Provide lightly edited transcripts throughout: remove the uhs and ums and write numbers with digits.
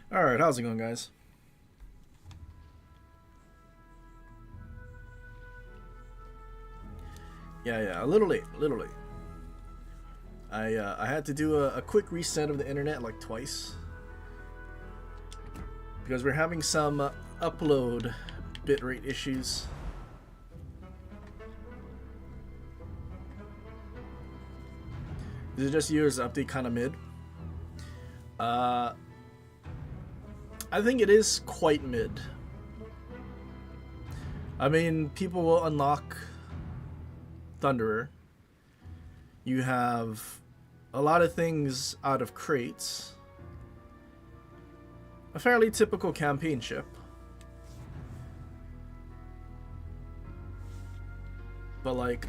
Alright, how's it going, guys? Yeah, a little late, a little late. I had to do a quick reset of the internet like twice because we're having some upload bitrate issues. Is it just yours update kind of mid? Uh, I think it is quite mid. I mean, people will unlock Thunderer. You have a lot of things out of crates. A fairly typical campaign ship. But like,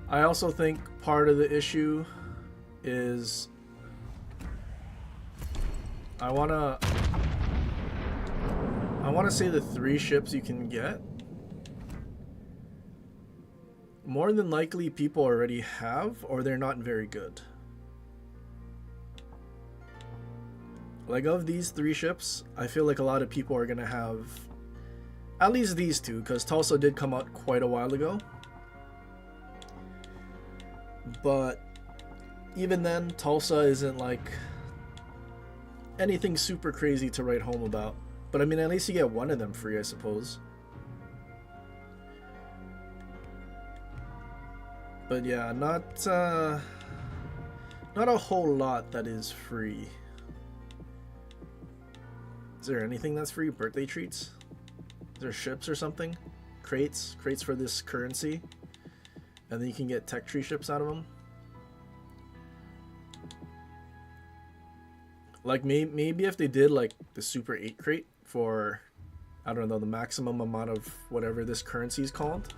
I also think part of the issue is I wanna say the 3 ships you can get, more than likely people already have, or they're not very good. Like, of these 3 ships, I feel like a lot of people are gonna have at least these 2, because Tulsa did come out quite a while ago. But even then, Tulsa isn't like anything super crazy to write home about. But I mean, at least you get one of them free, I suppose. But yeah, not a whole lot that is free. Is there anything that's free? Birthday treats? Is there ships or something? Crates for this currency, and then you can get tech tree ships out of them. Like maybe if they did like the Super 8 crate for, I don't know, the maximum amount of whatever this currency is called,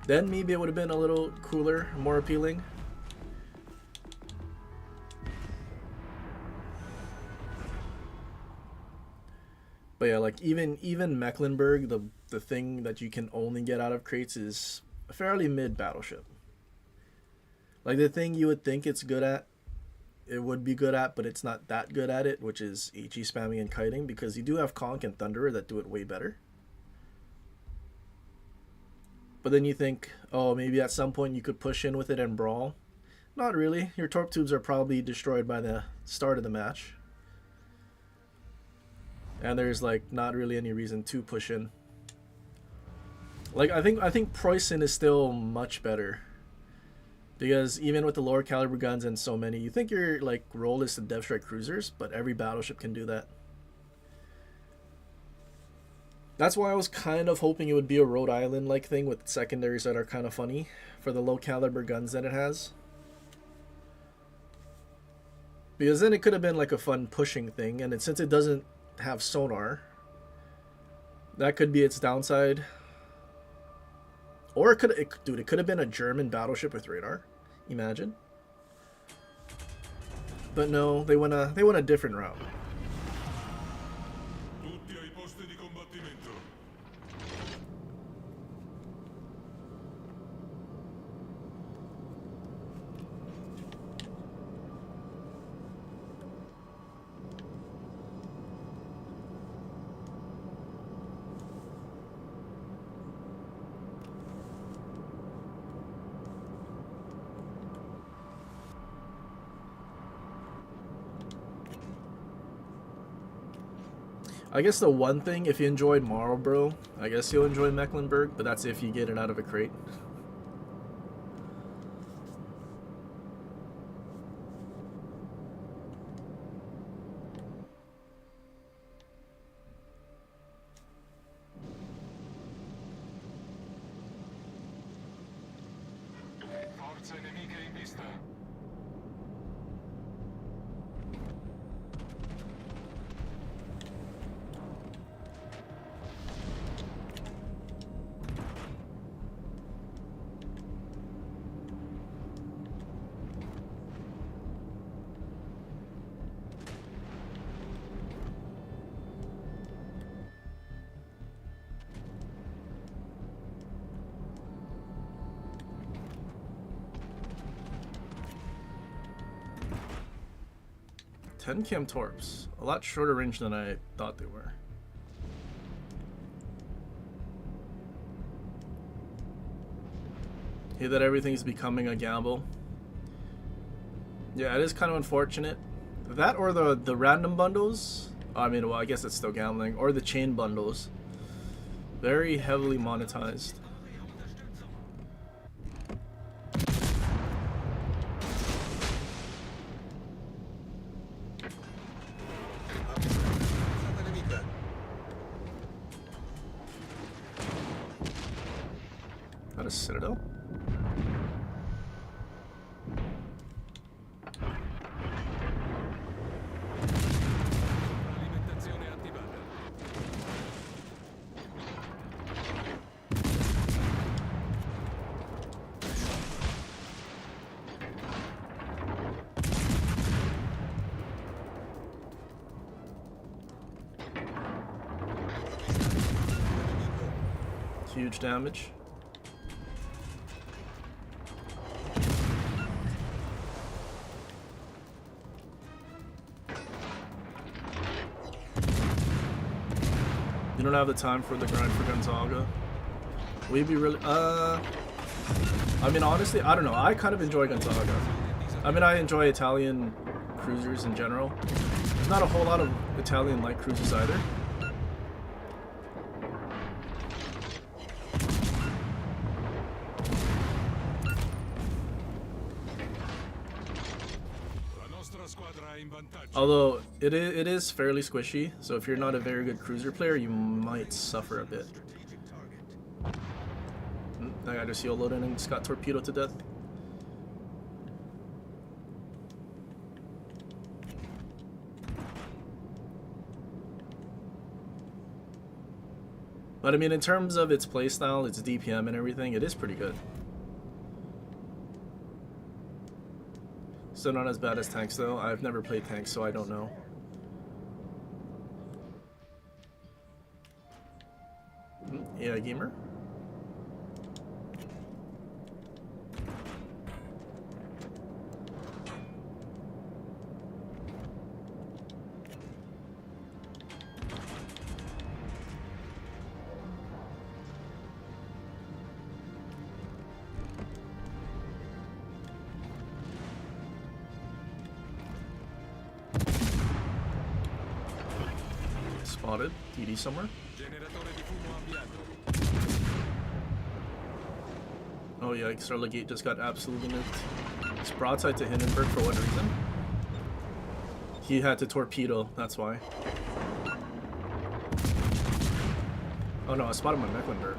then maybe it would have been a little cooler, more appealing. But yeah, like even Mecklenburg, the thing that you can only get out of crates, is a fairly mid battleship. Like the thing you would think it's good at, it would be good at, but it's not that good at it, which is HE spamming and kiting, because you do have Conch and Thunderer that do it way better. But then you think, oh, maybe at some point you could push in with it and brawl. Not really. Your torp tubes are probably destroyed by the start of the match. And there's like not really any reason to push in. Like I think Preußen is still much better. Because even with the lower caliber guns and so many, you think your like role is to dev strike cruisers, but every battleship can do that. That's why I was kind of hoping it would be a Rhode Island like thing with secondaries that are kind of funny for the low caliber guns that it has. Because then it could have been like a fun pushing thing, and since it doesn't have sonar, that could be its downside. Or it could have been a German battleship with radar. Imagine. But no, they went a different route. Tutti ai posti di combattimento. I guess the one thing, if you enjoyed Marlboro, I guess you'll enjoy Mecklenburg, but that's if you get it out of a crate. Forze nemiche in vista. 10 cam torps. A lot shorter range than I thought they were. Hate that everything's becoming a gamble. Yeah, it is kind of unfortunate. That or the random bundles. I mean, well, I guess it's still gambling. Or the chain bundles. Very heavily monetized. Got a citadel. Alimentazione attivata. Huge damage. You don't have the time for the grind for Gonzaga. We'd be really I mean, honestly, I don't know. I kind of enjoy Gonzaga. I mean, I enjoy Italian cruisers in general. There's not a whole lot of Italian light cruisers either. La nostra squadra è in vantaggio. Although it is fairly squishy, so if you're not a very good cruiser player, you might suffer a bit. That guy just YOLO'd in and just got torpedoed to death. But I mean, in terms of its playstyle, its DPM and everything, it is pretty good. Still not as bad as tanks though. I've never played tanks, so I don't know. Yeah, gamer. Spotted. TD somewhere. Generatore di fumo avviato. Oh yeah, Starlight Gate just got absolutely nuked. It's broadside to Hindenburg for what reason? He had to torpedo, that's why. Oh no, I spotted him on Mecklenburg.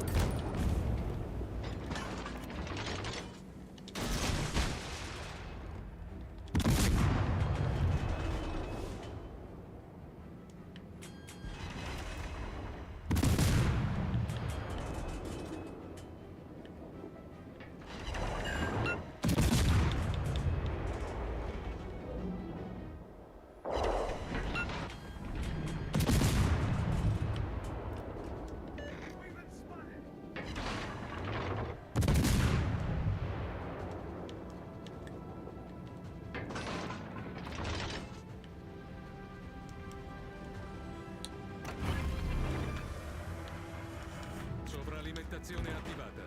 Sovralimentazione attivata.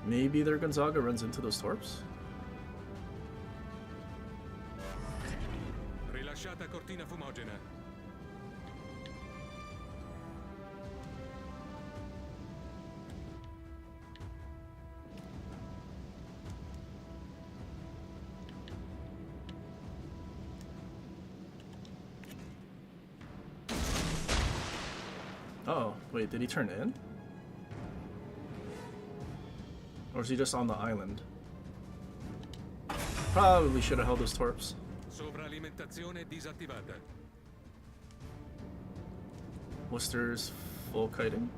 Maybe their Gonzaga runs into those torps? Rilasciata cortina fumogena. Oh, wait, did he turn in? Or is he just on the island? Probably should have held those torps. Sovralimentazione disattivata. Worcester's full kiting.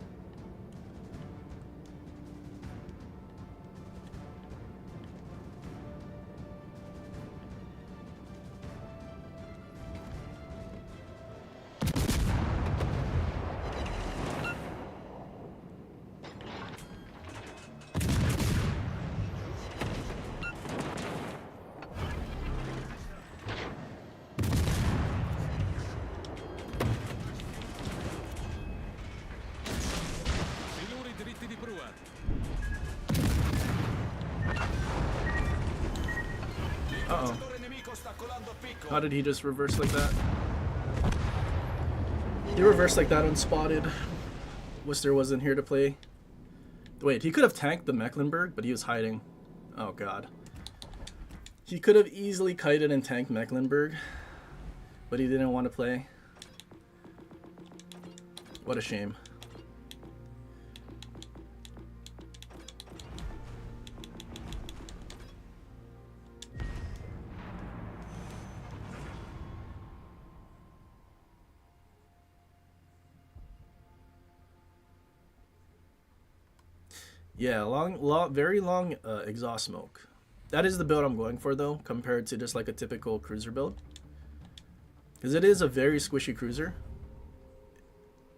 Uh-oh. How did he just reverse like that? He reversed like that unspotted. Worcester wasn't here to play. Wait, he could have tanked the Mecklenburg, but he was hiding. Oh god. He could have easily kited and tanked Mecklenburg, but he didn't want to play. What a shame. Yeah, very long exhaust smoke. That is the build I'm going for though, compared to just like a typical cruiser build. Because it is a very squishy cruiser.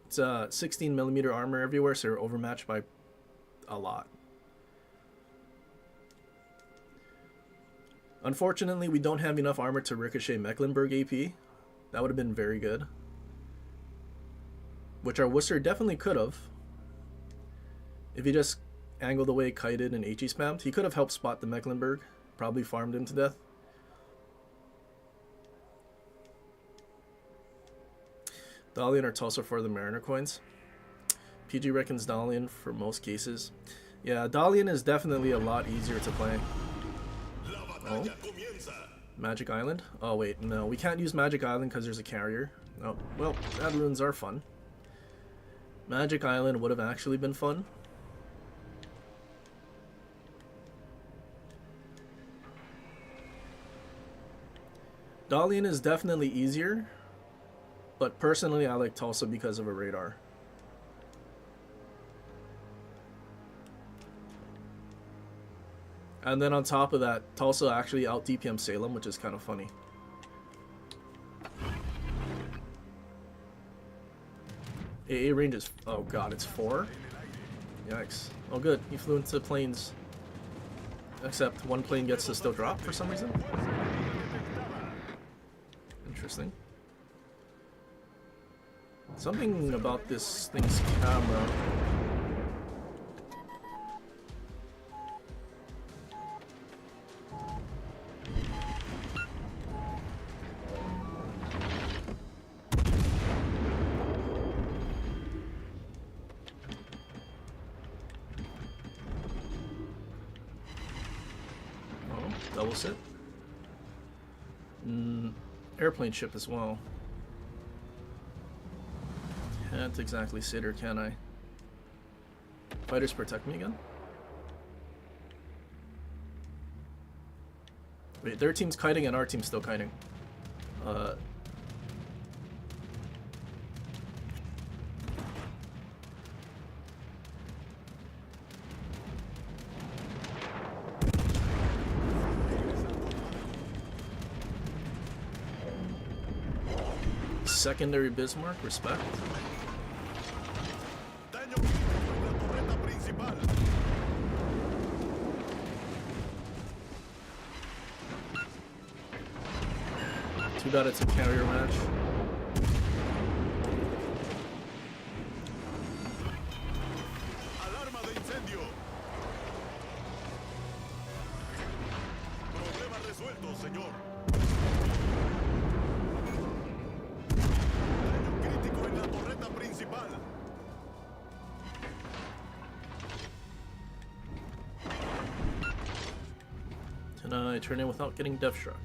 It's 16mm armor everywhere, so you're overmatched by a lot. Unfortunately, we don't have enough armor to ricochet Mecklenburg AP. That would have been very good. Which our Worcester definitely could have. If he just angled away, kited, and HE spammed, he could have helped spot the Mecklenburg. Probably farmed him to death. Dalian or Tulsa for the Mariner coins. PG reckons Dalian for most cases. Yeah, Dalian is definitely a lot easier to play. Oh. Magic Island? Oh wait, no. We can't use Magic Island because there's a carrier. Oh, well, bad runes are fun. Magic Island would have actually been fun. Dalian is definitely easier, but personally I like Tulsa because of a radar. And then on top of that, Tulsa actually out DPM Salem, which is kind of funny. AA range is, oh god, it's 4? Yikes. Oh good, he flew into planes. Except one plane gets to still drop for some reason. Interesting. Something about this thing's camera. Oh, double sit. Airplane ship as well. Can't exactly sit or can I? Fighters protect me again? Wait, their team's kiting and our team's still kiting. Secondary Bismarck, respect. Too bad it's a carrier match. Alarma de incendio. Problema resuelto, señor. Daño crítico en la torreta principal. Can I turn in without getting death struck?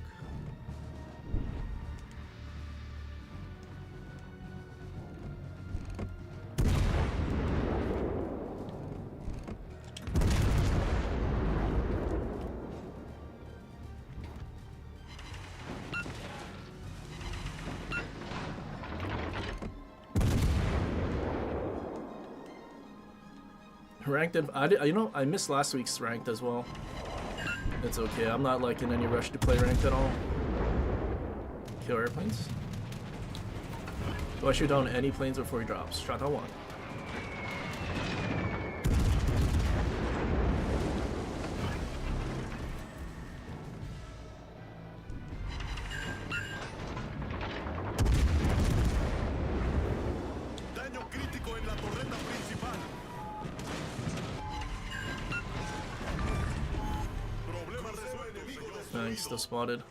Ranked, I missed last week's ranked as well. It's okay, I'm not like in any rush to play ranked at all. Kill airplanes. Do I shoot down any planes before he drops? Shot down one. Daño crítico en la torreta principal. Problema resuelto, señor. He's still spotted.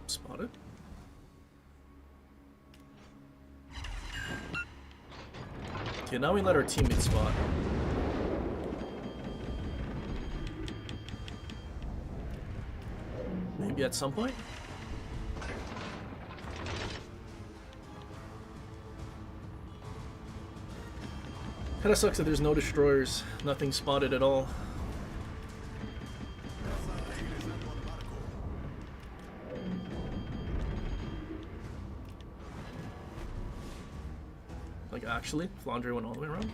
Spotted. Okay, now we let our teammates spot. Maybe at some point? Kinda sucks that there's no destroyers, nothing spotted at all. Like actually, Flandre went all the way around.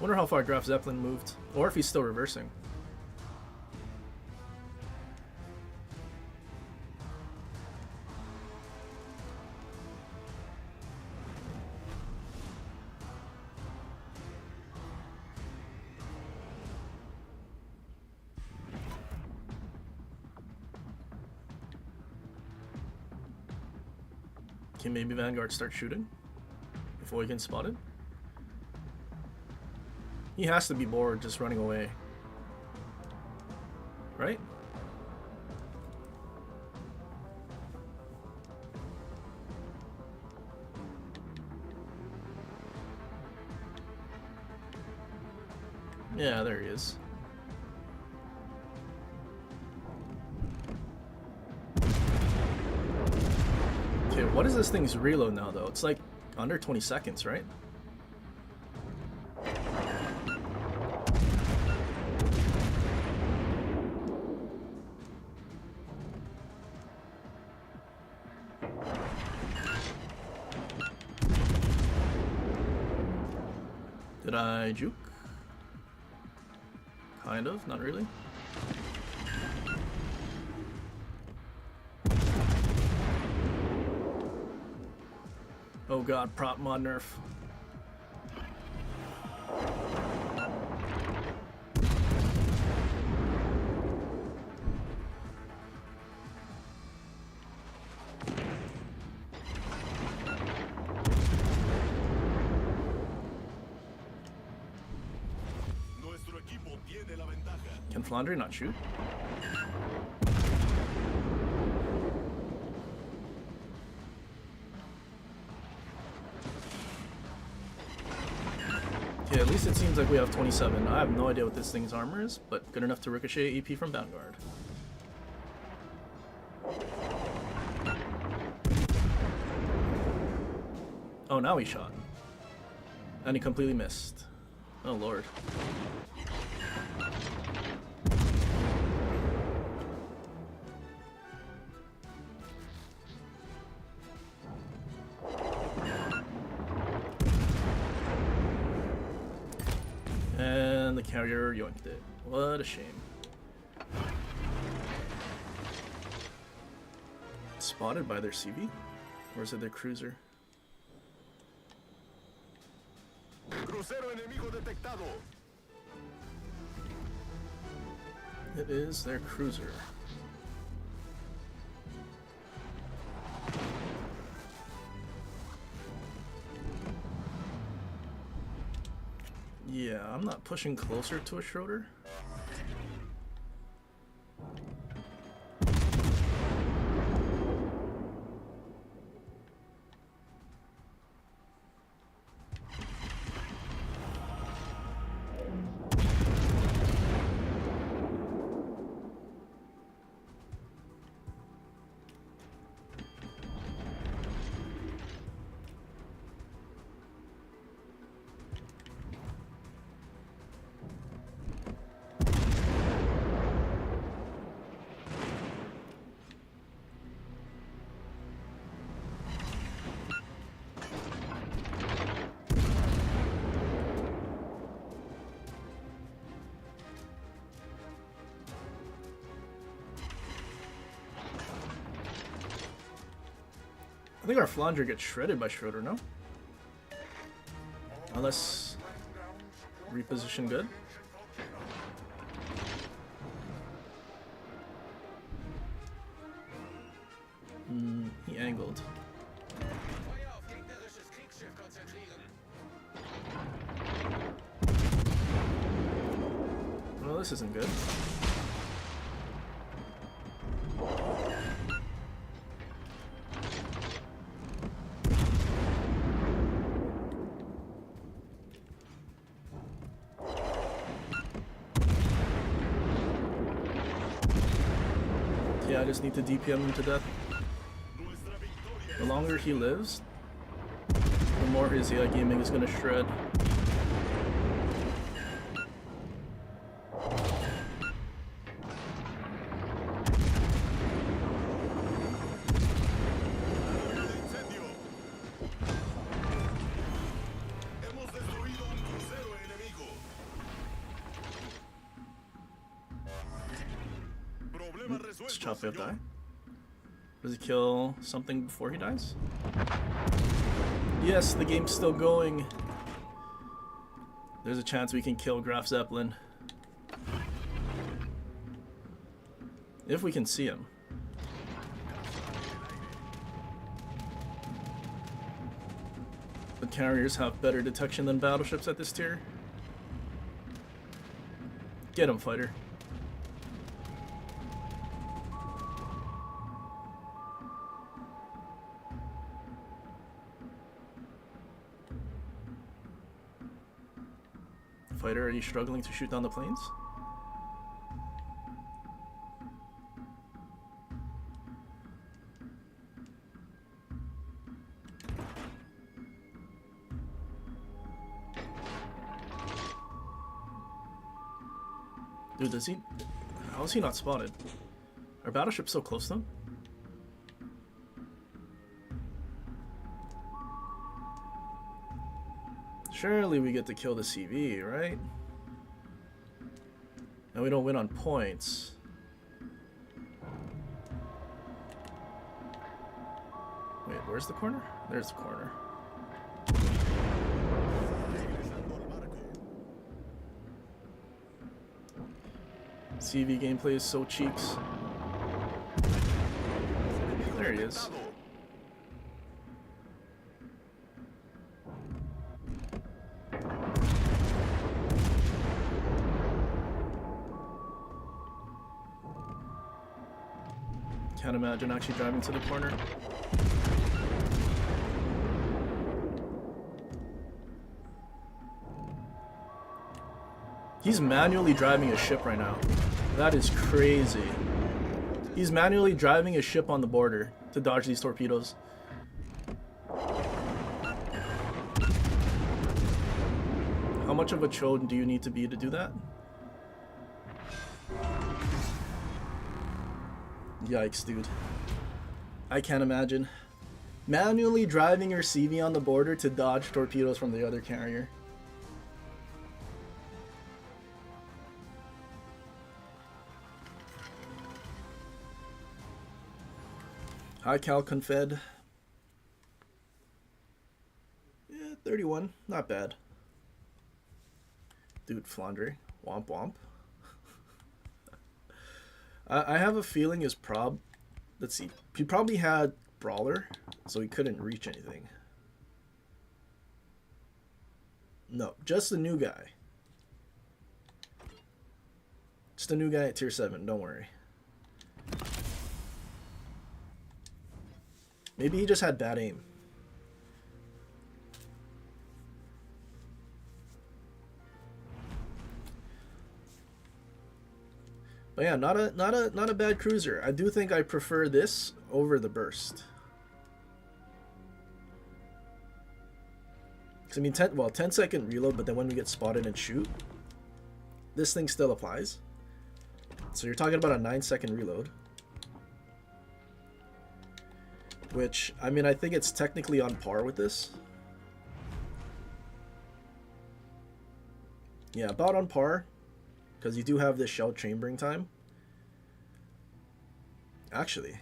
Wonder how far Graf Zeppelin moved, or if he's still reversing. Can maybe Vanguard start shooting before we get spotted? He has to be bored just running away. Right? Yeah, there he is. Okay, what is this thing's reload now though? It's like under 20 seconds, right? Did I juke? Kind of, not really. Oh god, prop mod nerf. Can Flandre not shoot? Okay, at least it seems like we have 27. I have no idea what this thing's armor is, but good enough to ricochet EP from Vanguard. Oh, now he shot. And he completely missed. Oh lord. And the carrier yoinked it. What a shame. Spotted by their CV? Or is it their cruiser? Crucero enemigo detectado. It is their cruiser. Yeah, I'm not pushing closer to a Schroeder. think our Flanger gets shredded by Schroeder, no? Unless reposition good. He angled. Well, this isn't good. Yeah, I just need to DPM him to death. The longer he lives, the more his AI gaming is gonna shred. Does Chopfield die? Does he kill something before he dies? Yes, the game's still going. There's a chance we can kill Graf Zeppelin. If we can see him. The carriers have better detection than battleships at this tier. Get him, fighter. Fighter, are you struggling to shoot down the planes? Dude, does he... How is he not spotted? Our battleship's so close to him? Surely we get to kill the CV, right? And we don't win on points. Wait, where's the corner? There's the corner. CV gameplay is so cheeks. There he is. Can't imagine actually driving to the corner. He's manually driving a ship right now. That is crazy. He's manually driving a ship on the border to dodge these torpedoes. How much of a chode do you need to be to do that? Yikes, dude. I can't imagine. Manually driving your CV on the border to dodge torpedoes from the other carrier. Hi, Cal Confed. Yeah, 31. Not bad. Dude, Flandre. Womp womp. I have a feeling his prob... Let's see. He probably had Brawler, so he couldn't reach anything. No, just the new guy. Just a new guy at tier 7, don't worry. Maybe he just had bad aim. But yeah, not a bad cruiser. I do think I prefer this over the burst. 'Cause I mean, 10-second reload, but then when we get spotted and shoot, this thing still applies. So you're talking about a 9-second reload. Which, I mean, I think it's technically on par with this. Yeah, about on par. Because you do have this shell chambering time. Actually,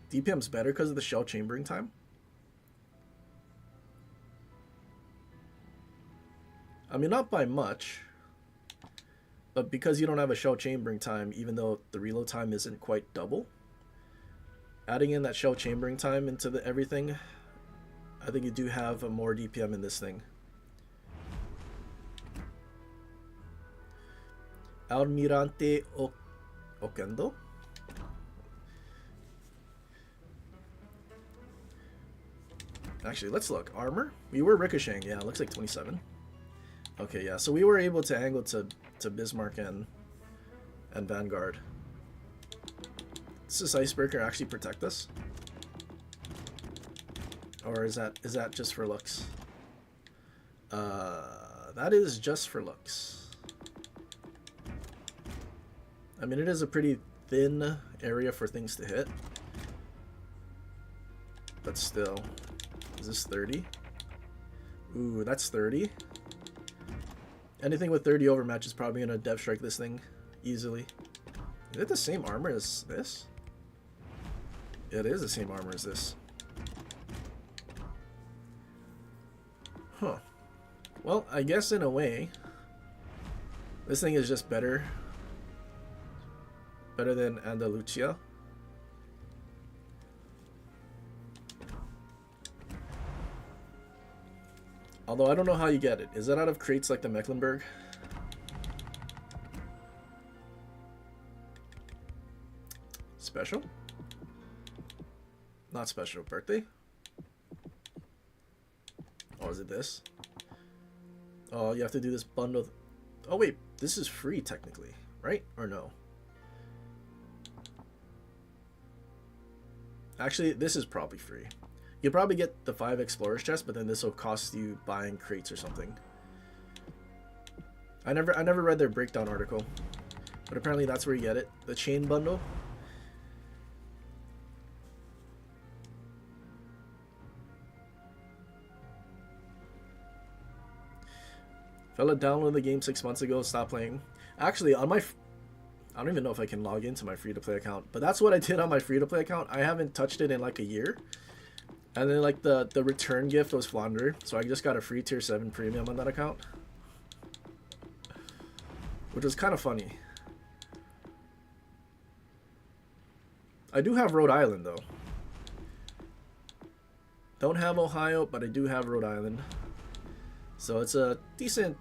DPM's better because of the shell chambering time. I mean, not by much, but because you don't have a shell chambering time, even though the reload time isn't quite double, adding in that shell chambering time into the everything, I think you do have a more DPM in this thing. Almirante Okendo? Actually, let's look. Armor? We were ricocheting. Yeah, it looks like 27. Okay, yeah. So we were able to angle to Bismarck and Vanguard. Does this icebreaker actually protect us? Or is that just for looks? That is just for looks. I mean, it is a pretty thin area for things to hit. But still. Is this 30? Ooh, that's 30. Anything with 30 overmatch is probably going to dev strike this thing easily. Is it the same armor as this? It is the same armor as this. Huh. Well, I guess in a way, this thing is just better. Better than Andalucia. Although I don't know how you get it. Is that out of crates like the Mecklenburg? Special? Not special. Birthday? Oh, is it this? Oh, you have to do this bundle. Oh, wait. This is free, technically. Right? Or no? Actually, this is probably free. You'll probably get the 5 Explorers chest, but then this will cost you buying crates or something. I never read their breakdown article, but apparently that's where you get it. The chain bundle. Fella downloaded the game 6 months ago, stopped playing. Actually, on my... I don't even know if I can log into my free-to-play account, but that's what I did on my free-to-play account. I haven't touched it in like a year. And then like the return gift was Flounder, so I just got a free tier 7 premium on that account. Which was kind of funny. I do have Rhode Island though. Don't have Ohio, but I do have Rhode Island. So it's a decent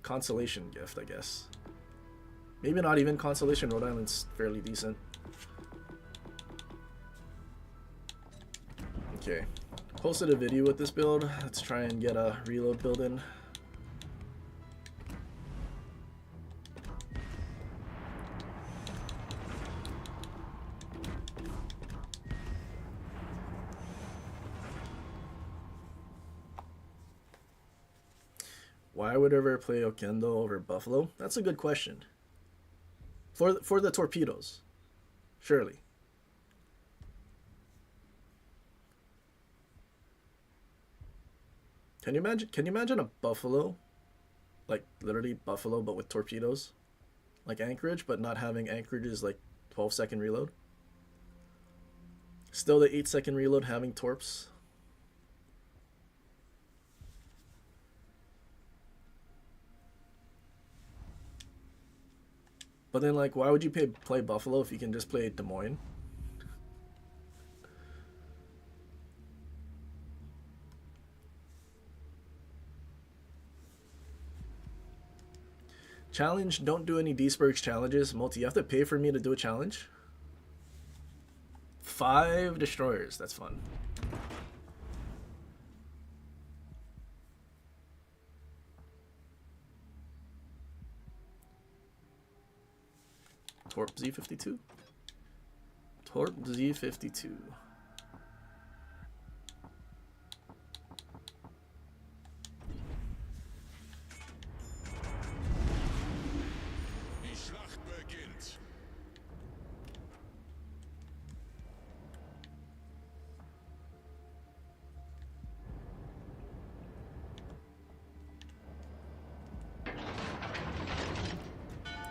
consolation gift, I guess. Maybe not even consolation. Rhode Island's fairly decent. Okay, posted a video with this build. Let's try and get a reload build in. Why would I ever play Okendo over Buffalo? That's a good question. For the torpedoes, surely. Can you imagine a Buffalo, like literally Buffalo, but with torpedoes, like Anchorage, but not having Anchorage's like 12-second reload. Still the 8-second reload having torps. But then, like, why would you play Buffalo if you can just play Des Moines? Challenge, don't do any D-Spurge challenges. Multi, you have to pay for me to do a challenge? 5 destroyers, that's fun. Torp Z52? Torp Z52. Die Schlacht beginnt.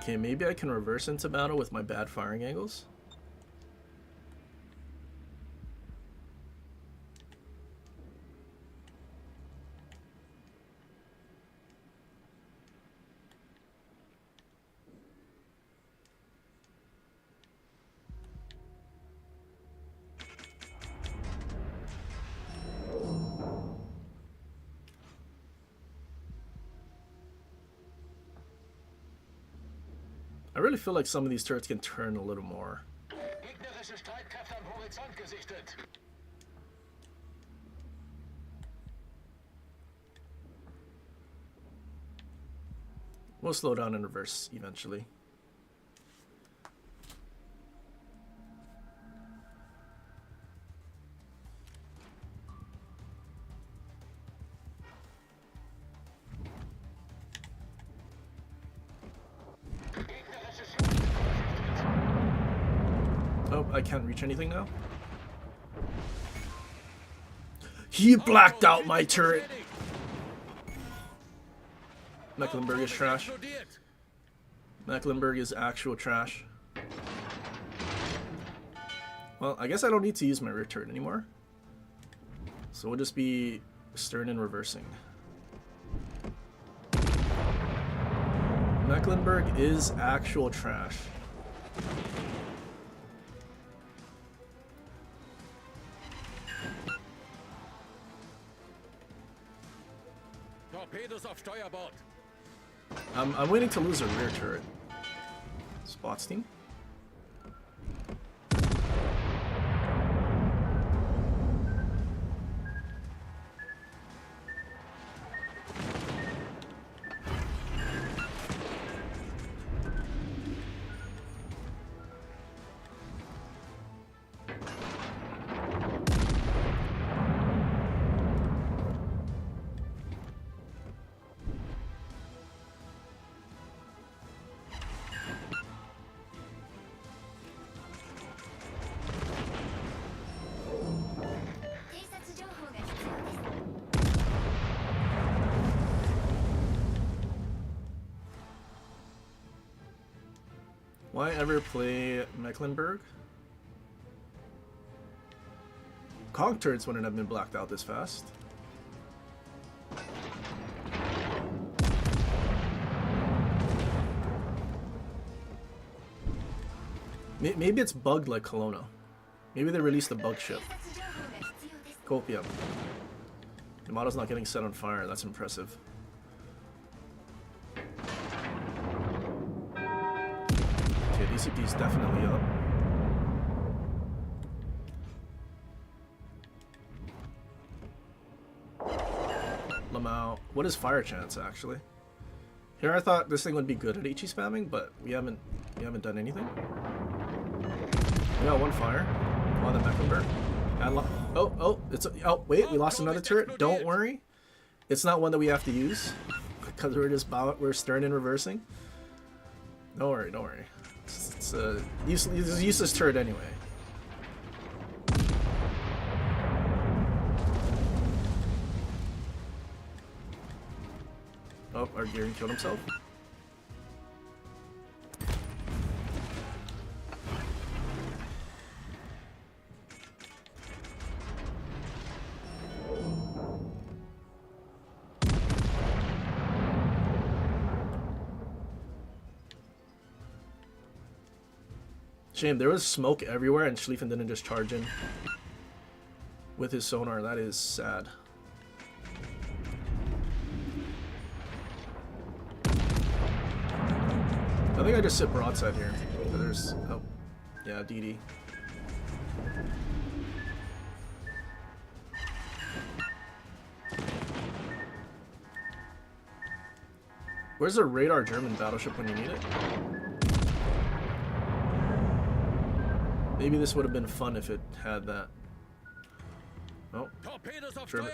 Okay, maybe I can reverse into battle with my bad firing angles. really feel like some of these turrets can turn a little more. Gegnerische Streitkräfte am Horizont gesichtet. We'll slow down and reverse eventually. Gegnerische Schlachtkräfte gesichtet. Oh, I can't reach anything now. He blacked out my turret. Mecklenburg is trash. Explodiert. Mecklenburg is actual trash. Well, I guess I don't need to use my rear turret anymore. So we'll just be stern and reversing. Mecklenburg is actual trash. Torpedos auf Steuerbord. I'm waiting to lose a rear turret. Spots team. Why ever play Mecklenburg? Conch turrets wouldn't have been blacked out this fast. Maybe it's bugged like Kelowna. Maybe they released a bug ship. Copium. The model's not getting set on fire. That's impressive. Okay, DCP is definitely up. Lamau. What is fire chance actually? Here I thought this thing would be good at HE spamming, but we haven't done anything. We got one fire on the Mecklenburg. Oh, wait, we lost another turret. Don't worry. It's not one that we have to use because we're stern and reversing. Don't worry, don't worry. It's a useless turret anyway. Oh, our Gearing killed himself. Shame, there was smoke everywhere and Schlieffen didn't just charge in with his sonar. That is sad. I think I just sit broadside here. There's, oh, yeah, DD. Where's the radar German battleship when you need it? Maybe this would have been fun if it had that. Oh,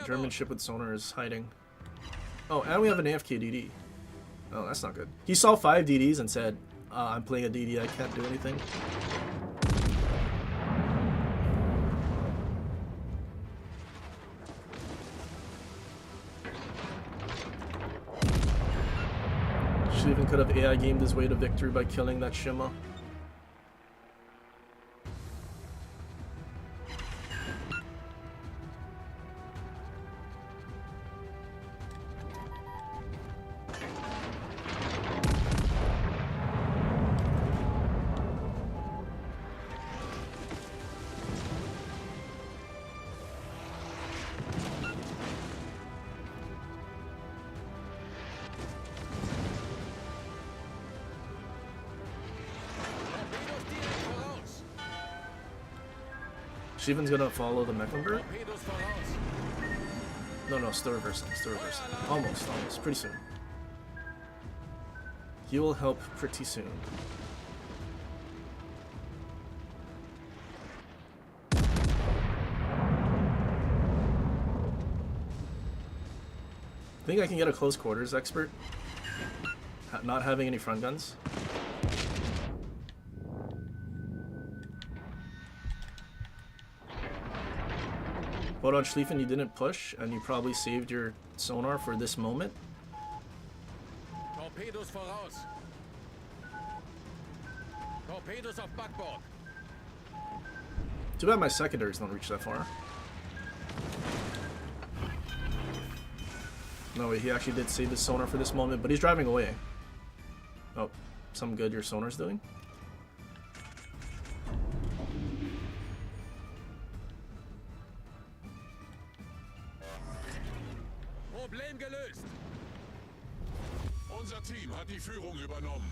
German ship with sonar is hiding. Oh, and we have an AFK DD. Oh, that's not good. He saw 5 DDs and said, I'm playing a DD, I can't do anything. Schlieffen could have AI gamed his way to victory by killing that Shima. Schlieffen's gonna follow the Mecklenburg. Torpedos voraus. No, still reversing, still reversing. Almost, pretty soon. He will help pretty soon. Think I can get a close quarters expert? Not having any front guns? Hold on, Schlieffen, you didn't push, and you probably saved your sonar for this moment. Torpedos voraus. Torpedos auf Backbord. Too bad my secondaries don't reach that far. No way, he actually did save his sonar for this moment, but he's driving away. Oh, some good your sonar's doing. Problem gelöst. Unser Team hat die Führung übernommen.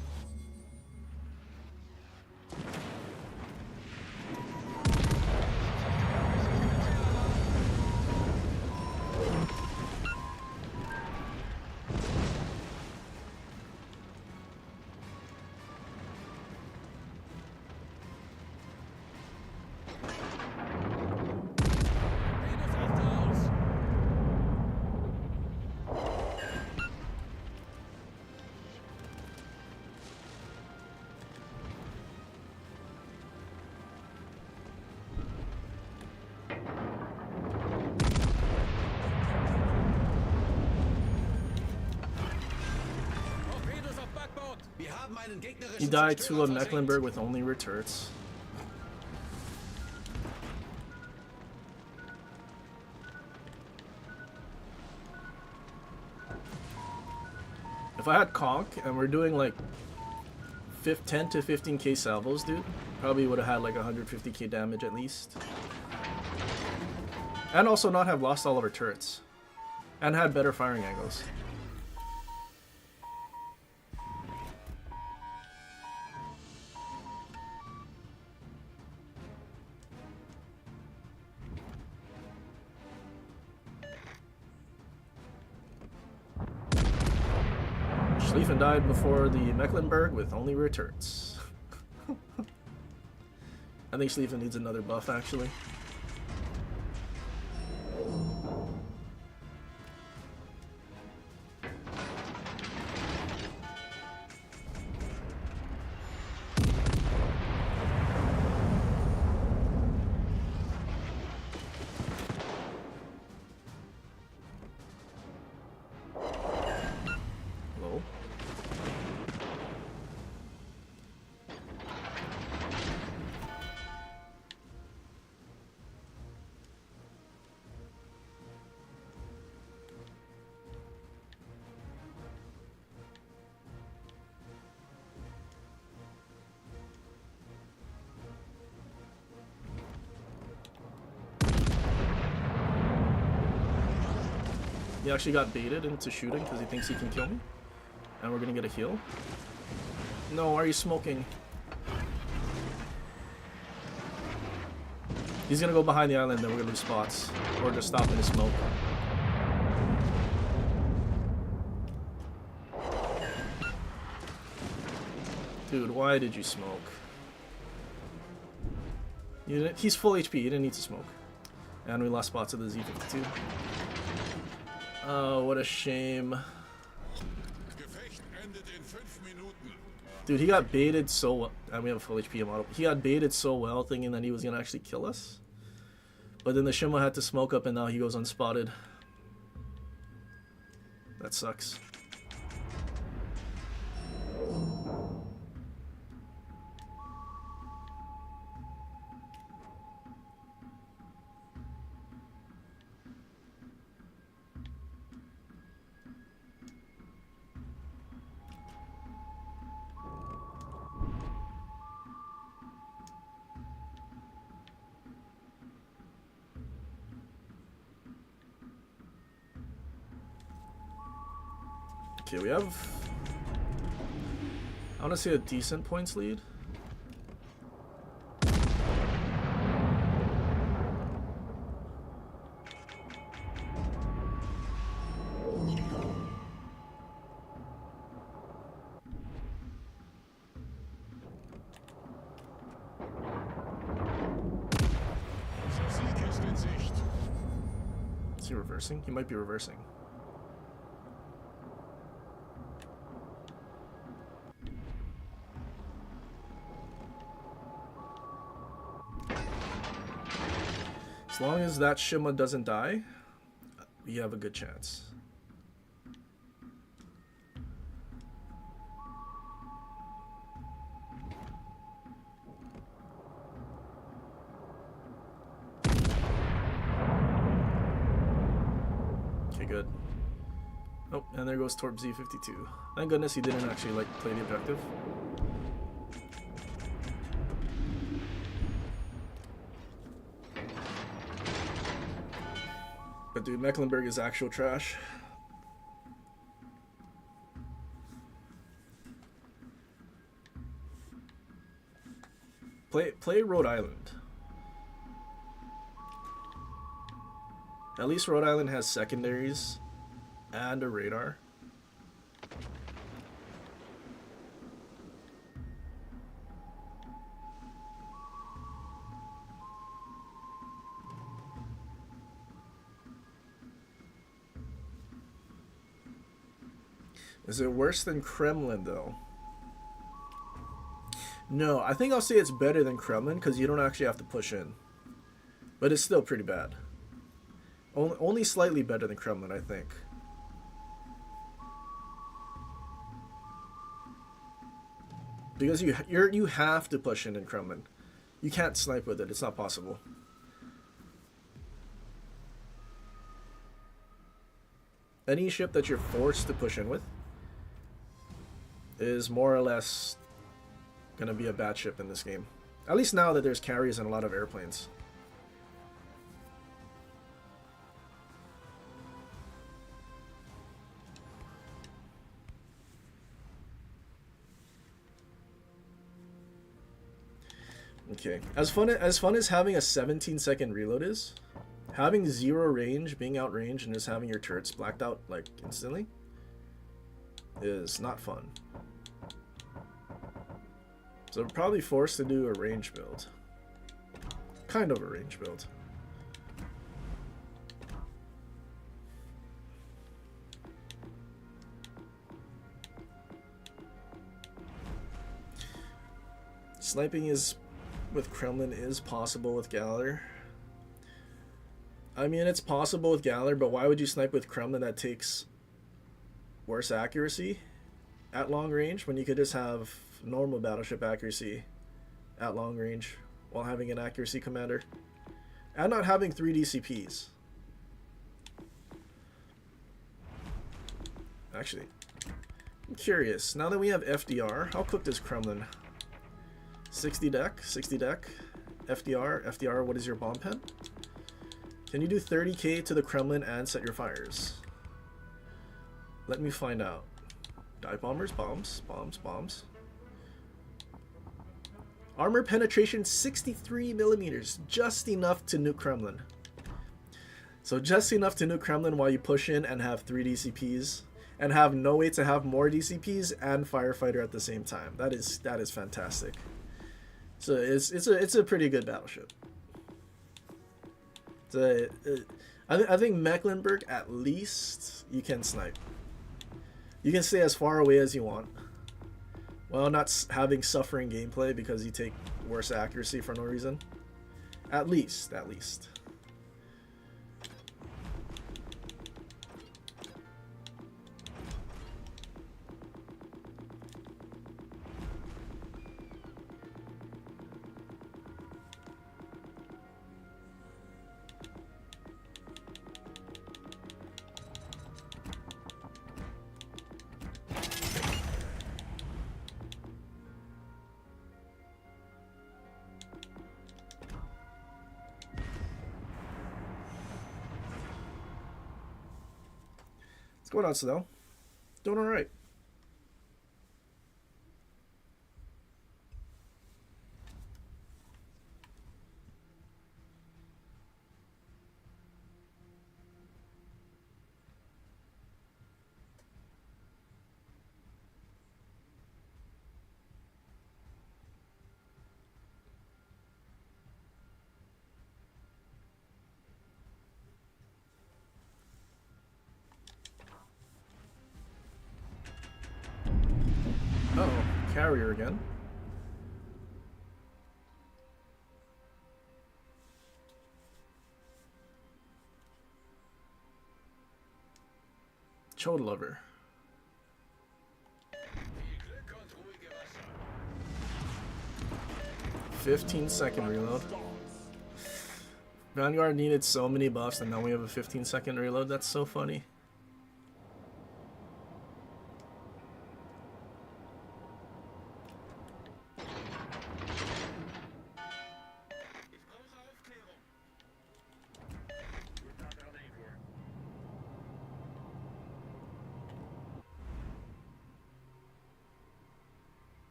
Torpedos achteraus. Torpedos auf Backbord. Wir haben einen gegnerischen He died to Zerstörer a versenkt. Mecklenburg with only rear turrets. If I had conch and we're doing like 10 to 15k salvos, dude, probably would have had like 150k damage at least. And also not have lost all of our turrets. And had better firing angles. Schlieffen died before the Mecklenburg with only rear turrets. I think Schlieffen needs another buff, actually. Hello? He actually got baited into shooting because he thinks he can kill me. And we're gonna get a heal. No, why are you smoking? He's gonna go behind the island, then we're gonna lose spots. Or just stop in his smoke. Dude, why did you smoke? You didn't, he's full HP, he didn't need to smoke. And we lost spots at the Z52. Oh, what a shame. Gefecht endet in 5 Minuten. Dude, he got baited so well. And we have a full HP model. He got baited so well thinking that he was going to actually kill us. But then the Shima had to smoke up and now he goes unspotted. That sucks. Okay, we have... I want to say a decent points lead. Is he reversing? He might be reversing. As long as that Shima doesn't die, you have a good chance. Okay, good. Oh, and there goes Torp Z52. Thank goodness he didn't actually like play the objective. But dude, Mecklenburg is actual trash. Play Rhode Island. At least Rhode Island has secondaries and a radar. Is it worse than Kremlin, though? No, I think I'll say it's better than Kremlin because you don't actually have to push in. But it's still pretty bad. Only slightly better than Kremlin, I think. Because you have to push in Kremlin. You can't snipe with it. It's not possible. Any ship that you're forced to push in with is more or less gonna be a bad ship in this game. At least now that there's carriers and a lot of airplanes. Okay, as fun as having a 17-second reload is, having 0 range, being outranged, and just having your turrets blacked out like instantly is not fun. So we're probably forced to do a range build. Kind of a range build. Sniping is with Kremlin is possible with Galler. I mean, it's possible with Galler, but why would you snipe with Kremlin that takes worse accuracy at long range when you could just have normal battleship accuracy at long range while having an accuracy commander and not having 3 DCPs? Actually, I'm curious, now that we have FDR, how cooked is Kremlin? 60 deck, FDR, what is your bomb pen? Can you do 30k to the Kremlin and set your fires? Let me find out. Dive bombers, bombs. Armor penetration 63 millimeters, just enough to nuke Kremlin. So just enough to nuke Kremlin while you push in and have 3 DCPs and have no way to have more DCPs and firefighter at the same time. That is fantastic. So it's a pretty good battleship. I think Mecklenburg, at least you can snipe. You can stay as far away as you want, while not having suffering gameplay because you take worse accuracy for no reason. At least. What's going on, Snow? Doing alright. carrier again. Chode lover. 15-second reload. Vanguard needed so many buffs and now we have a 15-second reload. That's so funny.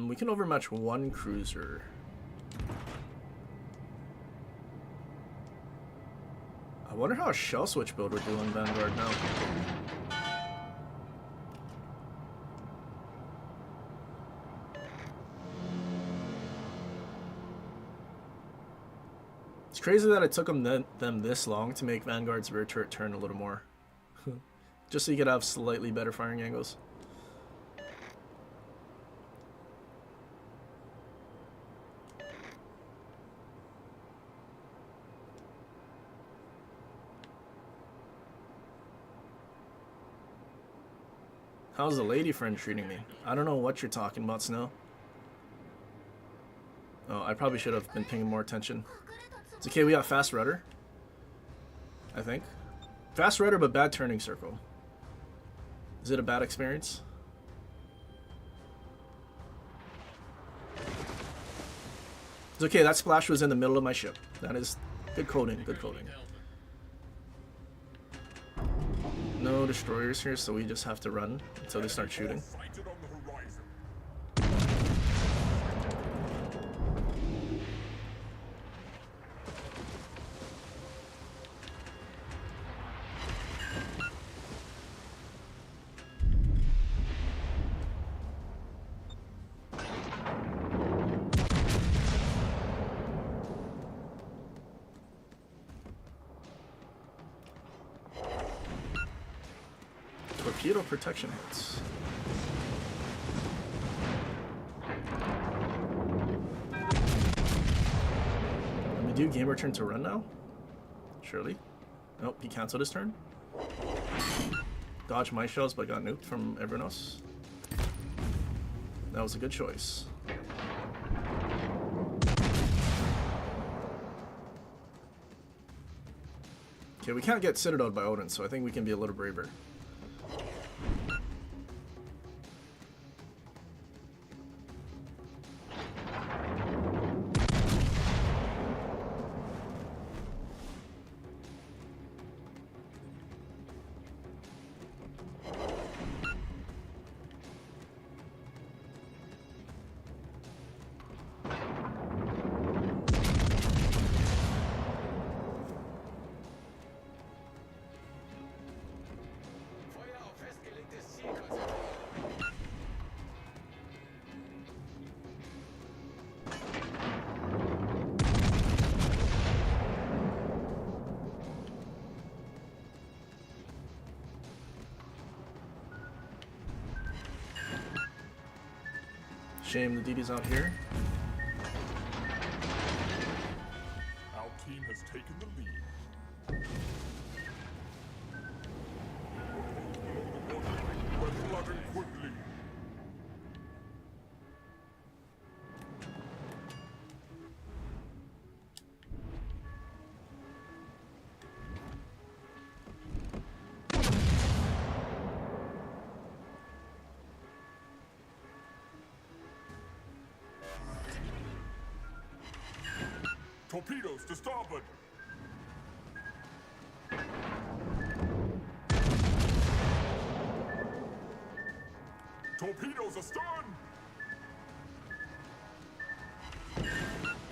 We can overmatch one cruiser. I wonder how a shell switch build would do on Vanguard now. It's crazy that it took them this long to make Vanguard's rear turret turn a little more. Just so you could have slightly better firing angles. How's the lady friend treating me? I don't know what you're talking about, Snow. Oh, I probably should have been paying more attention. It's okay, we got fast rudder. I think. Fast rudder, but bad turning circle. Is it a bad experience? It's okay, that splash was in the middle of my ship. That is good coding, good coding. No destroyers here, so we just have to run until they start shooting. Torpedo protection hits. Let me do gamer turn to run now? Surely. Nope, he canceled his turn. Dodged my shells but got nuked from everyone else. That was a good choice. Okay, we can't get citadeled by Odin, so I think we can be a little braver. Shame the DD's out here. Our team has taken the lead. We're flooding quickly. Torpedoes to starboard! Torpedoes astern!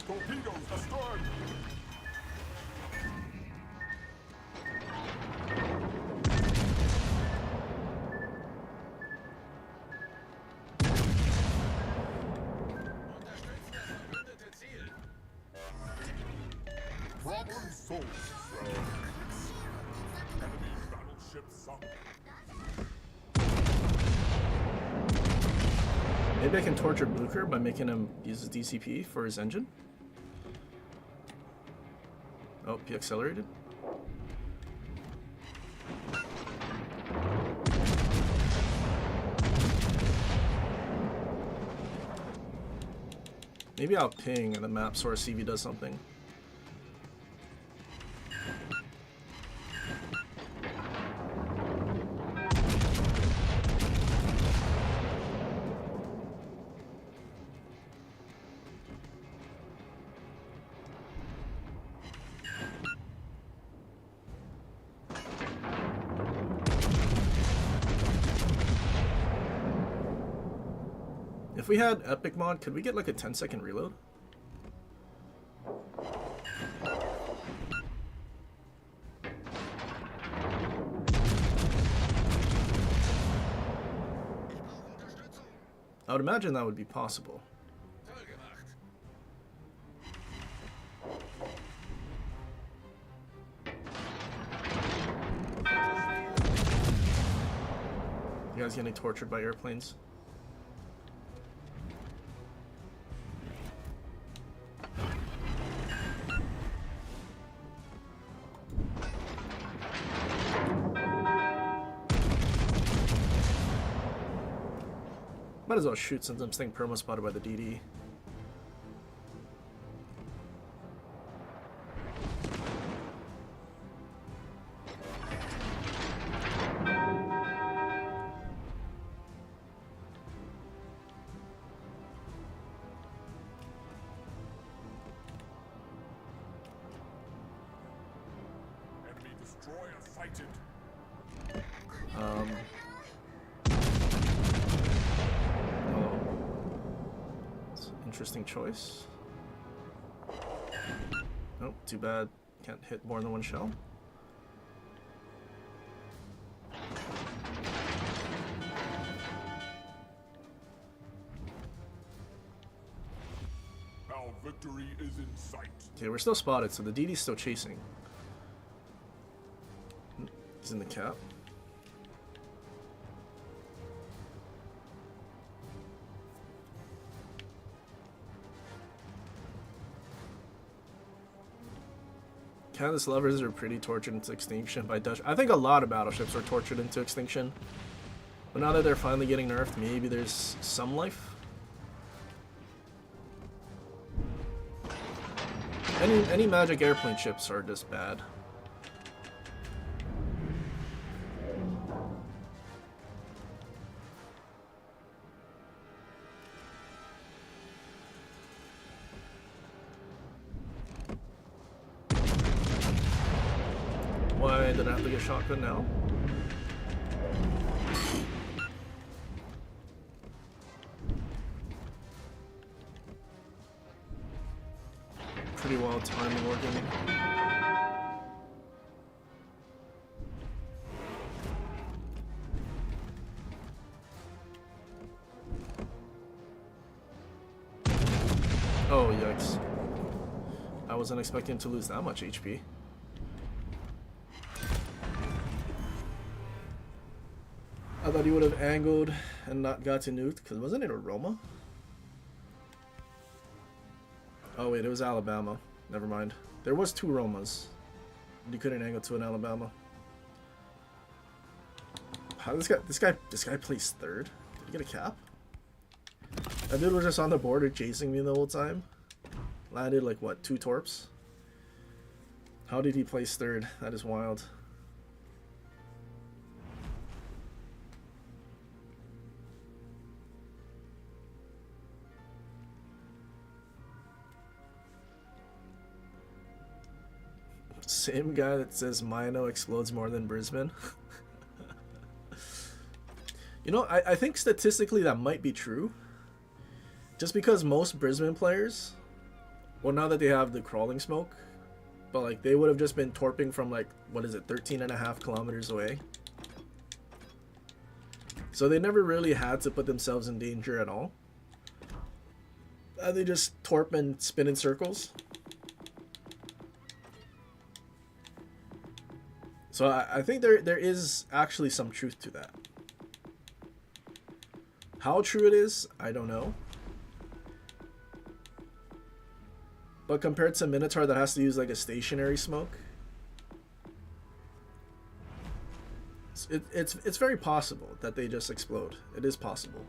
Torpedoes astern! Problem solved, sir. Enemy battleship sunk. Maybe I can torture Blucher by making him use his DCP for his engine. Oh, he accelerated. Maybe I'll ping in the map source, see if he does something. If we had Epic mod, could we get like a 10-second reload? I would imagine that would be possible. Toll gemacht. You guys getting tortured by airplanes? Might as well shoot since I'm staying perma spotted by the DD. Enemy destroyer sighted. Oh. It's an interesting choice. Nope, too bad. Can't hit more than one shell. Our victory is in sight. Okay, we're still spotted, so the DD's still chasing. He's in the cap. Candace lovers are pretty tortured into extinction by Dutch. I think a lot of battleships are tortured into extinction. But now that they're finally getting nerfed, maybe there's some life. Any magic airplane ships are just bad. Why did I have to get shotgun now? Pretty wild timing working. Oh, yikes. I wasn't expecting to lose that much HP. I thought he would have angled and not got to nuke, because wasn't it a Roma? Oh wait, it was Alabama. Never mind. There was two Romas. You couldn't angle to an Alabama. How did this guy placed third? Did he get a cap? That dude was just on the border chasing me the whole time. Landed like what, 2 torps? How did he place third? That is wild. Same guy that says Mino explodes more than Brisbane. You know, I think statistically that might be true. Just because most Brisbane players, well, now that they have the crawling smoke, but like they would have just been torping from like, what is it, 13.5 kilometers away. So they never really had to put themselves in danger at all. They just torp and spin in circles. So I think there is actually some truth to that. How true it is, I don't know. But compared to Minotaur that has to use like a stationary smoke, it's very possible that they just explode. It is possible.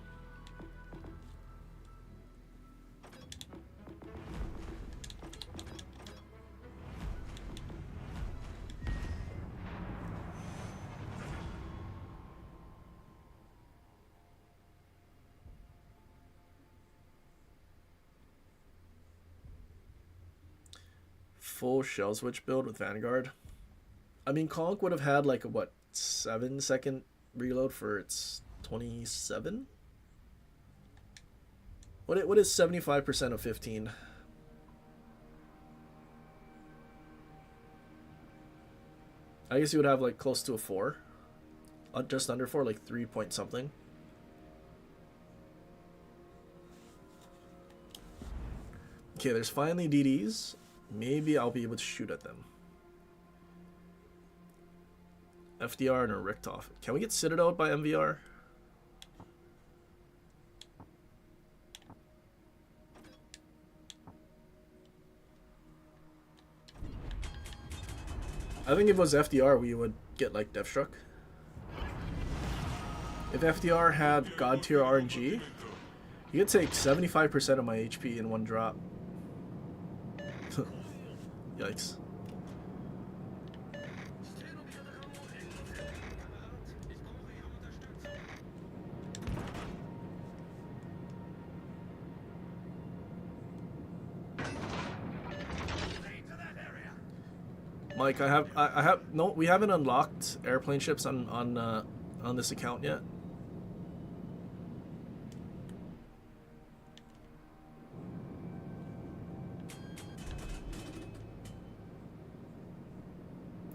Full shell switch build with Vanguard. I mean, Conk would have had like a what, 7-second reload for its 27? What is 75% of 15? I guess you would have like close to a 4. Just under 4, like 3 point something. Okay, there's finally DDs. Maybe I'll be able to shoot at them. FDR and a Richthof. Can we get Citadel by MVR? I think if it was FDR, we would get like Deathstruck. If FDR had God tier RNG, you could take 75% of my HP in one drop. Yikes. Mike, I have no. We haven't unlocked airplane ships on this account yet.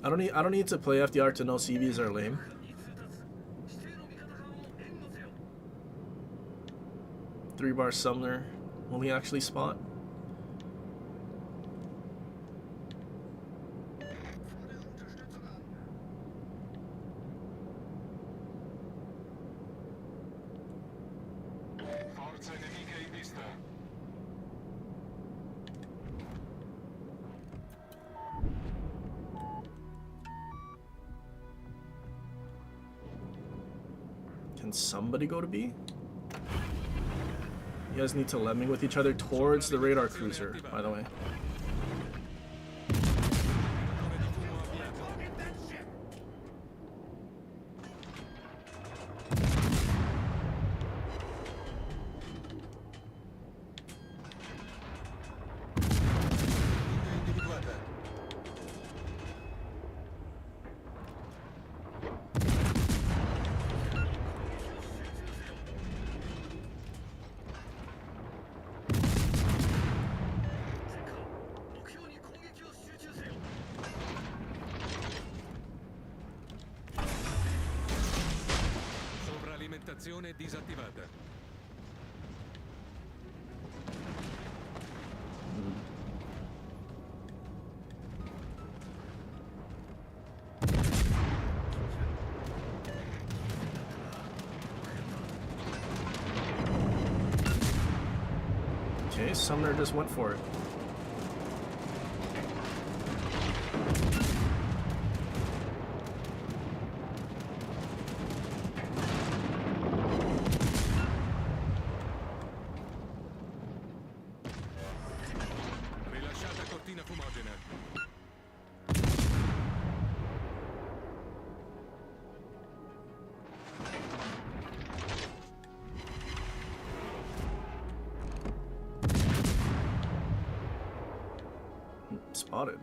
I don't need to play FDR to know CVs are lame. Three-bar Sumner. Will he actually spot? Can somebody go to B? You guys need to lemming with each other towards the radar cruiser, by the way. Sovralimentazione disattivata. Okay, Sumner just went for it. Rilasciata cortina fumogena. Spotted.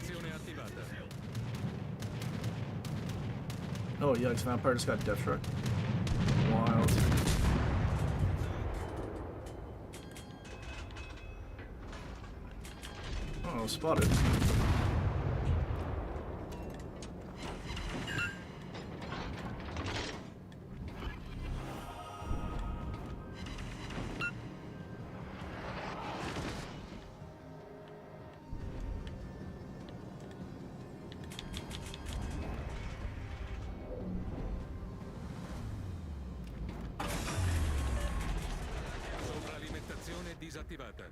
Frammentazione attivata. Oh yikes, Vampire just got death struck. Wild. Oh, spotted. Sovralimentazione disattivata.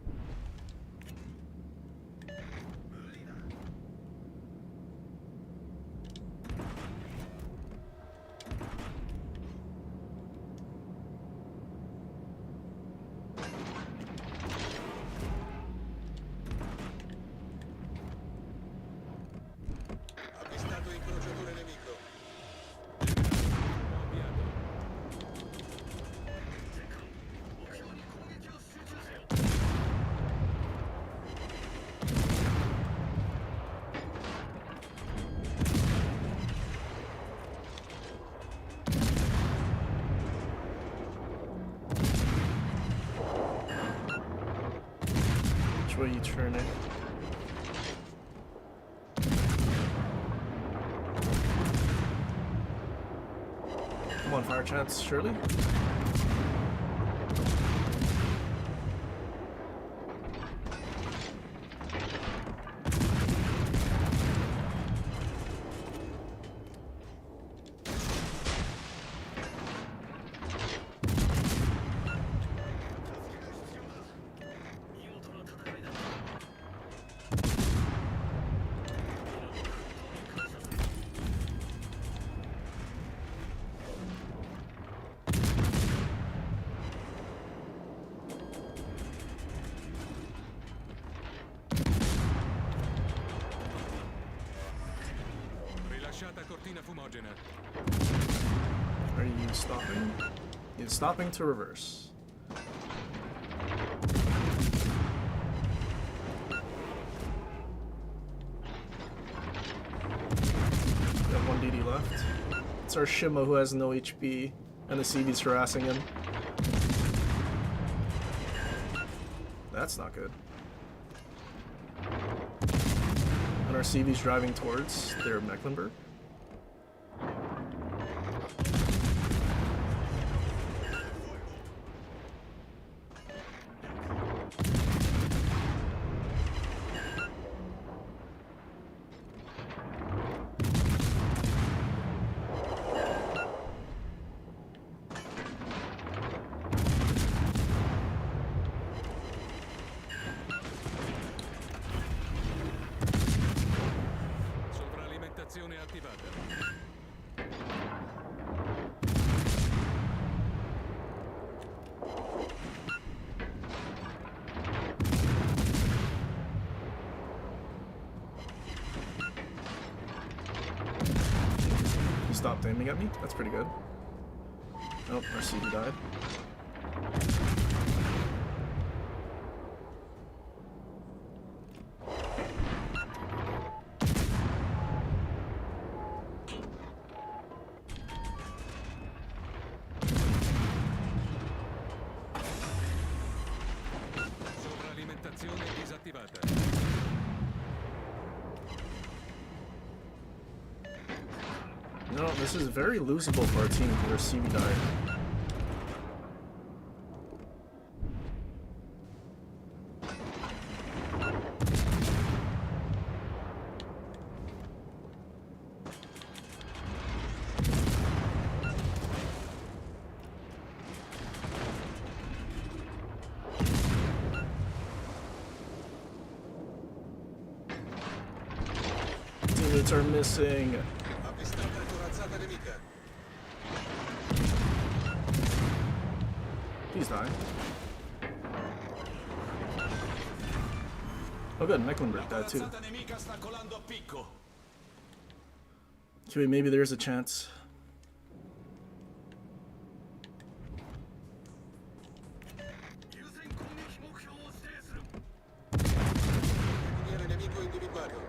Avvistato incrociatore nemico. Avviato. Which way you turning? Come on, fire chance, surely? Rilasciata cortina fumogena. Are you stopping? It's stopping to reverse. We have one DD left. It's our Shima who has no HP, and the CV's harassing him. That's not good. And our CV's driving towards their Mecklenburg. Sovralimentazione attivata. He stopped aiming at me? That's pretty good. Nope, our CV died. Sovralimentazione disattivata. No, this is very losable for our team because our CV died. Teammates are missing. Avvistata corazzata nemica. He's dying. Oh good, Mecklenburg died too. Corazzata nemica sta colando a picco. Okay, maybe there's a chance. Miniere nemico individuato.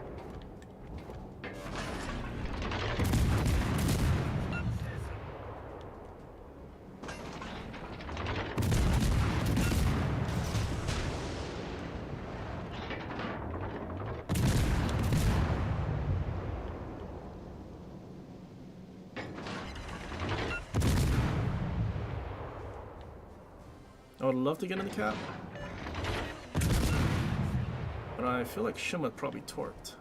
I would love to get in the cap. But I feel like Shima probably torqued.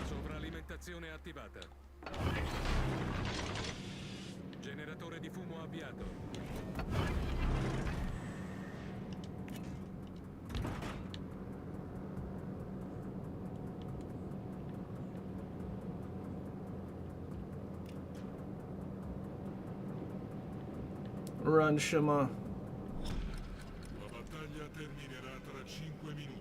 Sovralimentazione attivata. Generatore di fumo avviato. Run, Shima. La battaglia terminerà tra 5 minuti.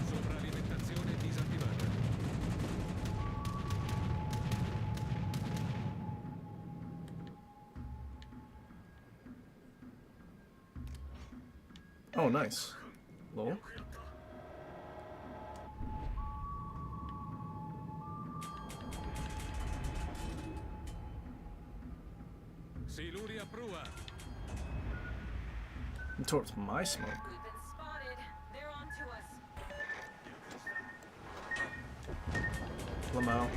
Sovralimentazione disattivata. Oh, nice. Lol. Siluri a prua. Towards my smoke. We've been spotted. They're on to us. Lamau.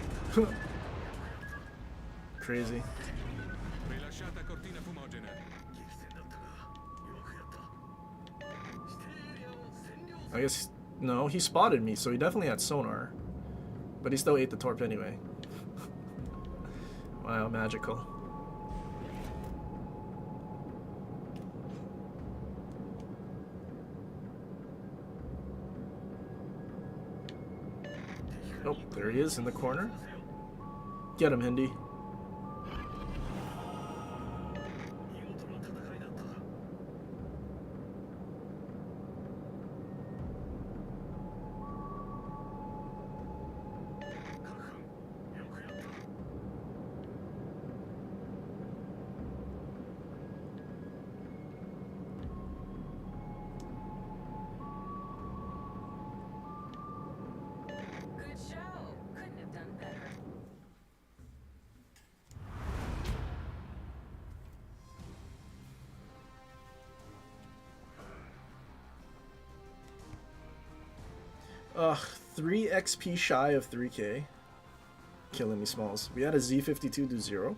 Crazy. Rilasciata cortina fumogena. I guess, no, he spotted me, so he definitely had sonar. But he still ate the torp anyway. Wow, magical. Oh, there he is in the corner. Get him, Hindi. Good show. Couldn't have done better. Ugh, 3 XP shy of 3K. Killing me, Smalls. We had a Z52 do 0.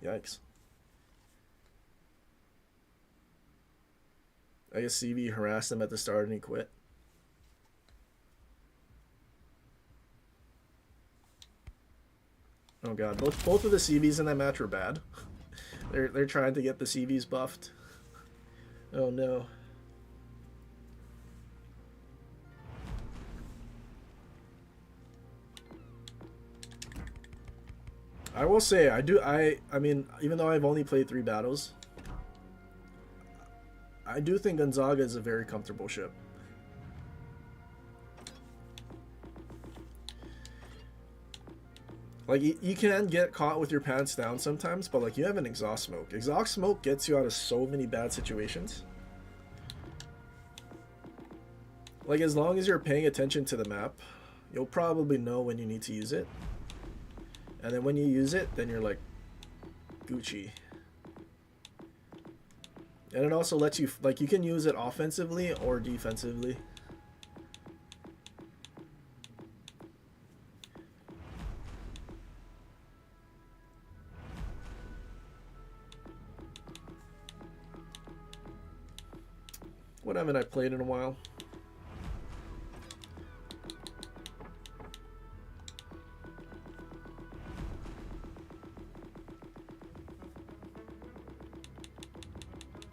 Yikes. I guess CV harassed him at the start and he quit. Oh god, both of the CVs in that match were bad. They're trying to get the CVs buffed. Oh no. I will say I mean, even though I've only played 3 battles, I do think Gonzaga is a very comfortable ship. Like, you can get caught with your pants down sometimes, but like, you have an exhaust smoke. Exhaust smoke gets you out of so many bad situations. Like, as long as you're paying attention to the map, you'll probably know when you need to use it. And then when you use it, then you're like Gucci. And it also lets you, like, you can use it offensively or defensively. What haven't I played in a while?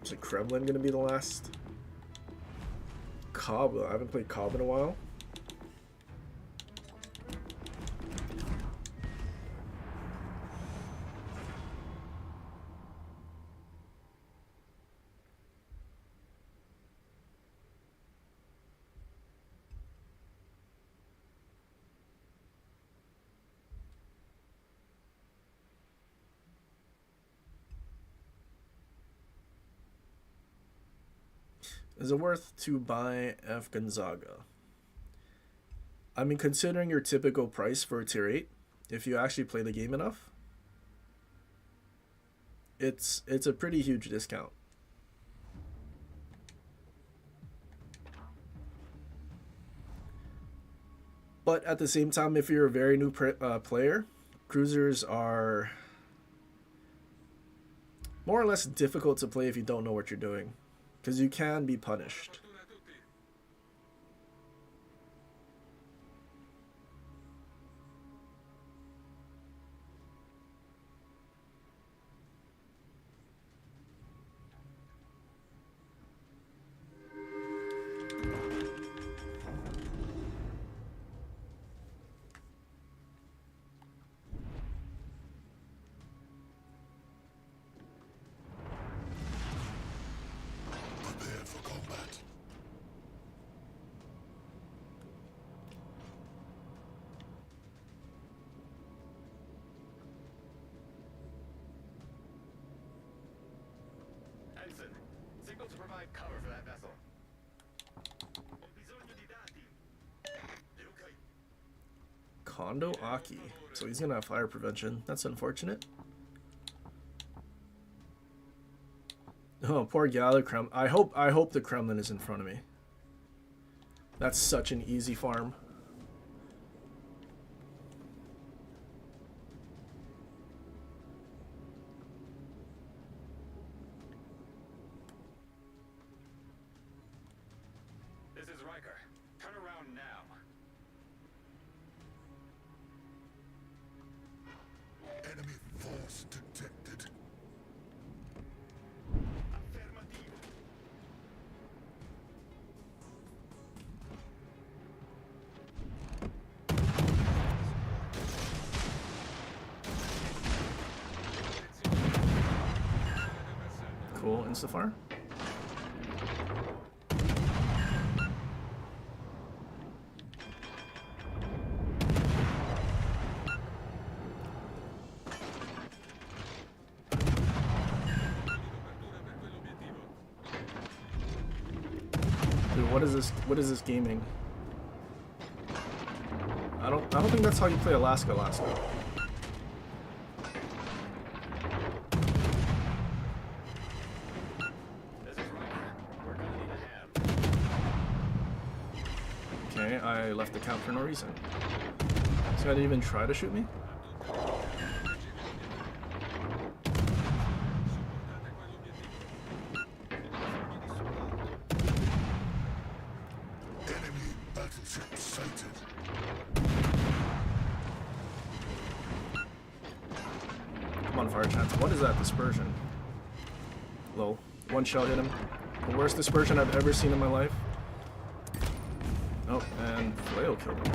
Is it Kremlin gonna be the last? Cobb, I haven't played Cobb in a while. Is it worth to buy F Gonzaga? I mean, considering your typical price for a tier 8, if you actually play the game enough, it's a pretty huge discount. But at the same time, if you're a very new player, cruisers are more or less difficult to play if you don't know what you're doing, because you can be punished. Fortuna a tutti. Prepare for combat. Ensign, signal to provide cover for that vessel. Ho bisogno di dati. Ryukai. Kondo Aki. So he's gonna have fire prevention. That's unfortunate. Oh, poor Gala Kremlin. I hope the Kremlin is in front of me. That's such an easy farm. This is Riker. Turn around now. Enemy force detected. Affermativo. Cool, instafar. Dude, what is this? What is this gaming? I don't think that's how you play Alaska. This is Riker. We're gonna need a hand. Okay, I left the count for no reason. This guy didn't even try to shoot me? Enemy battleship sighted. Come on, fire chance. What is that dispersion? Lol. One shell hit him. The worst dispersion I've ever seen in my life. Oh, and flail killed him.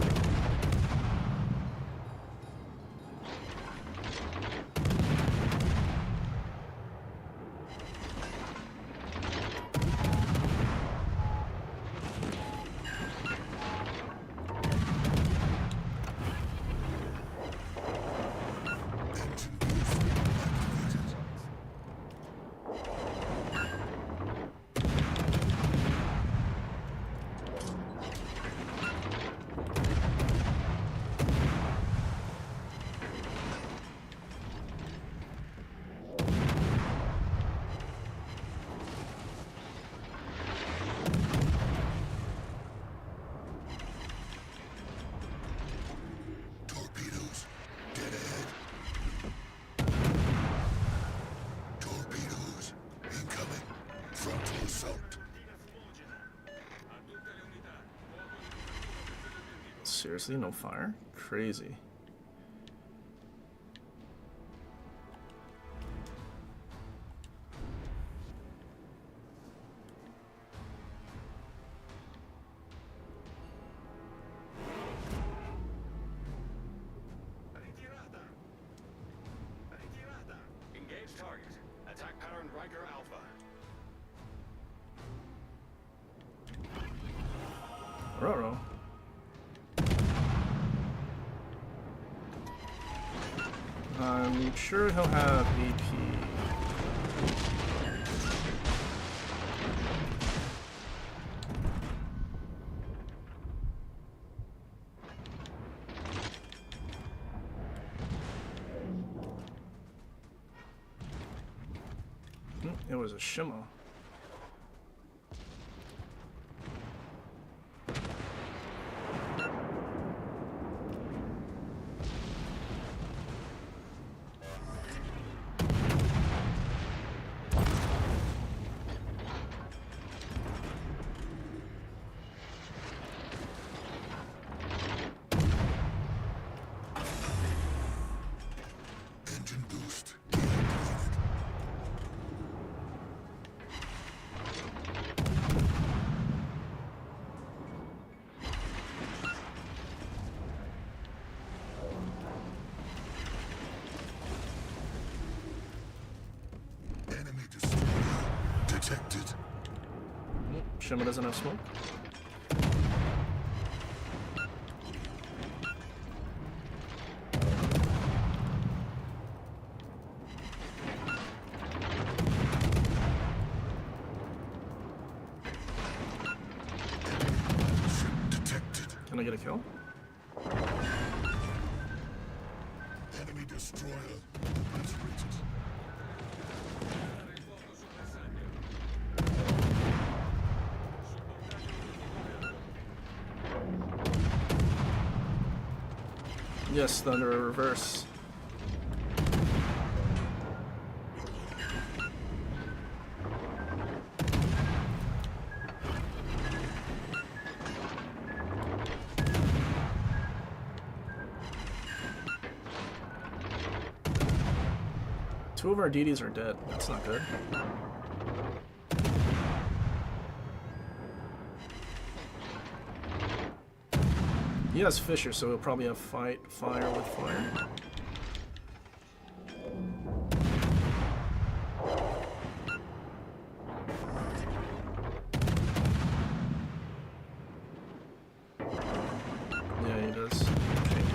Engine boost activated. Torpedoes, dead ahead. Torpedoes, incoming. Frontal assault. A tutte le unità. Fuoco di copertura per quell'obiettivo. Seriously, no fire? Crazy. Ritirata. Ritirata. Engage target. Attack pattern Riker Alpha. Roro. I'm sure he'll have AP. It was a shimmer. Engine boost. Enemy destroyer detected. Shimmer doesn't have smoke. Ship detected. Can I get a kill? Enemy destroyer obliterated. Yes, Thunder reverse. Two of our DDs are dead. That's not good. He has Fisher, so he'll probably have fire with fire. Yeah, he does. Okay.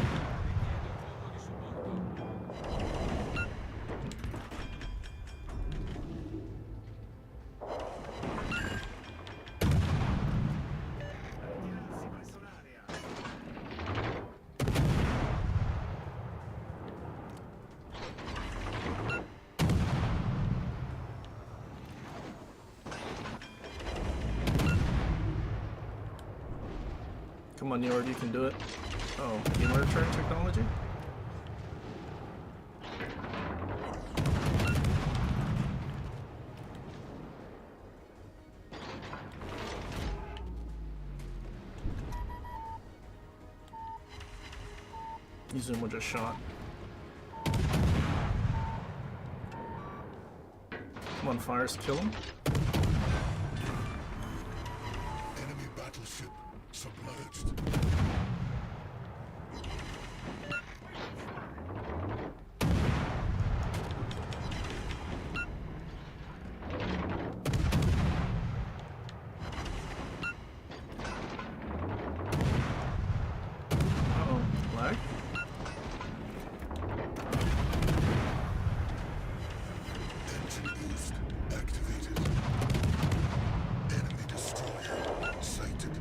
Ritirarsi presso l'area. Come on, Nord, you can do it. Oh, gamer turn technology? Izuma just shot. Come on, fires, kill him. Enemy battleship submerged. Uh-oh, lag? Engine boost activated. Enemy destroyer sighted.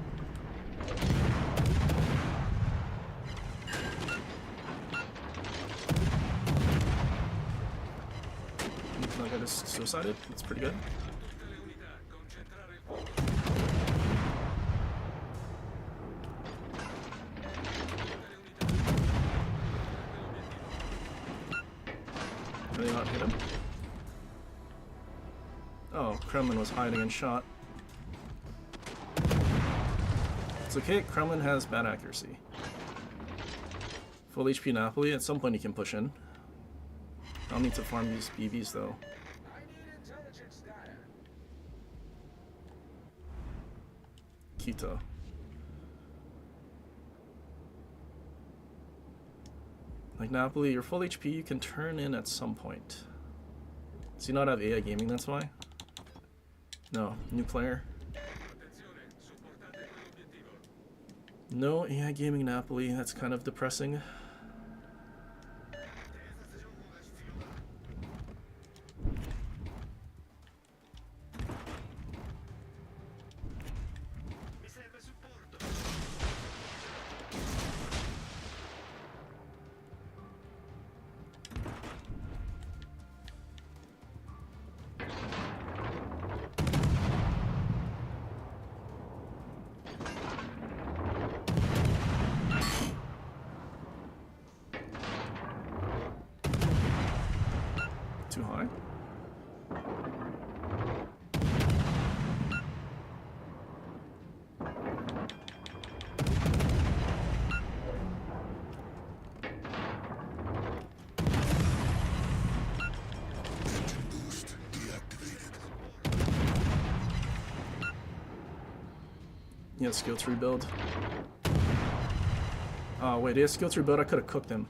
Like I just suicided? That's pretty good. Tutte le unità, concentrare il fuoco. Can they not hit him? Oh, Kremlin was hiding and shot. It's okay, Kremlin has bad accuracy. Full HP Napoli, at some point he can push in. I'll need to farm these BBs though. I need intelligence data. Kita. Like Napoli, you're full HP, you can turn in at some point. Does he not have AI gaming, that's why? No, new player. Attenzione, supportate quell'obiettivo. No AI gaming Napoli, that's kind of depressing. Mi serve supporto. too high. Yeah, skill tree build. Oh wait, he has skill tree build. I could have cooked him.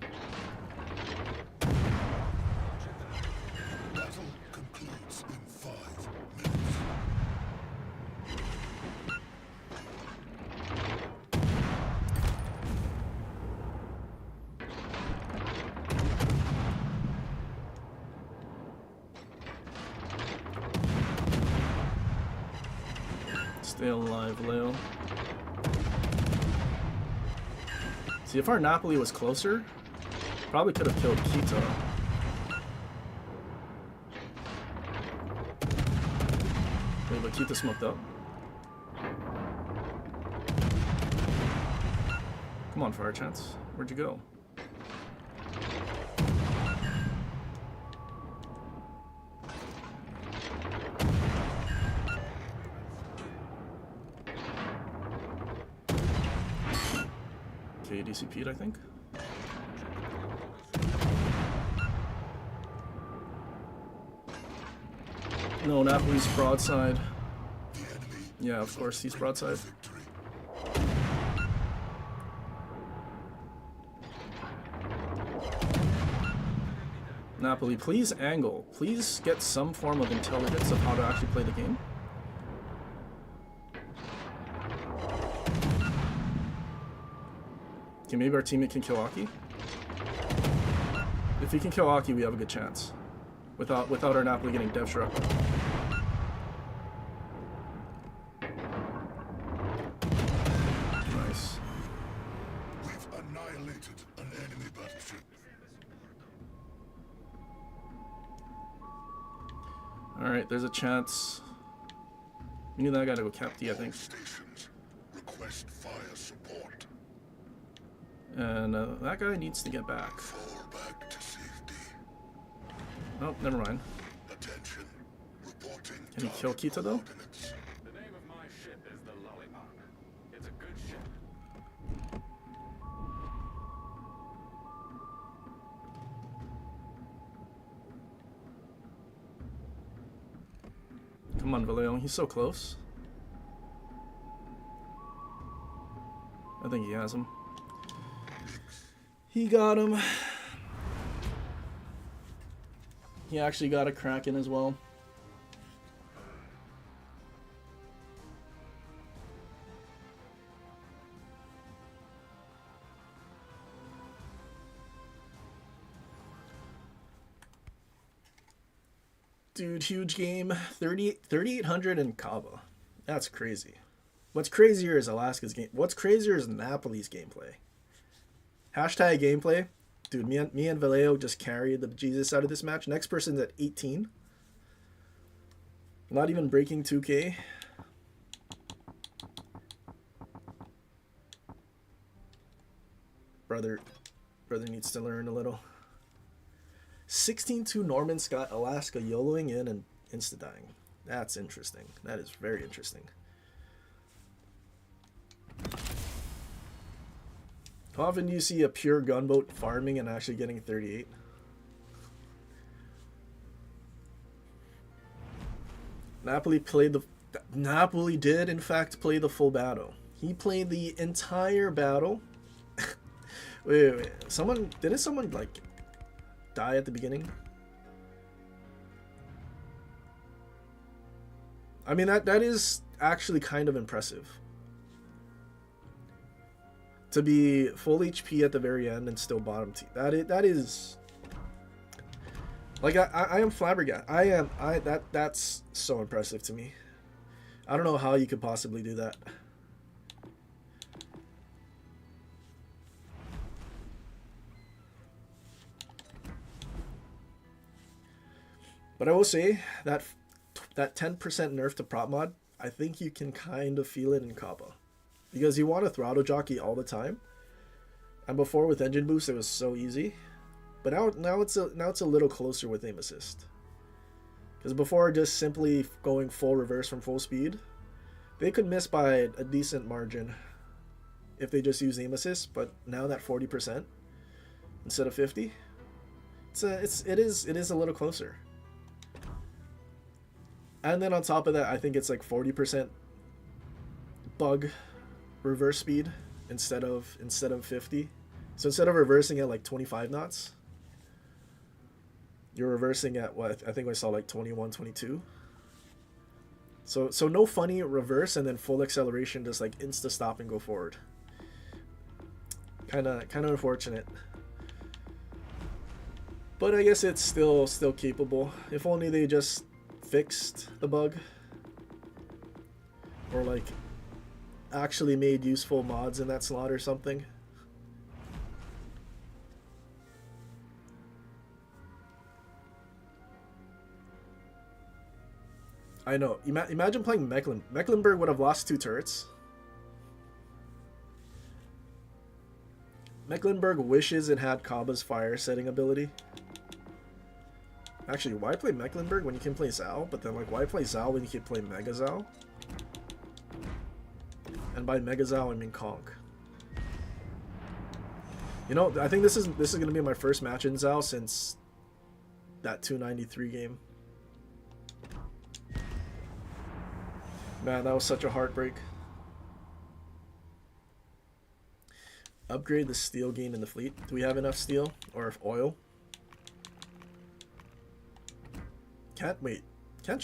Battle concludes in 5 minutes. Stay alive, Leo. See, if our Napoli was closer, probably could have killed Kita. Wait, but Kita smoked up. Come on, fire chance. Where'd you go? Okay, DCP'd, I think. No, Napoli's broadside. Yeah, of course, he's broadside. Victory. Napoli, please angle. Please get some form of intelligence of how to actually play the game. Okay, maybe our teammate can kill Aki. If he can kill Aki, we have a good chance. Without our Napoli getting dev struck. Nice. We've annihilated an enemy battleship. Alright, there's a chance. We need that guy to go cap D, I think. Stations request fire support. And that guy needs to get back. Fall back to safety. Oh, never mind. Attention. Reporting. Can he kill Kita though? coordinates. The name of my ship is the Lollipop. It's a good ship. Come on, Vallejo. He's so close. I think he has him. He got him. He actually got a Kraken as well. Dude, huge game. 3,800 in Kava. That's crazy. What's crazier is Alaska's game. What's crazier is Napoli's gameplay. Hashtag gameplay. Dude, me and Vallejo just carried the Jesus out of this match. Next person's at 18. Not even breaking 2K. Brother needs to learn a little. 16-2 Norman Scott, Alaska YOLOing in and insta-dying. That's interesting. That is very interesting. How often do you see a pure gunboat farming and actually getting 38? Napoli did in fact play the full battle. He played the entire battle. wait. Didn't someone like die at the beginning? I mean that is actually kind of impressive. To be full HP at the very end and still bottom team. That is like I am flabbergasted. That's so impressive to me. I don't know how you could possibly do that. But I will say that 10% nerf to prop mod, I think you can kind of feel it in Kappa. Because you want to throttle jockey all the time. And before with engine boost it was so easy. But now it's a little closer with aim assist. Because before just simply going full reverse from full speed, they could miss by a decent margin if they just use aim assist. But now that 40% instead of 50, it is a little closer. And then on top of that, I think it's like 40% bug reverse speed instead of 50. So instead of reversing at like 25 knots, you're reversing at what I think I saw like 21, 22. So no funny reverse and then full acceleration, just like insta stop and go forward. Kind of unfortunate. But I guess it's still capable. If only they just fixed the bug, or like actually made useful mods in that slot or something. I know. Imagine playing Mecklenburg would have lost 2 turrets. Mecklenburg wishes it had Kaba's fire setting ability. Actually, why play Mecklenburg when you can play Zhao? But then, like, why play Zhao when you can play Mega Zhao? And by Mega Zhao, I mean Conk. You know, I think this is gonna be my first match in Zhao since that 293 game. Man, that was such a heartbreak. Upgrade the steel gain in the fleet. Do we have enough steel or oil? Can't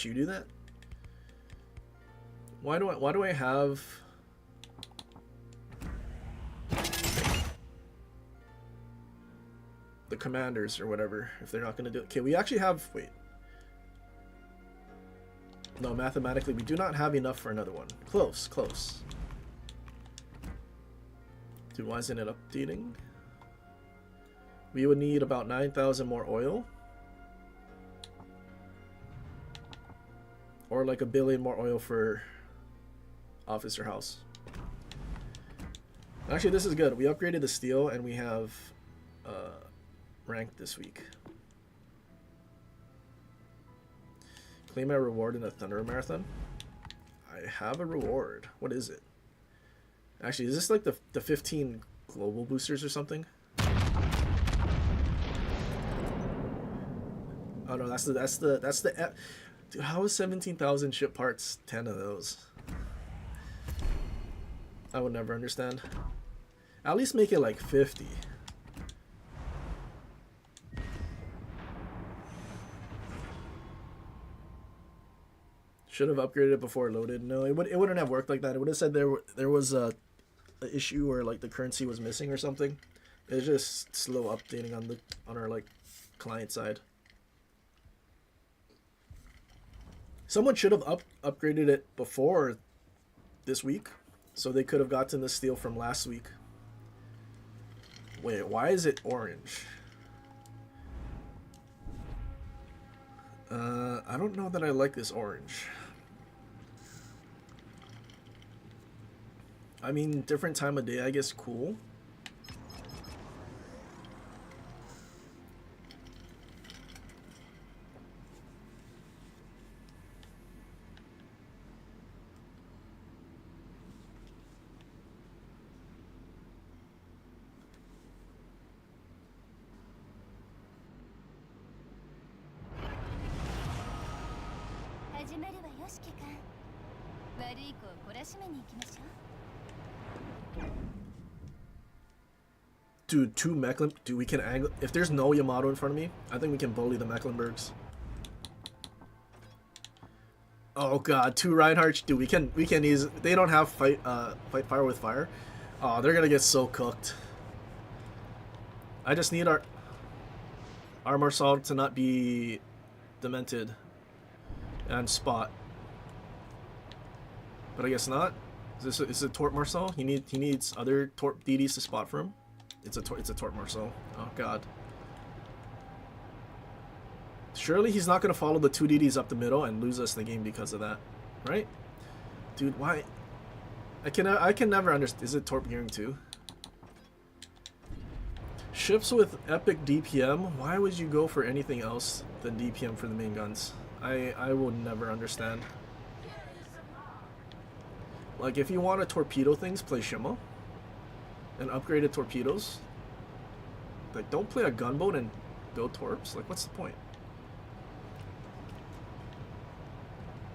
you do that? Why do I have the commanders or whatever if they're not going to do it? Okay, we actually have, wait. No, mathematically we do not have enough for another one. Close. Dude, why isn't it updating? We would need about 9,000 more oil. Or like 1 billion more oil for Officer House. Actually, this is good. We upgraded the steel and we have ranked this week. Claim my reward in the Thunder Marathon. I have a reward. What is it? Actually, is this like the 15 global boosters or something? Oh no, that's the dude, how is 17,000 ship parts 10 of those? I would never understand. At least make it like 50. Should have upgraded it before it loaded. No, it wouldn't have worked like that. It would have said there was a issue where like the currency was missing or something. It's just slow updating on our like client side. Someone should have upgraded it before this week, so they could have gotten the steel from last week. Wait, why is it orange? I don't know that I like this orange. I mean, different time of day, I guess, cool. Dude, dude, we can angle. If there's no Yamato in front of me, I think we can bully the Mecklenburgs. Oh god, 2 Reinhardts. Dude, we can easily. They don't have fight fire with fire. Oh, they're gonna get so cooked. I just need our Marsal to not be demented and spot. But I guess not. Is it Torp Marsal? He needs other Torp DDs to spot for him. It's a Torp Marsal. Oh god. Surely he's not gonna follow the 2 DDs up the middle and lose us the game because of that, right? Dude, why? I can never understand. Is it Torp Gearing 2? Ships with epic DPM. Why would you go for anything else than DPM for the main guns? I will never understand. Like, if you want to torpedo things, play Shima. And upgraded torpedoes. Like, don't play a gunboat and build torps. Like, what's the point?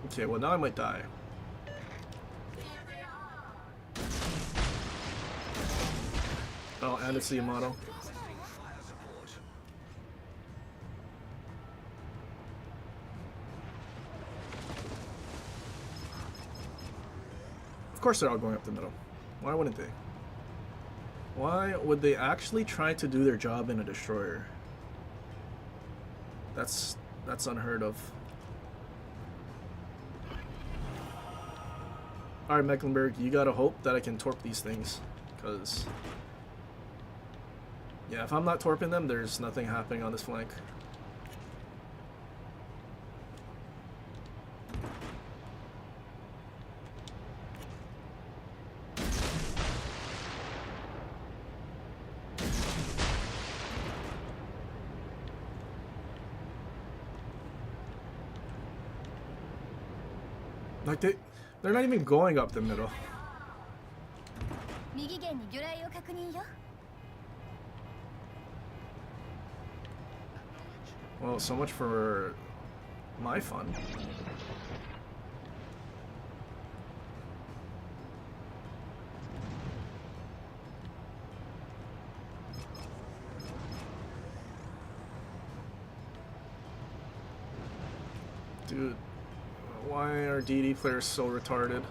Okay, well now I might die. Oh, and it's the Yamato. Of course they're all going up the middle. Why wouldn't they? Why would they actually try to do their job in a destroyer? That's unheard of. Alright, Mecklenburg, you gotta hope that I can torp these things. Because... yeah, if I'm not torping them, there's nothing happening on this flank. Like, they're not even going up the middle. 右舷に魚雷を確認よ。 Well, so much for my fun. Dude, why are DD players so retarded?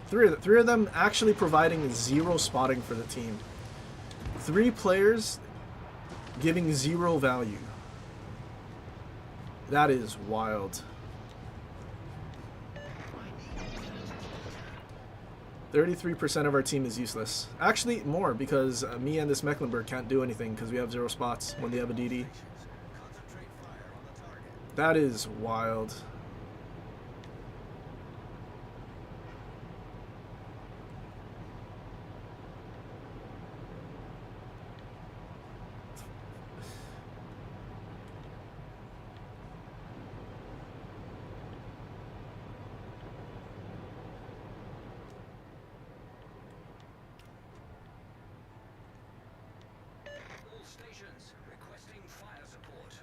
Three of them actually providing zero spotting for the team. 3 players giving 0 value. That is wild. 33% of our team is useless. Actually, more, because me and this Mecklenburg can't do anything because we have 0 spots when they have a DD. That is wild. All stations requesting fire support.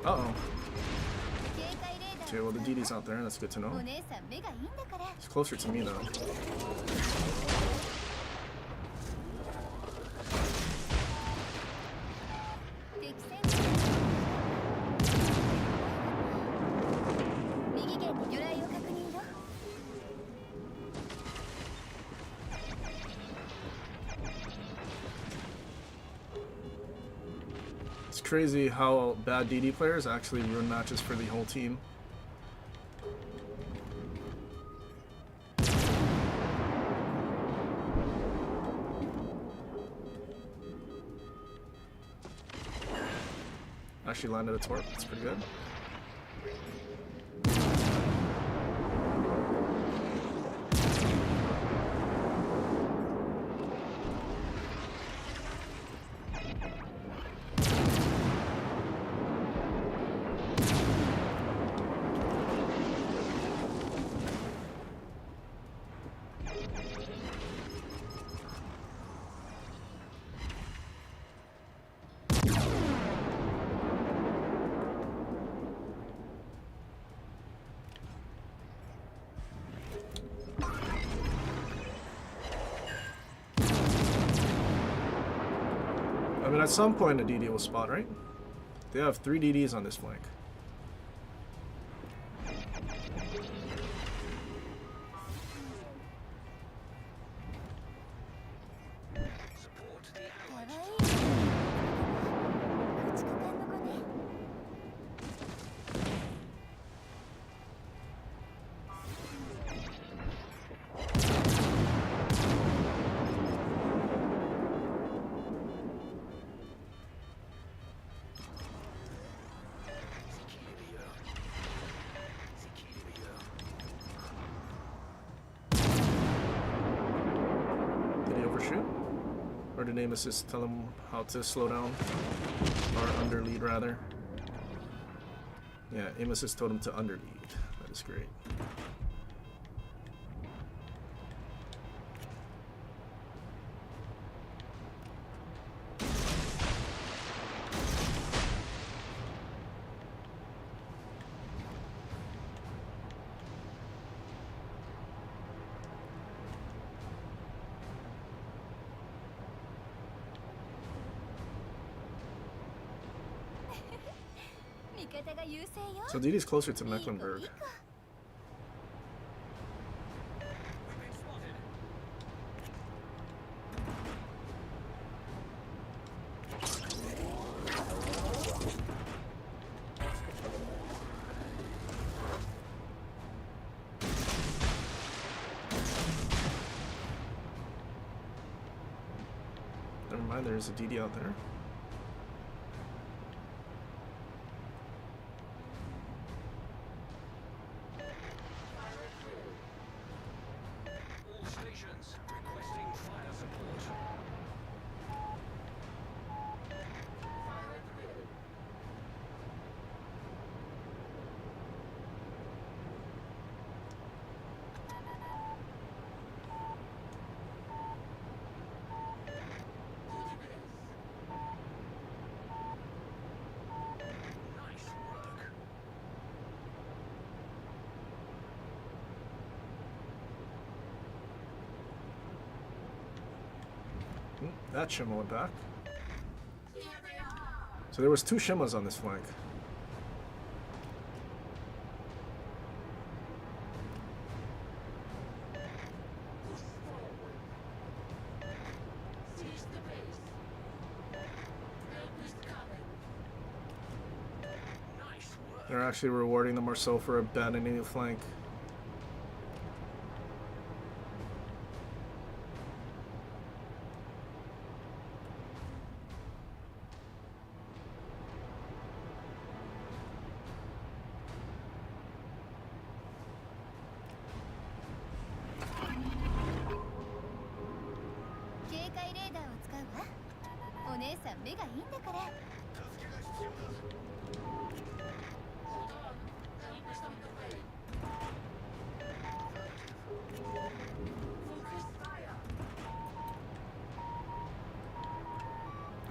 Uh-oh. 警戒レーダー Okay, well the DD's out there, that's good to know. お姉さん目がいいんだから。 It's closer to me though. 敵戦右舷に魚雷を確認よ。 It's crazy how bad DD players actually ruin matches for the whole team. Actually landed a torp, that's pretty good. mean, at some point a DD will spot, right? They have 3 DDs on this flank. Support the かわ allies. いい駆逐艦の子ね。 Did he overshoot? Or did aim assist tell him how to slow down? Or underlead, rather? Yeah, aim assist told him to underlead. That is great. So DD's closer to Mecklenburg. We've been spotted. Never mind, there's a DD out there. All stations requesting fire support. Nice work. That Shimma went back. So there was 2 Shimmas on this flank. Nice work. They're actually rewarding the Marceau for abandoning the flank.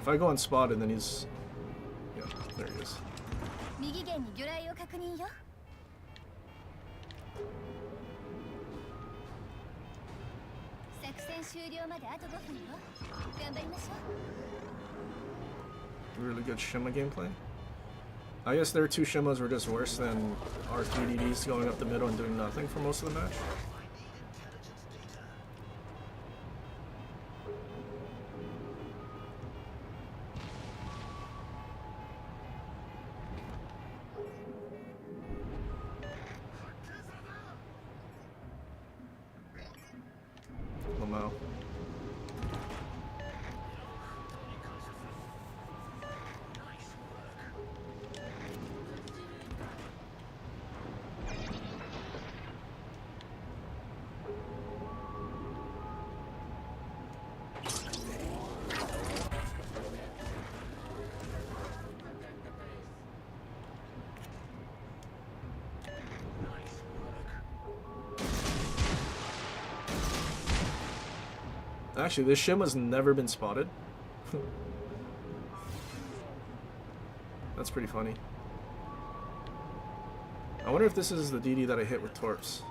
If I go unspotted, then he's... Yeah, there he is. 右舷に魚雷を確認よ。作戦終了まであと5分よ。頑張りましょう。 Really good Shimma gameplay. I guess their 2 Shimmas were just worse than our 3 DDs going up the middle and doing nothing for most of the match. Lamau. Actually, this Shimma's never been spotted. That's pretty funny. I wonder if this is the DD that I hit with Torps.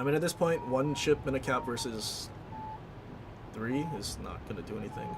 I mean, at this point, one ship in a cap versus 3 is not going to do anything.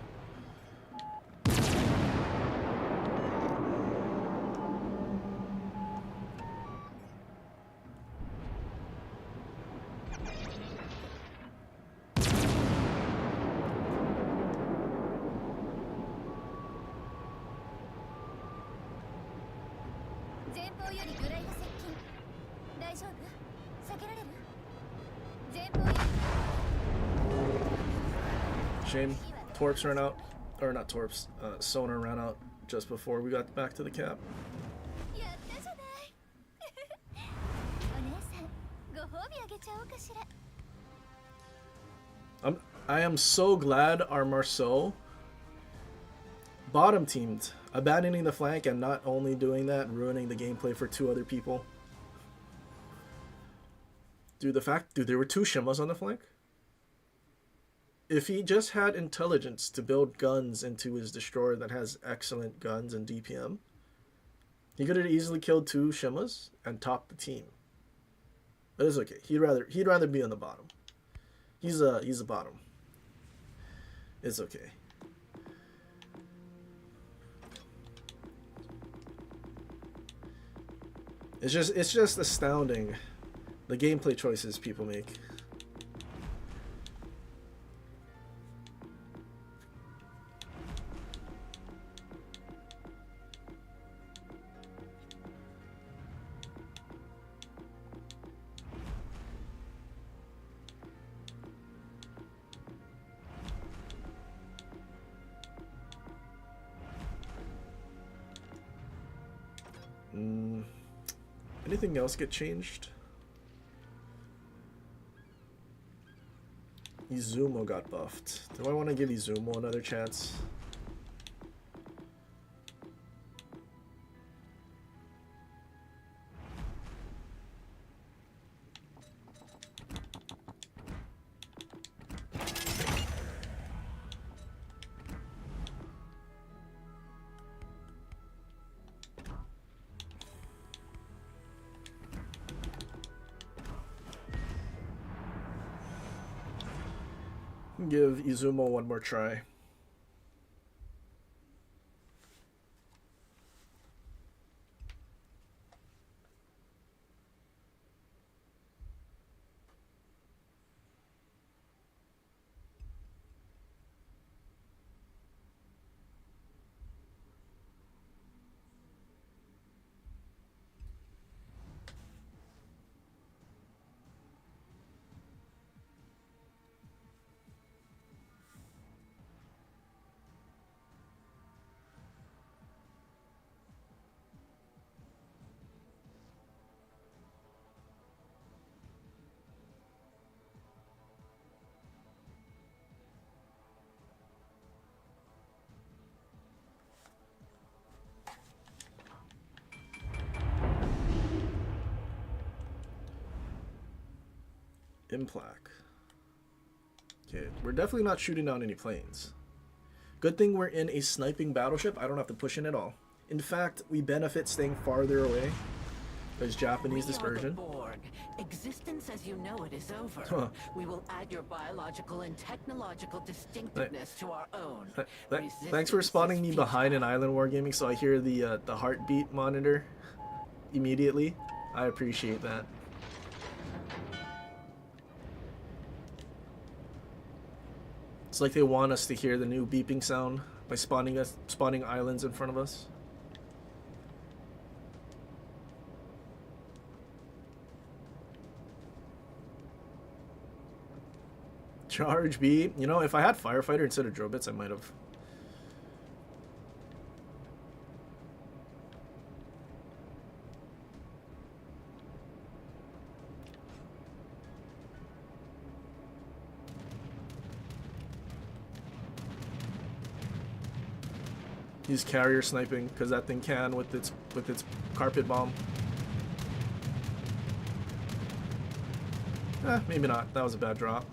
Shame Torps ran out, or not Torps, Sonar ran out just before we got back to the cap. I am so glad our Marceau bottom teamed, abandoning the flank and not only doing that, ruining the gameplay for 2 other people. Dude, there were 2 Shimas on the flank. If he just had intelligence to build guns into his destroyer that has excellent guns and DPM, he could have easily killed 2 Shimas and topped the team. But it's okay. He'd rather be on the bottom. He's a bottom. It's okay. It's just astounding the gameplay choices people make. Anything else get changed? Izumo got buffed. Do I want to give Izumo another chance? Give Izumo one more try. Implac. Okay, we're definitely not shooting down any planes. Good thing we're in a sniping battleship. I don't have to push in at all. In fact, we benefit staying farther away. There's Japanese dispersion. Existence as you know it is over. We will add your biological and technological distinctiveness to our own. Thanks for spotting me behind an island wargaming so I hear the heartbeat monitor immediately. I appreciate that. It's like they want us to hear the new beeping sound by spawning islands in front of us. Charge B. You know, if I had Firefighter instead of Drobits, I might have. Use carrier sniping because that thing can with its carpet bomb. Maybe not. That was a bad drop.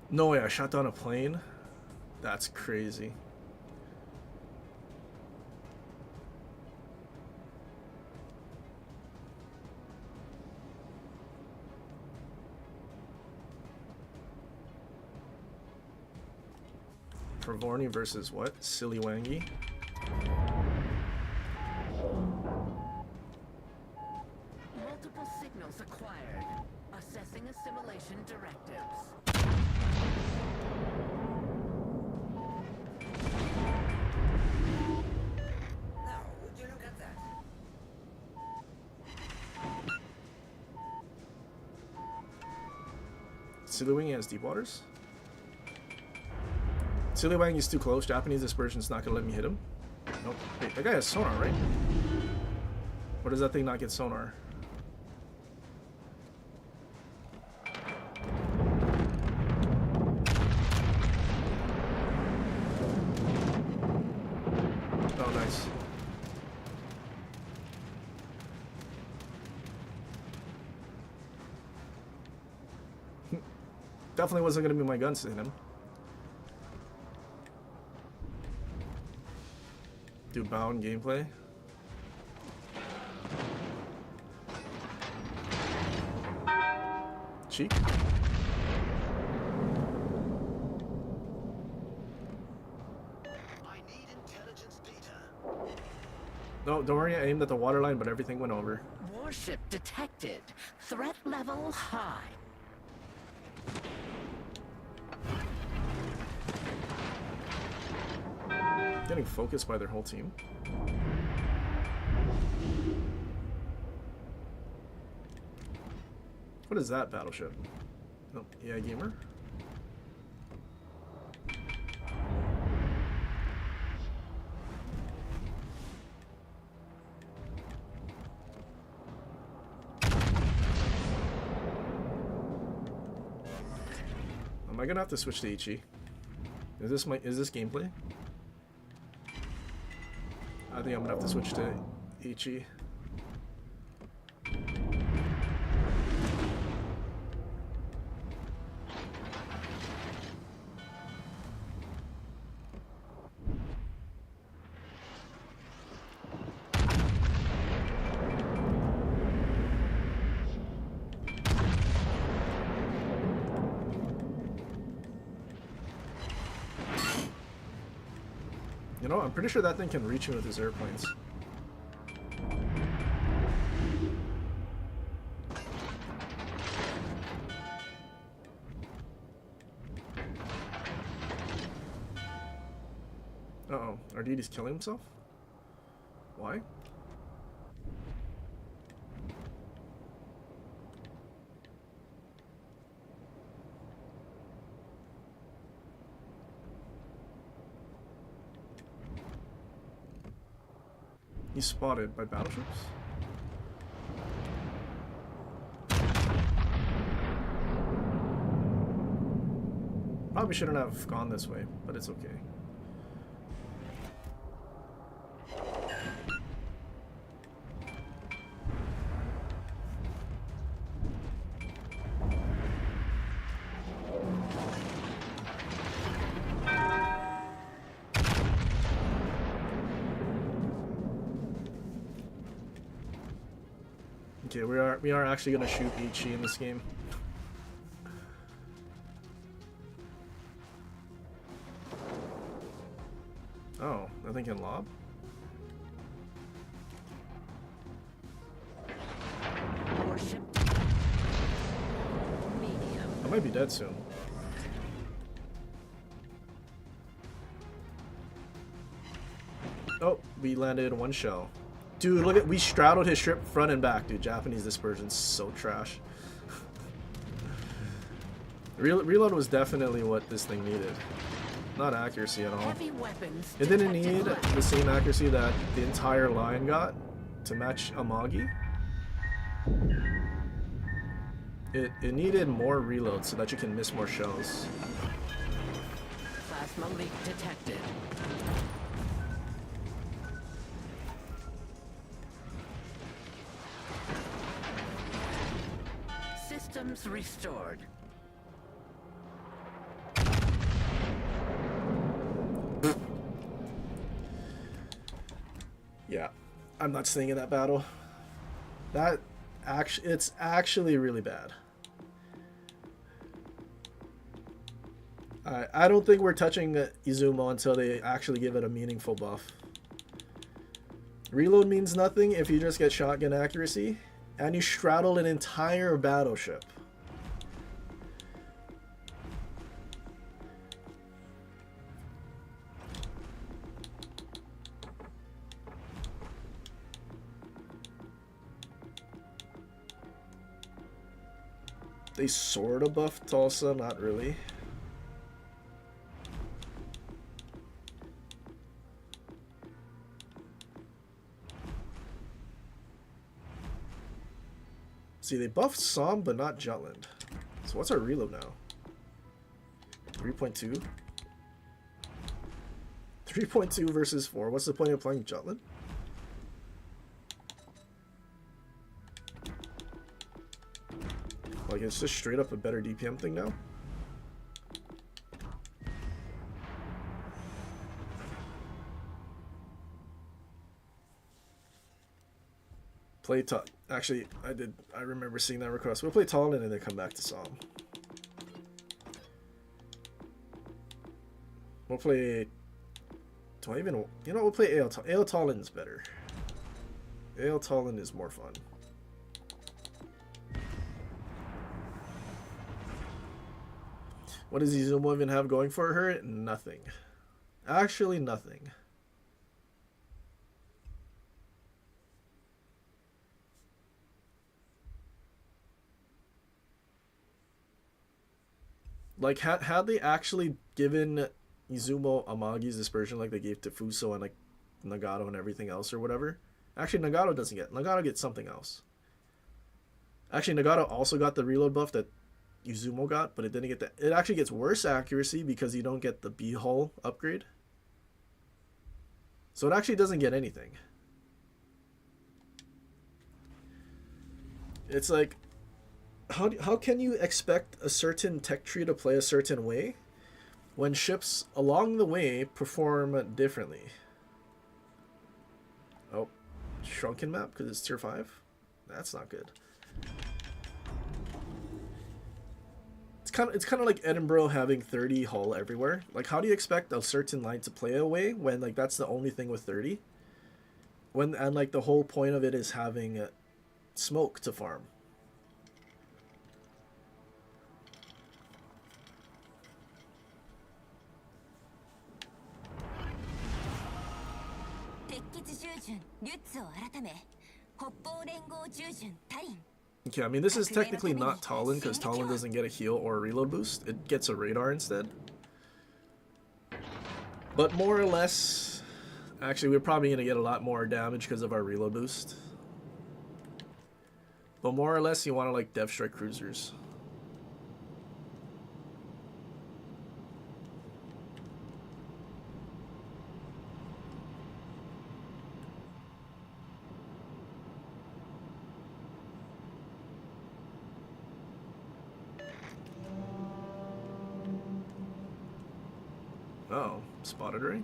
No way, I shot down a plane? That's crazy. Pravorny versus what? Siliwangi. Multiple signals acquired. Assessing assimilation directives. Now, would you look at that? Siliwangi has deep waters. Siliwangi is too close. Japanese dispersion's not gonna let me hit him. Nope. Wait, that guy has sonar, right? Or does that thing not get sonar? Oh, nice. Definitely wasn't gonna be my guns to hit him. Do bound gameplay. Cheek. I need intelligence data. No, don't worry, I aimed at the waterline, but everything went over. Warship detected. Threat level high. Getting focused by their whole team. What is that battleship? Oh, yeah, gamer. Am I gonna have to switch to Ichi? Is this gameplay? I think I'm gonna have to switch to Ichi. You know, I'm pretty sure that thing can reach me with his airplanes. Uh-oh, Arditi's killing himself? Why? He's spotted by battleships? Probably shouldn't have gone this way, but it's okay. Okay, we are actually gonna shoot Ichi in this game. Oh, I think in lob. Warship. Medium. I might be dead soon. Oh, we landed one shell. Dude, look at, we straddled his ship front and back, dude. Japanese dispersion's so trash. Reload was definitely what this thing needed. Not accuracy at all. Heavy weapons. It didn't detected need left. the same accuracy that the entire line got to match Amagi. It needed more reload so that you can miss more shells. Plasma leak detected. Systems restored. Yeah, I'm not staying in that battle. It's actually really bad. I don't think we're touching Izumo until they actually give it a meaningful buff. Reload means nothing if you just get shotgun accuracy, and you straddle an entire battleship. They sorta buffed Tulsa, not really. See, they buffed Som, but not Jutland. So what's our reload now? 3.2? 3.2 versus 4. What's the point of playing Jutland? Like, it's just straight up a better DPM thing now? Play Tall. Actually, I remember seeing that request. We'll play Tallinn and then come back to Som. We'll play. Do I even? You know, we'll play Ale Tallinn's better. Ale Tallinn is more fun. What does Izumo even have going for her? Nothing. Actually, nothing. Like, had they actually given Izumo Amagi's dispersion like they gave to Fuso and like Nagato and everything else or whatever. Actually, Nagato doesn't get. Nagato gets something else. Actually, Nagato also got the reload buff that Izumo got, but it didn't get that. It actually gets worse accuracy because you don't get the B-hull upgrade. So it actually doesn't get anything. It's like, how can you expect a certain tech tree to play a certain way when ships along the way perform differently? Oh, shrunken map because it's tier 5? That's not good. It's kind of like Edinburgh having 30 hull everywhere. Like, how do you expect a certain line to play away when like that's the only thing with 30? And like the whole point of it is having smoke to farm. Okay, I mean, this is technically not Tallinn because Tallinn doesn't get a heal or a reload boost. It gets a radar instead. But more or less, actually, we're probably going to get a lot more damage because of our reload boost. But more or less, you want to like Death Strike cruisers. Oh, spotted ray?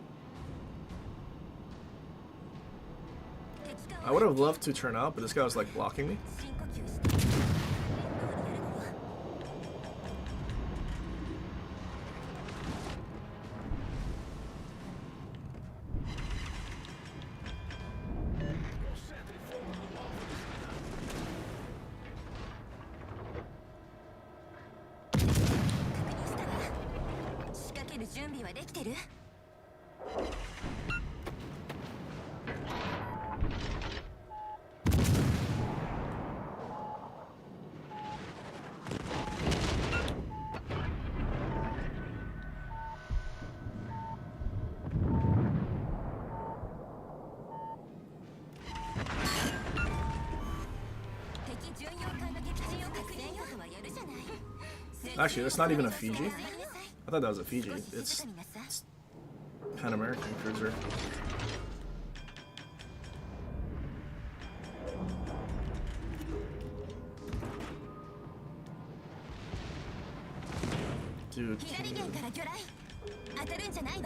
I would have loved to turn out, but this guy was like blocking me. Actually, that's not even a Fiji. I thought that was a Fiji. It's Pan American cruiser. Dude,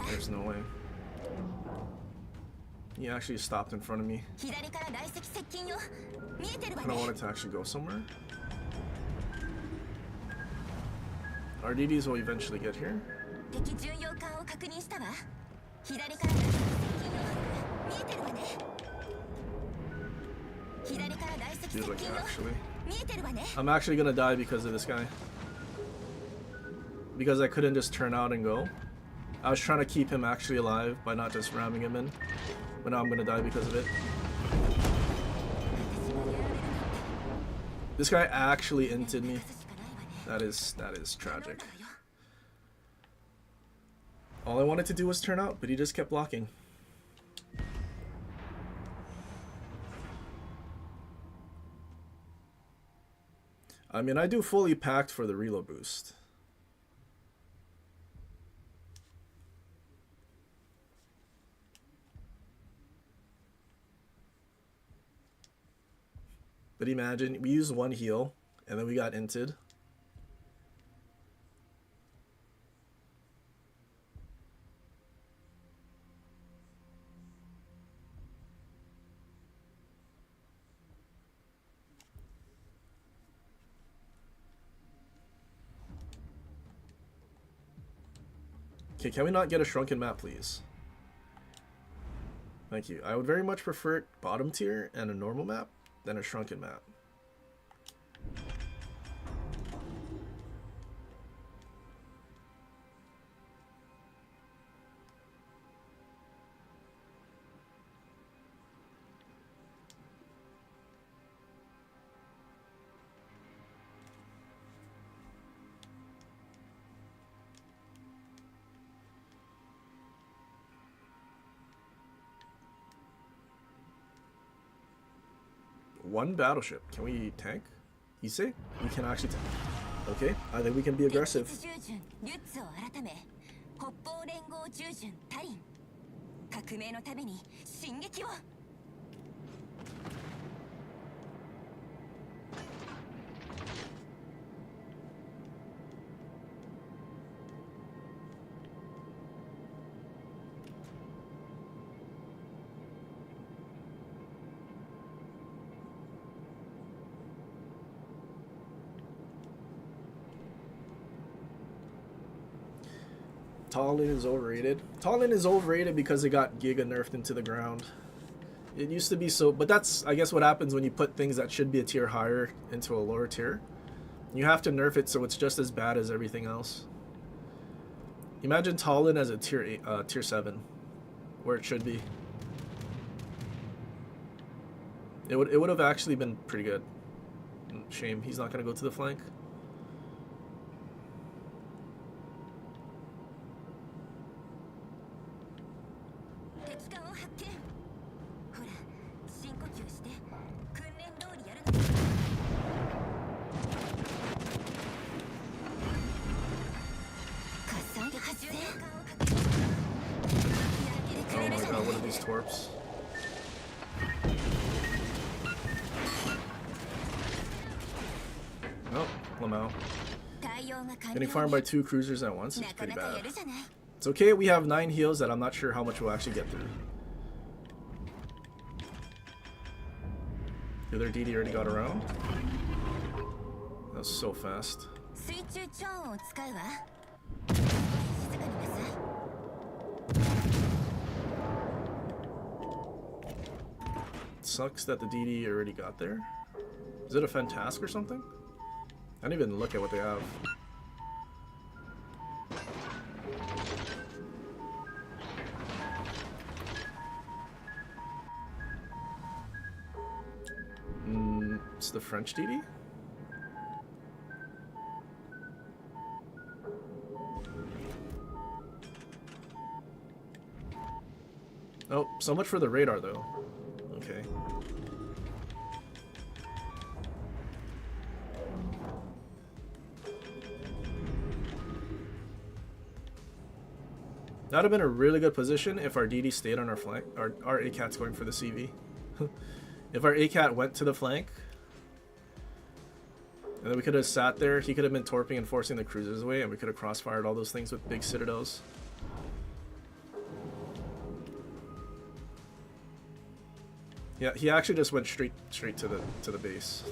there's no way. He actually stopped in front of me. I don't want it to actually go somewhere. RDDs will eventually get here. 敵巡洋艦を確認したわ。左から大接近よ。見えてるわね。左から大接近 Dude, よ。 like actually, 見えてるわね。 I'm actually gonna die because of this guy. Because I couldn't just turn out and go. I was trying to keep him actually alive by not just ramming him in. But now I'm gonna die because of it. This guy actually inted me. That is tragic. All I wanted to do was turn out, but he just kept blocking. I mean, I do fully packed for the reload boost. But imagine, we used one heal, and then we got inted. Okay, can we not get a shrunken map, please? Thank you. I would very much prefer bottom tier and a normal map than a shrunken map. One battleship. Can we tank? You say? We can actually tank. Okay, I think we can be aggressive. 敵従順リュッツを改め、北方連合従順タリン。革命のために進撃を。Talon is overrated. Talon is overrated because it got giga nerfed into the ground. It used to be so, but that's, I guess, what happens when you put things that should be a tier higher into a lower tier. You have to nerf it so it's just as bad as everything else. Imagine Talon as a tier 7, where it should be. It would have actually been pretty good. Shame he's not gonna go to the flank. Oh my god, what are these torps? Oh, Lamau. Getting farmed by 2 cruisers at once is pretty bad. It's okay, we have 9 heals that I'm not sure how much we'll actually get through. The other DD already got around. That was so fast. Sucks that the DD already got there. Is it a Fantask or something? I didn't even look at what they have. It's the French DD? Oh, so much for the radar though. Okay. That would have been a really good position if our DD stayed on our flank. Our ACAT's going for the CV. If our ACAT went to the flank, and then we could have sat there, he could have been torping and forcing the cruisers away, and we could have crossfired all those things with big citadels. Yeah, he actually just went straight to the base.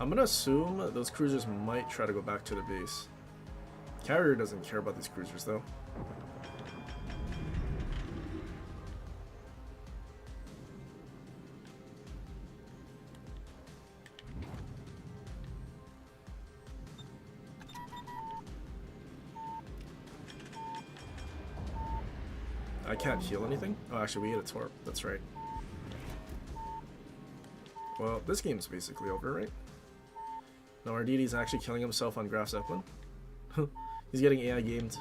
I'm gonna assume those cruisers might try to go back to the base. Carrier doesn't care about these cruisers though. I can't heal anything? Oh, actually, we get a torp. That's right. Well, this game's basically over, right? No, Arditi's actually killing himself on Graf Zeppelin. He's getting AI gamed.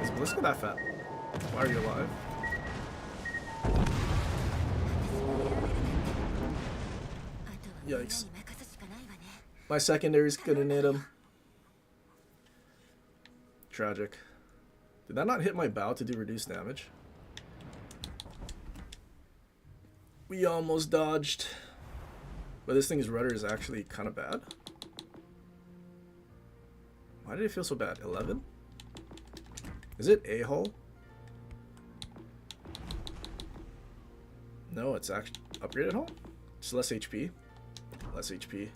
Is Blisko that fat? Why are you alive? Yikes. My secondary's couldn't hit him. Tragic. Did that not hit my bow to do reduced damage? We almost dodged. But this thing's rudder is actually kind of bad. Why did it feel so bad? 11? Is it a hull? No, it's actually upgraded hull. It's less HP. Less HP.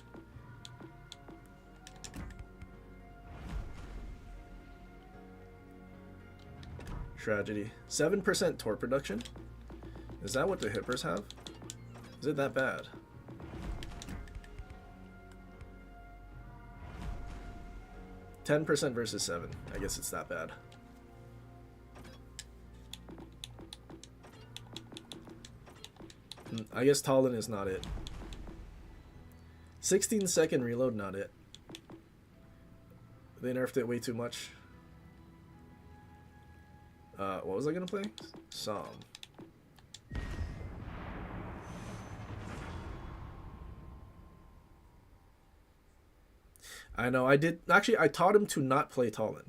Tragedy. 7% torp reduction? Is that what the hippers have? Is it that bad? %10 versus 7. I guess it's that bad. I guess Talon is not it. 16-second reload, not it. They nerfed it way too much. What was I gonna play? Psalm. I know, I did. Actually, I taught him to not play Talon.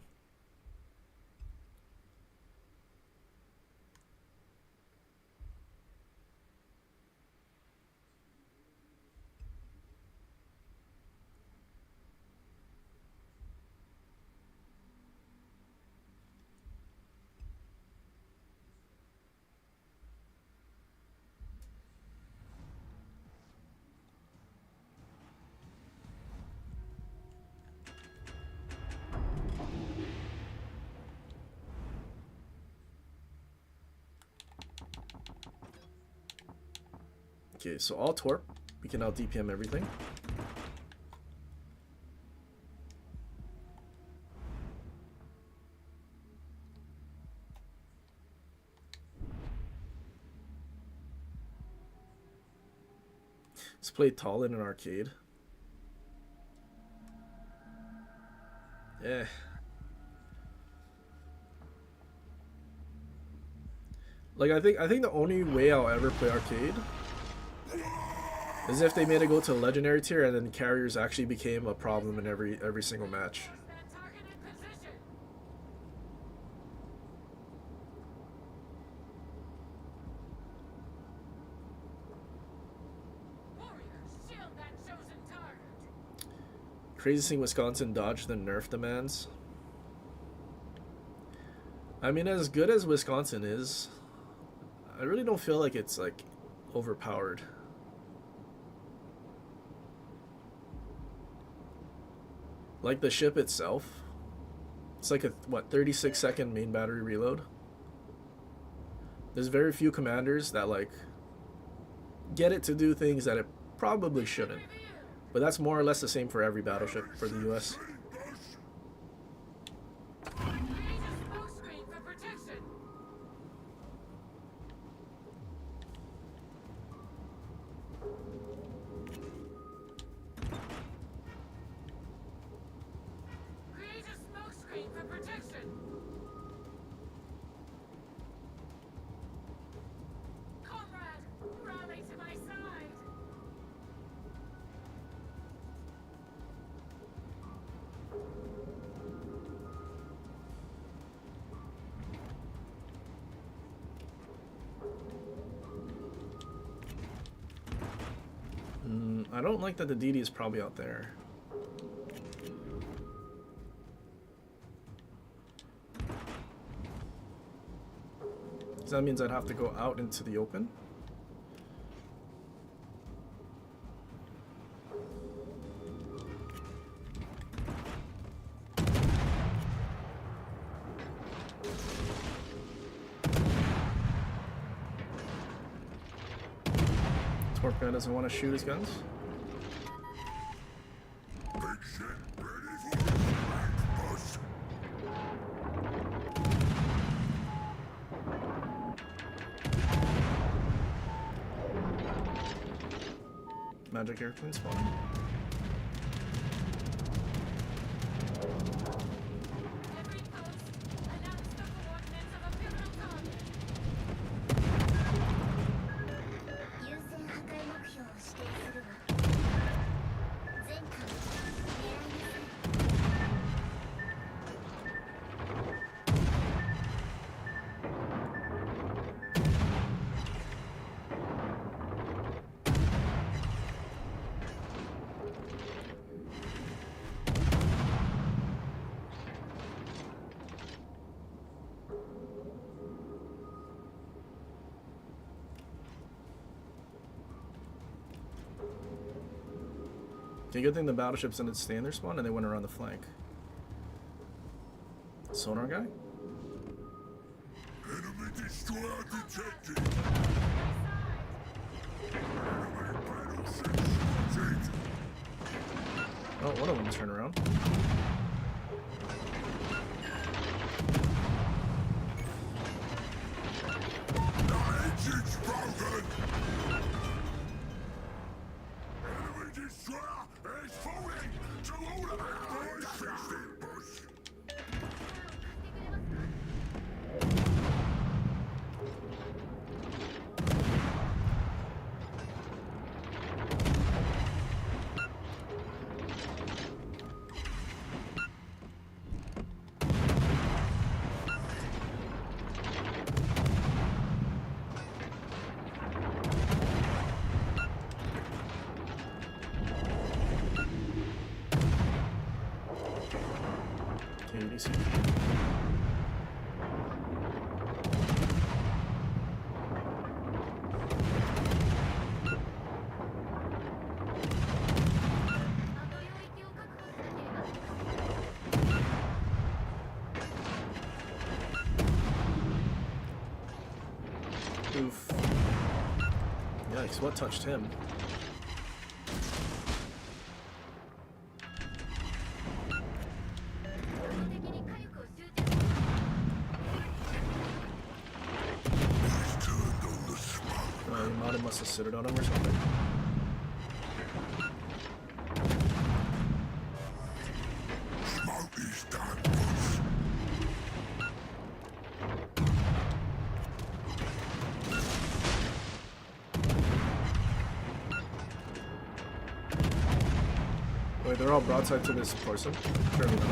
Okay, so all torp. We can now DPM everything. Let's play Talon in arcade. Yeah. Like I think the only way I'll ever play arcade is if they made it go to legendary tier and then carriers actually became a problem in every single match. Crazy seeing Wisconsin dodge the nerf demands. I mean, as good as Wisconsin is, I really don't feel like it's like overpowered. Like the ship itself, it's like a, what, 36-second main battery reload. There's very few commanders that like get it to do things that it probably shouldn't. But that's more or less the same for every battleship for the US. I don't like that the DD is probably out there. So that means I'd have to go out into the open. Torque guy doesn't want to shoot his guns. Big shit ready for impact, boss. Magic airplane spawn. Every post, announce the coordinates of a pivotal target. 優先破壊目標を指定するわ。前回、狙いなさい。Okay, good thing the battleships didn't stay in their spawn and they went around the flank. Sonar guy? Enemy destroyer detected. Enemy battleship spotted. Oh, one of them turned around. Engine's broken. Enemy destroyer is falling to all of our boss. 80 Oof. Yikes, what touched him? Yamada must have sitted on him or something. Smoke is done, boss. Wait, they're all broadside to this person? Surely not.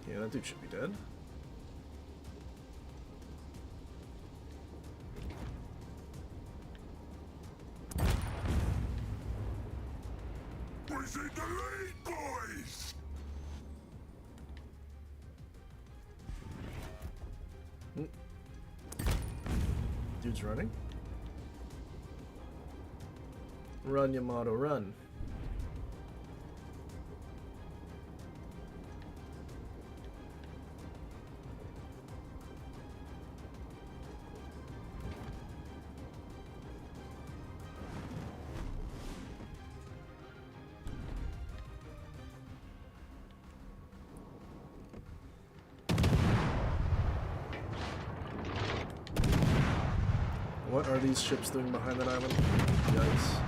Yeah, that dude should be dead. Who's in the lead, boys? Dude's running. Run, Yamato, run. What are these ships doing behind that island? Yikes.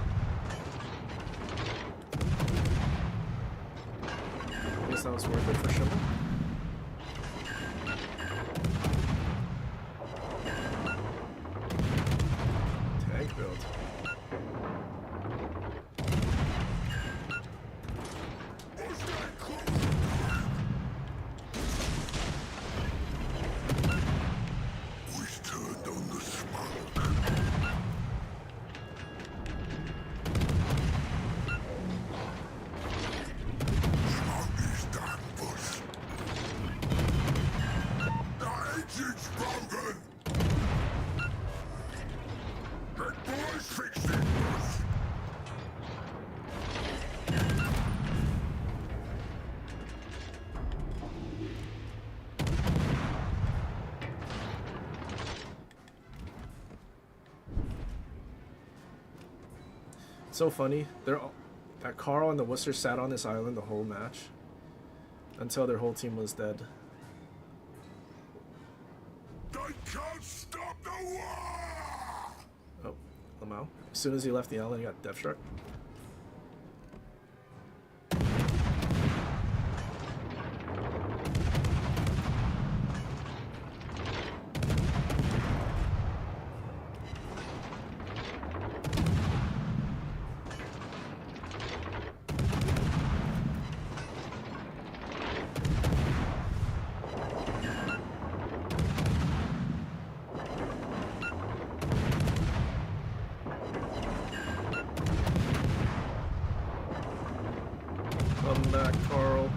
guess that was worth it for Schimmel. Tank build. We've turned on the smoke. Smoke is done, boss. The engine's broken. The boys fixed it, boss. So funny. That Carl and the Worcester sat on this island the whole match until their whole team was dead. They can't stop the war! Oh, Lamau. As soon as he left the island, he got death struck. Come back, Carl.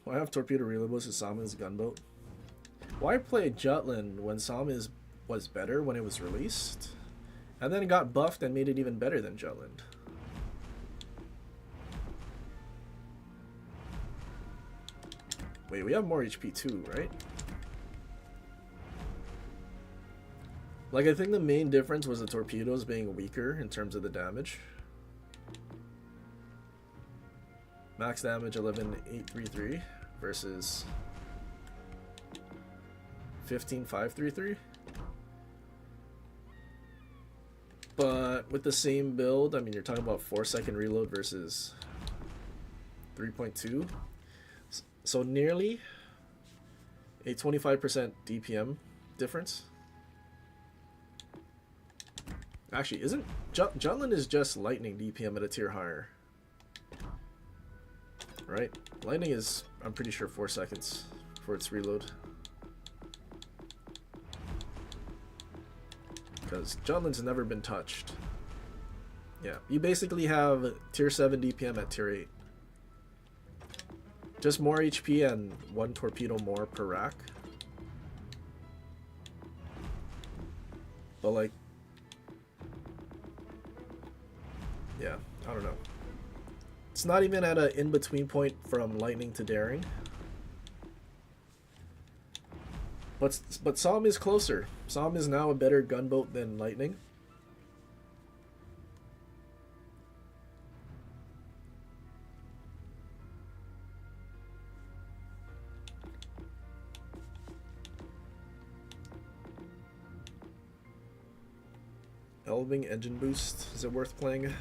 Why have torpedo reloads as Sama's gunboat? Why play Jutland when Sama was better when it was released? And then it got buffed and made it even better than Jutland. Wait, we have more HP too, right? Like, I think the main difference was the torpedoes being weaker in terms of the damage. Max damage 11,833 versus 15,533. But with the same build, I mean, you're talking about 4-second reload versus 3.2. So nearly a 25% DPM difference. Actually, isn't Jutland is just lightning DPM at a tier higher, right? Lightning is, I'm pretty sure, 4 seconds for its reload. Because Jutland's never been touched. Yeah, you basically have tier 7 DPM at tier 8. Just more HP and 1 torpedo more per rack. But like, yeah, I don't know. It's not even at an in-between point from lightning to daring. But Psalm is closer. Psalm is now a better gunboat than lightning. Elving engine boost. Is it worth playing?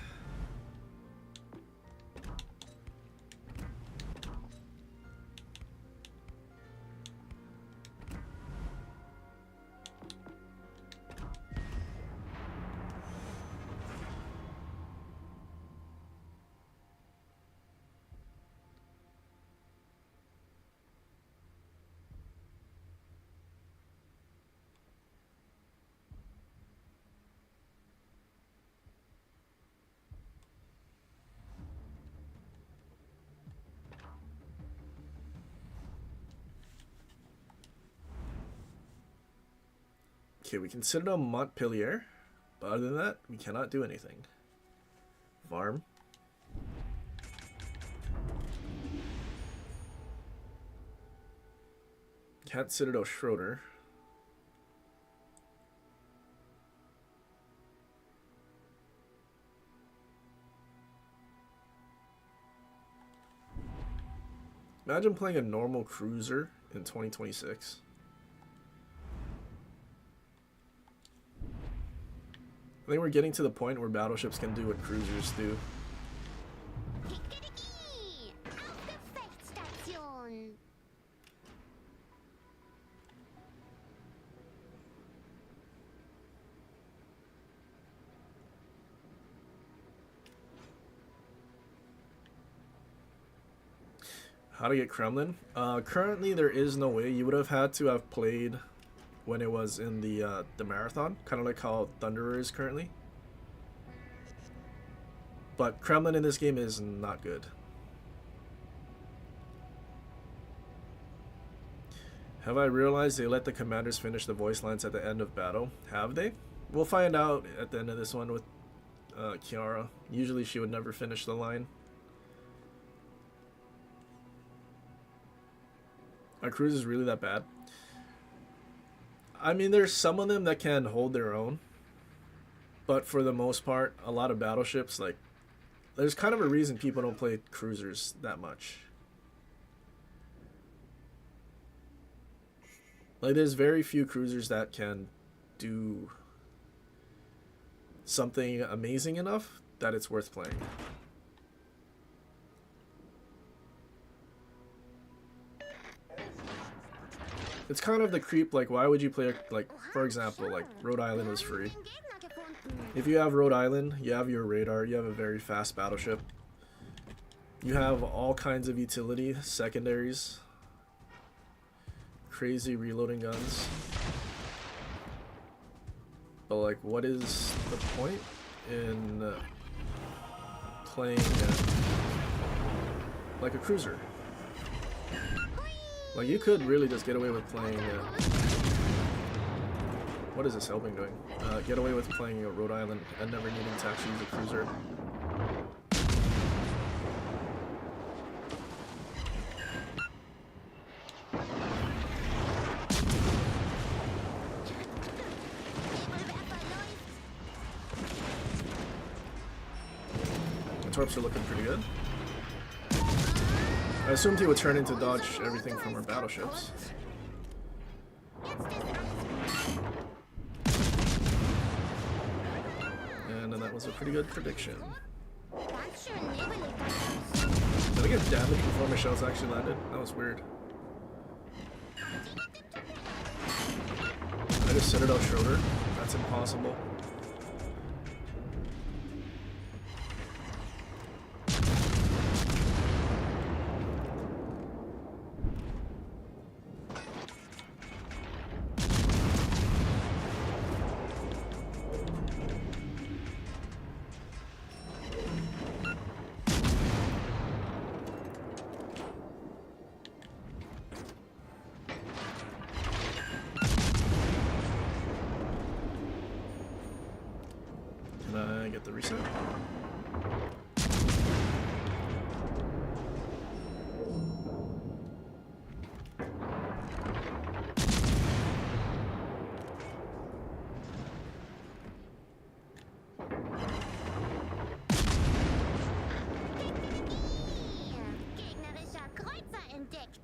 Okay, we can sit on Montpellier, but other than that, we cannot do anything. Farm. Cat Citadel Schroeder. Imagine playing a normal cruiser in 2026. I think we're getting to the point where battleships can do what cruisers do. How to get Kremlin? Currently, there is no way. You would have had to have played when it was in the marathon, kind of like how Thunderer is currently. But Kremlin in this game is not good. Have I realized they let the commanders finish the voice lines at the end of battle? Have they? We'll find out at the end of this one with Kiara. Usually she would never finish the line. Our cruise is really that bad. I mean, there's some of them that can hold their own. But for the most part, a lot of battleships, like, there's kind of a reason people don't play cruisers that much. Like, there's very few cruisers that can do something amazing enough that it's worth playing. It's kind of the creep, like, why would you play, like, for example, like, Rhode Island was free. If you have Rhode Island, you have your radar, you have a very fast battleship. You have all kinds of utility, secondaries, crazy reloading guns. But, like, what is the point in playing like a cruiser? Like, you could really just get away with playing what is this helping doing? Get away with playing a Rhode Island and never needing to actually use a cruiser. The torps are looking pretty good. I assumed he would turn into dodge everything from our battleships. And then that was a pretty good prediction. Did I get damage before my shells actually landed? That was weird. I just Citadel Schroeder. That's impossible. Get the reset. Gegnerischer Kreuzer entdeckt.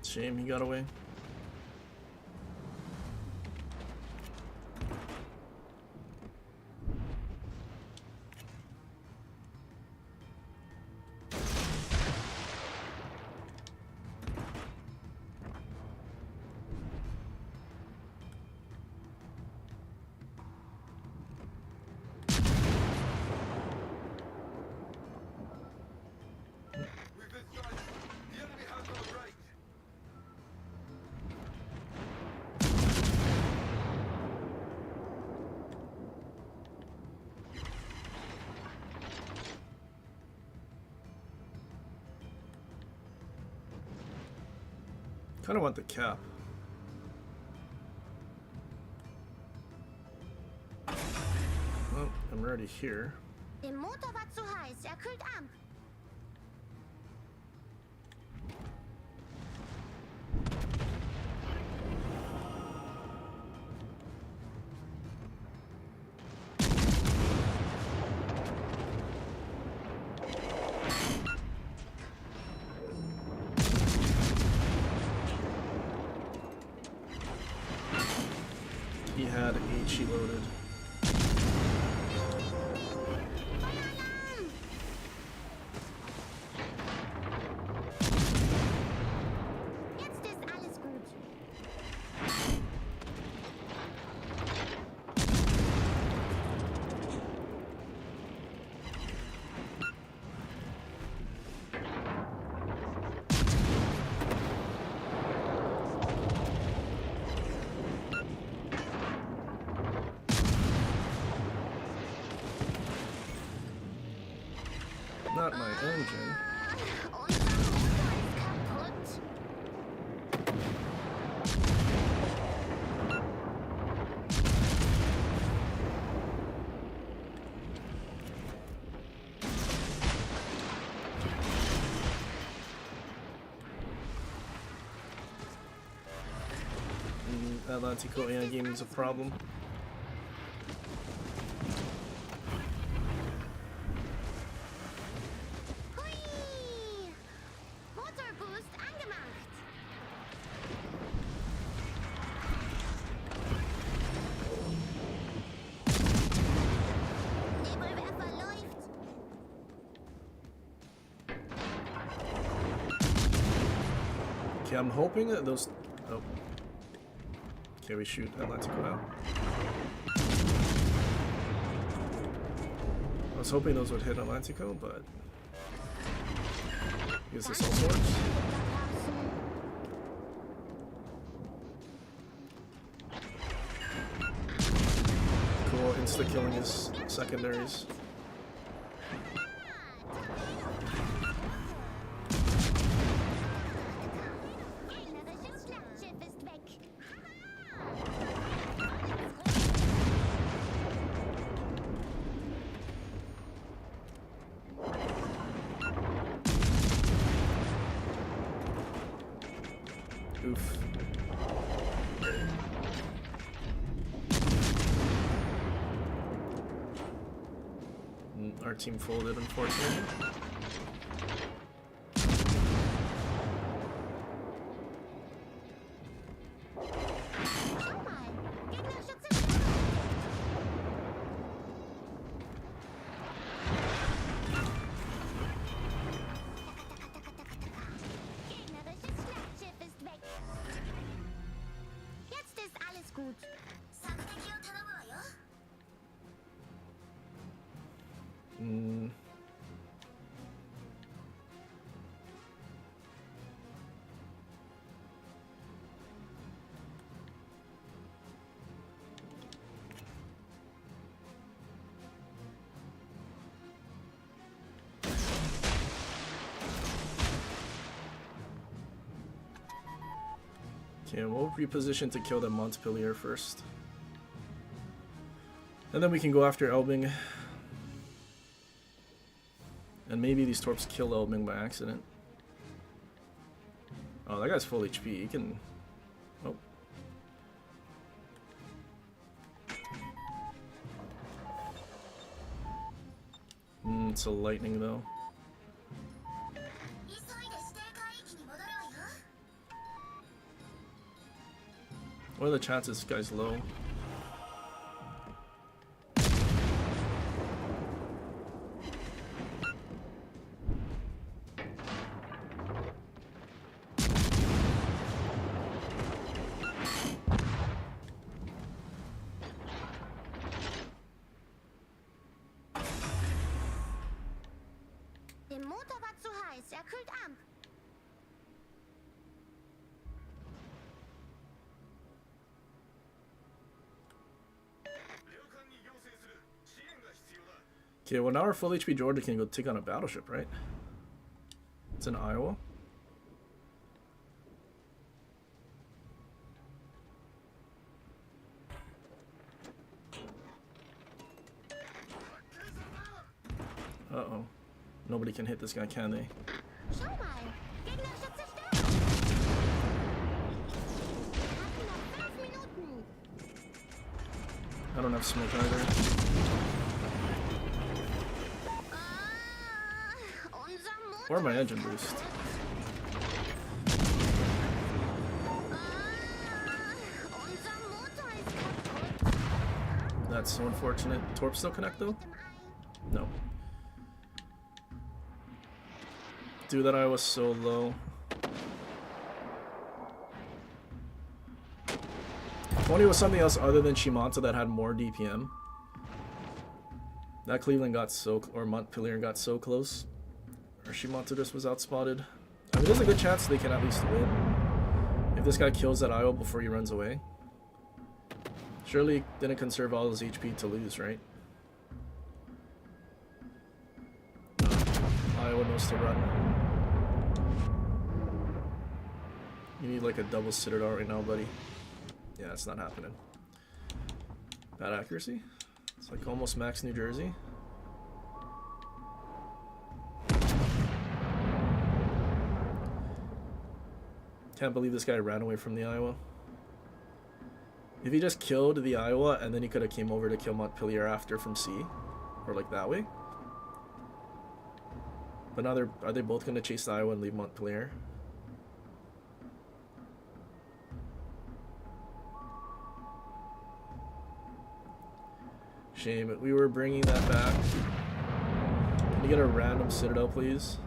Shame he got away. We've been sighted. The enemy has our right. Kind of want the cap. Well, I'm already here. Der Motor war zu heiß. Er kühlt ab. He had HE loaded. Jetzt ist alles gut. Not my engine. Unser Motor ist kaputt. Atlantico AI gaming is a problem. Hui! Motorboost angemacht. Nebelwerfer läuft. Okay, I'm hoping that those. Oh. Okay, we shoot Atlantico now. I was hoping those would hit Atlantico, but I guess this also works. Cool, insta-killing his secondaries. Gegnerisches Schlachtschiff ist weg. Oof. Our team folded, unfortunately. Schau mal. Gegnerische Zerstörer. Gegnerisches Schlachtschiff ist weg. Jetzt ist alles gut. Mm. Okay, we'll reposition to kill the Montpellier first. And then we can go after Elbing. And maybe these torps kill Elbing by accident. Oh, that guy's full HP. He can... Oh. It's a lightning though. What are the chances this guy's low? Der Motor war zu heiß. Er kühlt ab. Okay, well now our full HP Georgia can go take on a battleship, right? It's in Iowa. Uh-oh. Nobody can hit this guy, can they? Schau mal. Gegnerische Zerstörung. Wir hatten noch 5 Minuten. I don't have smoke either. Unser Motor. Or my engine boost. Unser Motor ist kaputt. That's so unfortunate. Torp still connect though? No. Dude, that eye was so low. If only it was something else other than Shimanta that had more DPM. That Cleveland got so, or Montpellier got so close. Or Shimanta just was outspotted. I mean, there's a good chance they can at least win. If this guy kills that Iowa before he runs away. Surely didn't conserve all his HP to lose, right? No. Iowa knows to run. You need like a double Citadel right now, buddy. Yeah, it's not happening. Bad accuracy. It's like almost max New Jersey. Can't believe this guy ran away from the Iowa. If he just killed the Iowa and then he could have came over to kill Montpellier after from C, or like that way. But now are they both gonna chase the Iowa and leave Montpellier? Shame. We were bringing that back. Can you get a random Citadel, please?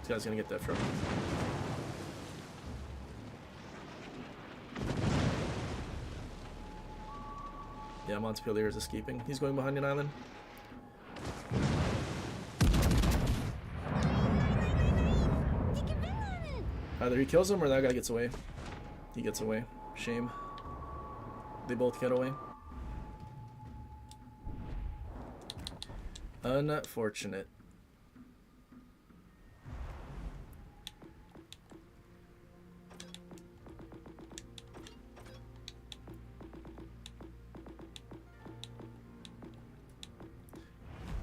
This guy's gonna get that from. Yeah, Montpellier is escaping. He's going behind an island. Either he kills him or that guy gets away. He gets away. Shame. They both get away. Unfortunate.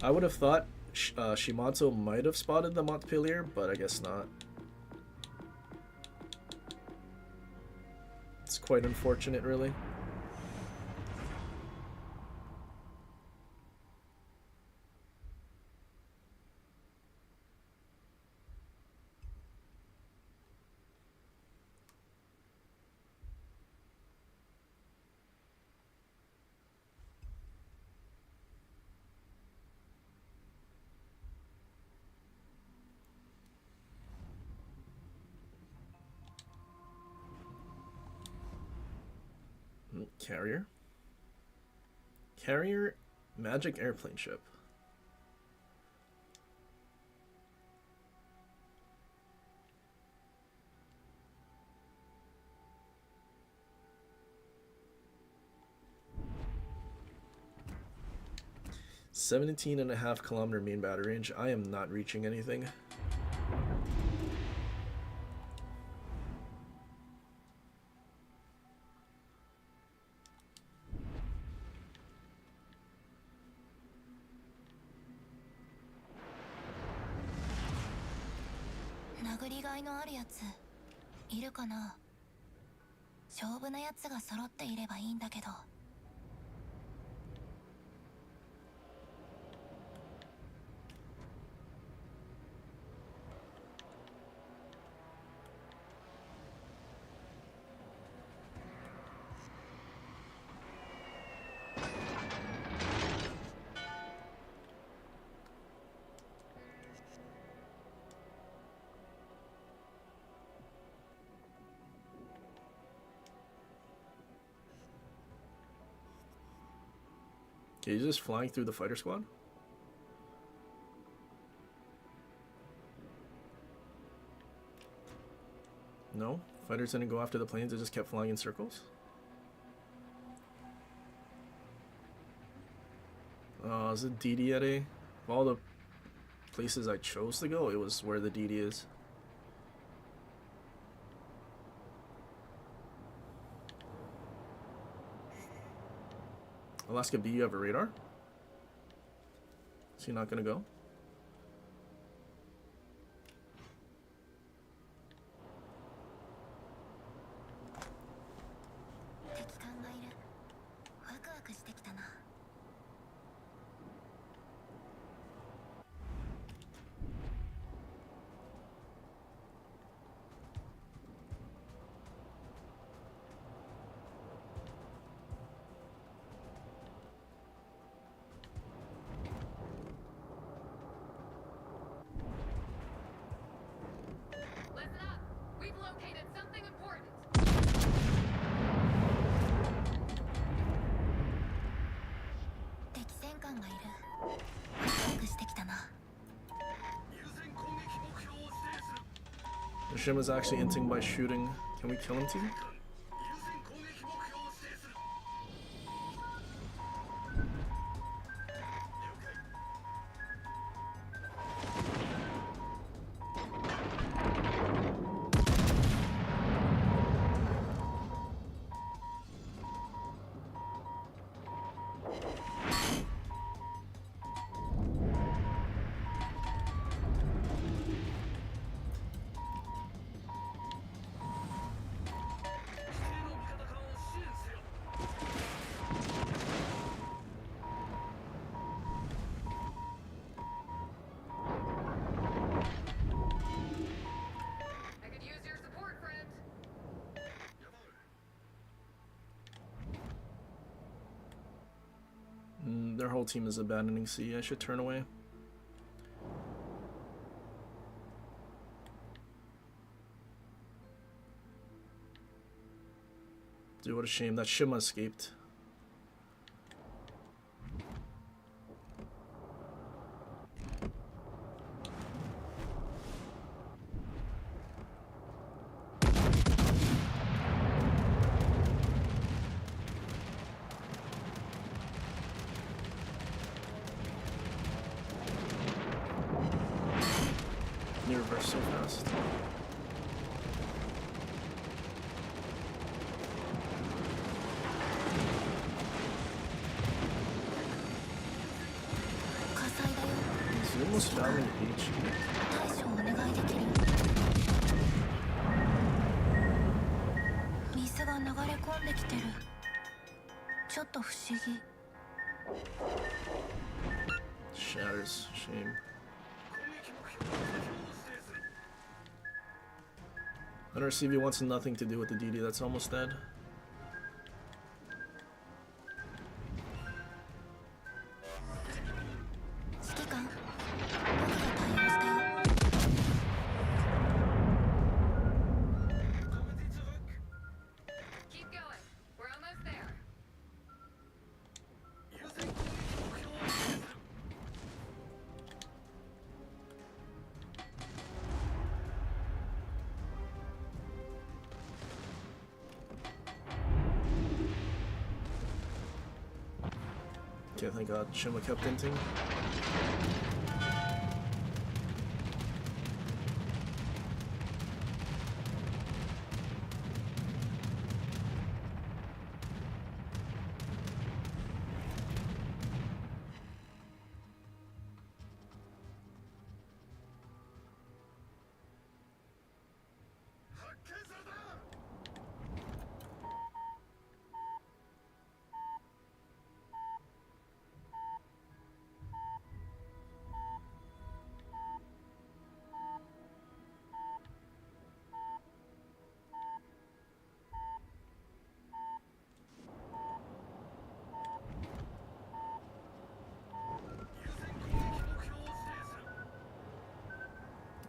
I would have thought Shimato might have spotted the Montpellier, but I guess not. It's quite unfortunate, really. Carrier? Carrier magic airplane ship. .17.5 kilometer main battery range. I am not reaching anything. Okay, he's just flying through the fighter squad? No? Fighters didn't go after the planes, they just kept flying in circles? Is it DD at A? Of all the places I chose to go, it was where the DD is. Alaska B, you have a radar? Is he not gonna go? 敵艦がいる。ワクワクしてきたな。Listen up. We've located something important. 敵戦艦がいる。ワクワクしてきたな。 優先攻撃目標を指定する The Shim is actually inting by shooting. Can we kill him, team? 優先攻撃目標を指定する了解 指定の味方艦を支援せよ I could use your support, friend. やばい Their whole team is abandoning C. I should turn away. Dude, what a shame. That Shima escaped. They reverse so fast. Is he almost down in H? 対処お願いできる。水が流れ込んできてる。ちょっと不思議。 Shatters. Shame. 攻撃目標を指定する And our CV wants nothing to do with the DD that's almost dead. 指揮官、僕が対応したよ。 Comedy zurück Keep going. We're almost there. 優先攻撃目標を指定する Okay, thank God. Shima kept inting.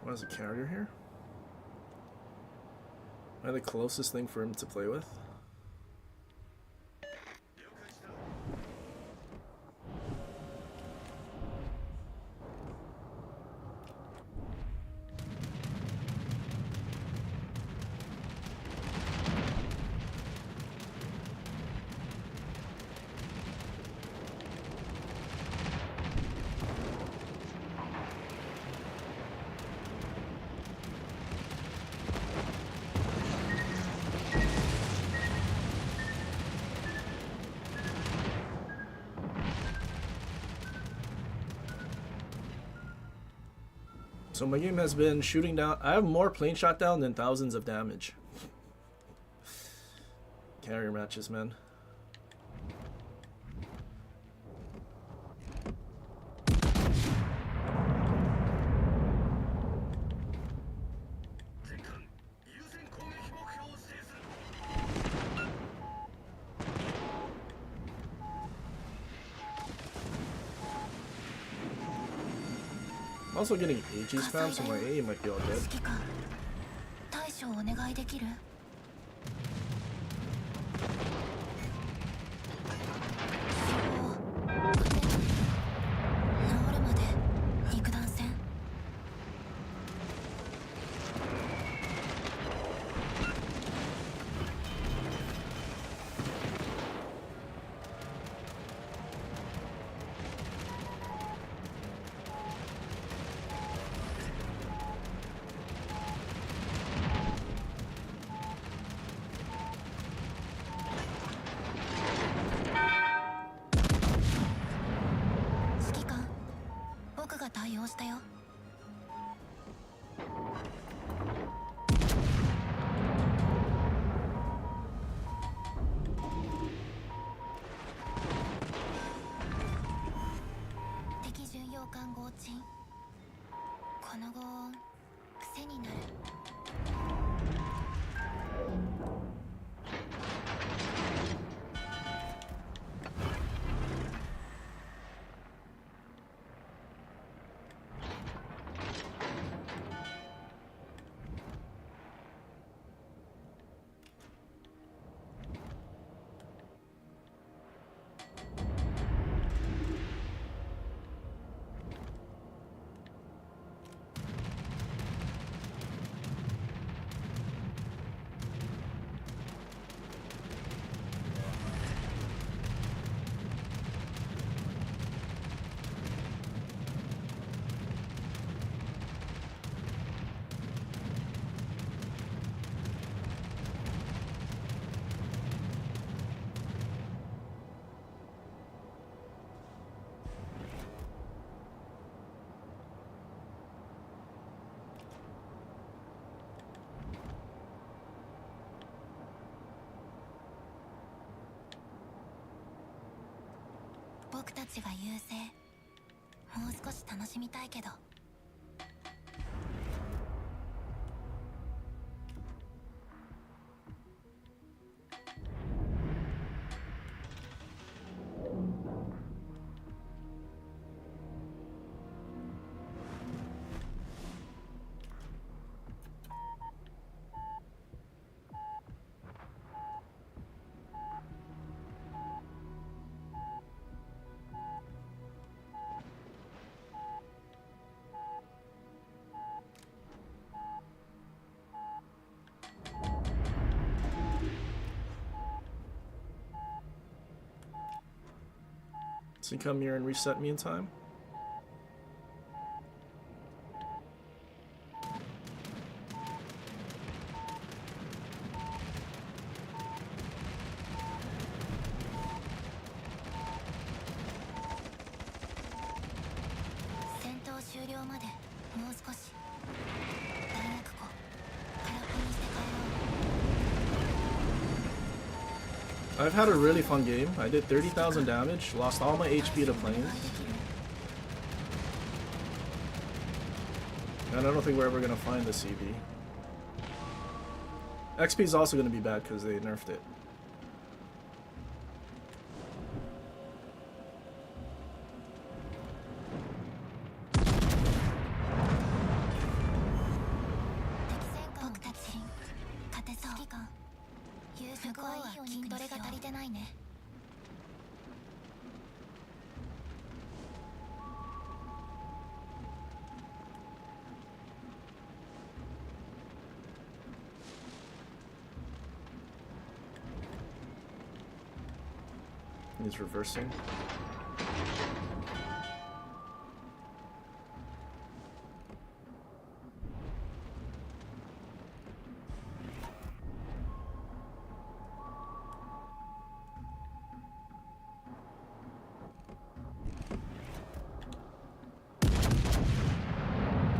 What is a carrier here? Am I the closest thing for him to play with? 了解した Okay, So my game has been shooting down. I have more plane shot down than thousands of damage. Carrier matches, man. I'm also getting AG spam, so my A might be all dead. 指揮官対処をお願いできる？治るまで肉弾戦。指揮官、僕が対応したよ。敵巡洋艦合沈。この轟音癖になる。僕たちが優勢。もう少し楽しみたいけど。So you come here and reset me in time? I've had a really fun game. I did 30,000 damage, lost all my HP to planes. And I don't think we're ever going to find the CB. XP is also going to be bad because they nerfed it. He's reversing.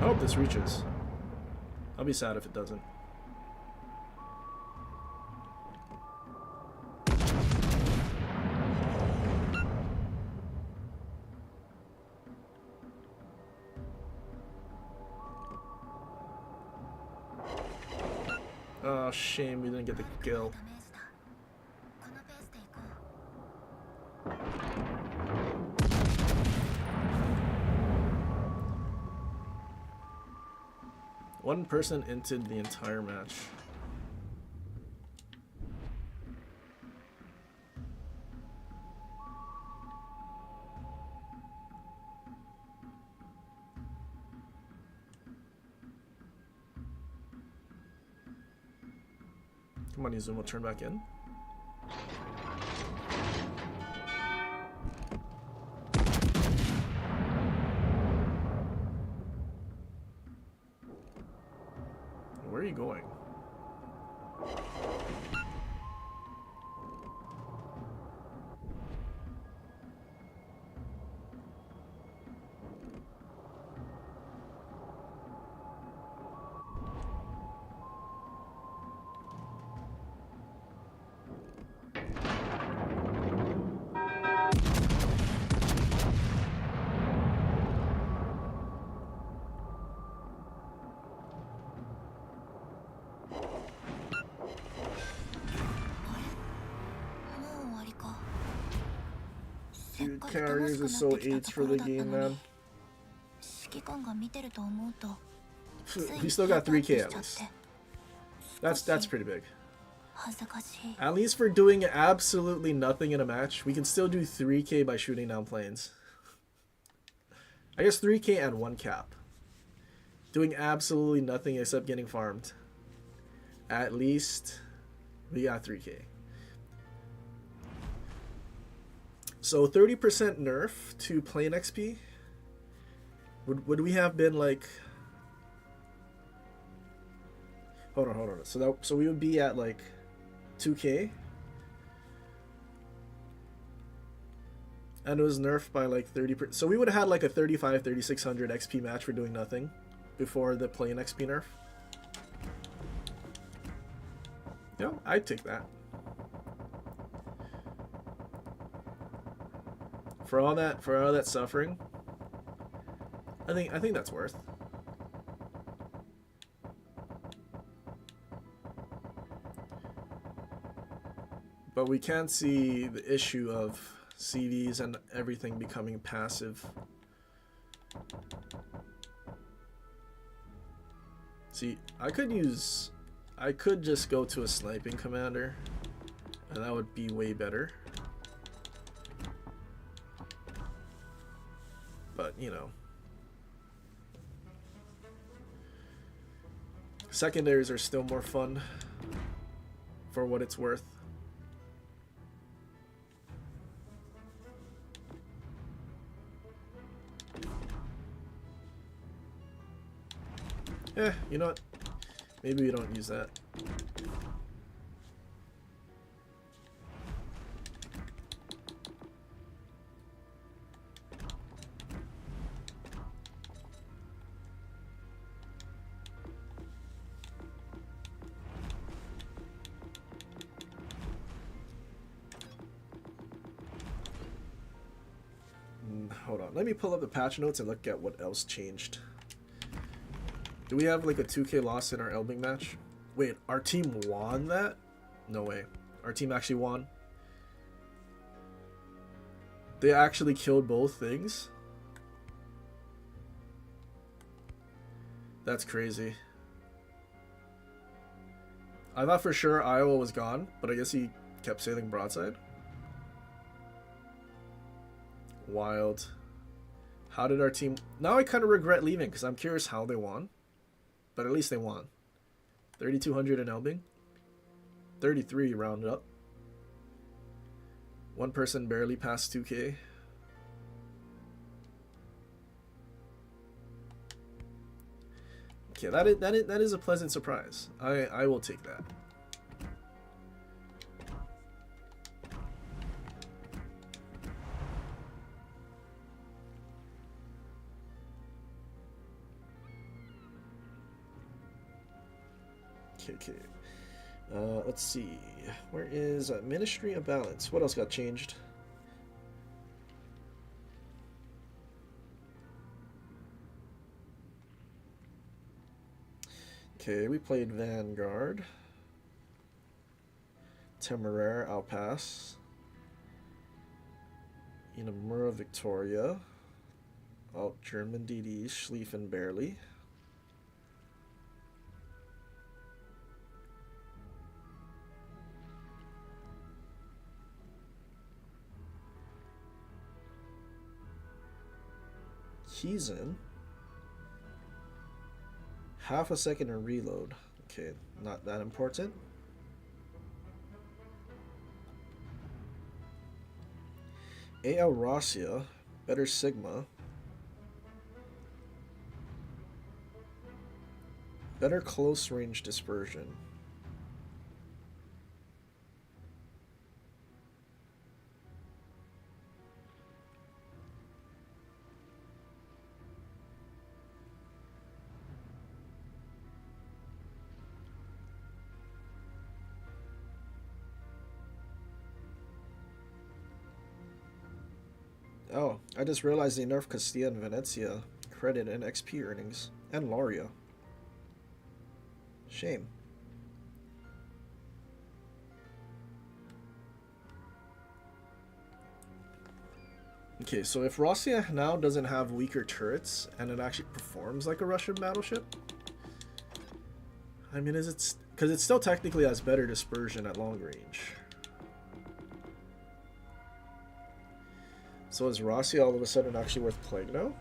Oh, hope this reaches. I'll be sad if it doesn't. Oh, shame we didn't get the kill. ダメージだ。このペースで行こう。 One person entered the entire match. Come on, Izuma, turn back in. Where are you going? Dude, carriers are so AIDS for the game, man. We still got 3K at least. That's pretty big. At least for doing absolutely nothing in a match, we can still do 3K by shooting down planes. I guess 3K and 1 cap. Doing absolutely nothing except getting farmed. At least we got 3K. So 30% nerf to plane XP. Would we have been like? Hold on. So we would be at like 2K, and it was nerfed by like 30%. So we would have had like a 3600 XP match for doing nothing before the plane XP nerf. You know, I'd take that. For all that suffering, I think that's worth. But we can see the issue of CVs and everything becoming passive. See, I could just go to a sniping commander, and that would be way better. But, you know. Secondaries are still more fun for what it's worth. You know what? Maybe we don't use that. Hold on, let me pull up the patch notes and look at what else changed. Do we have like a 2K loss in our Elbing match? Wait, our team won that? No way. Our team actually won. They actually killed both things? That's crazy. I thought for sure Iowa was gone, but I guess he kept sailing broadside. Wild. How did our team... Now I kind of regret leaving because I'm curious how they won. But at least they won. 3,200 in Elbing. 33 rounded up. One person barely passed 2K. Okay, that is a pleasant surprise. I will take that. Okay. Let's see. Where is Ministry of Balance? What else got changed? Okay, we played Vanguard. Temeraire, I'll pass. Inamura, Victoria. Alt German DD, Schlieffen, barely. Kiezen. Half a second to reload. Okay, not that important. AL Rossiya, better Sigma. Better close range dispersion. Oh, I just realized they nerfed Castilla and Venezia credit and XP earnings, and Lauria. Shame. Okay, so if Rossiya now doesn't have weaker turrets and it actually performs like a Russian battleship, I mean, is it because it still technically has better dispersion at long range. So is Rossiya all of a sudden actually worth playing now?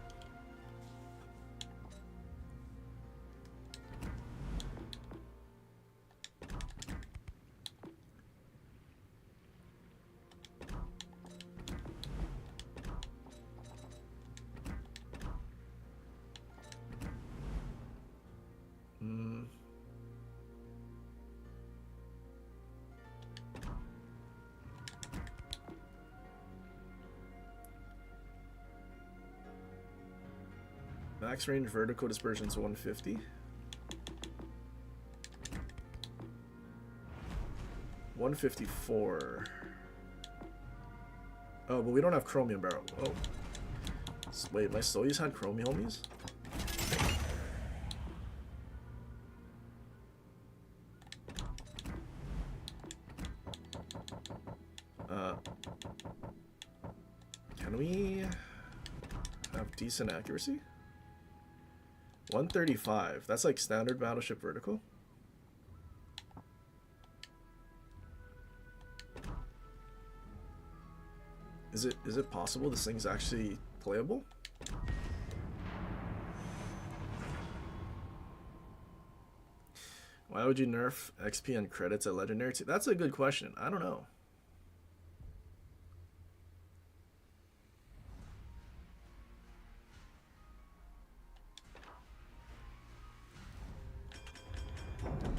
Max range vertical dispersion is 150. 154. Oh, but we don't have chromium barrel. Oh. Wait, my Soyuz had chromium homies? Can we have decent accuracy? 135. That's like standard battleship vertical. Is it possible this thing's actually playable? Why would you nerf XP and credits at legendary? That's a good question. I don't know.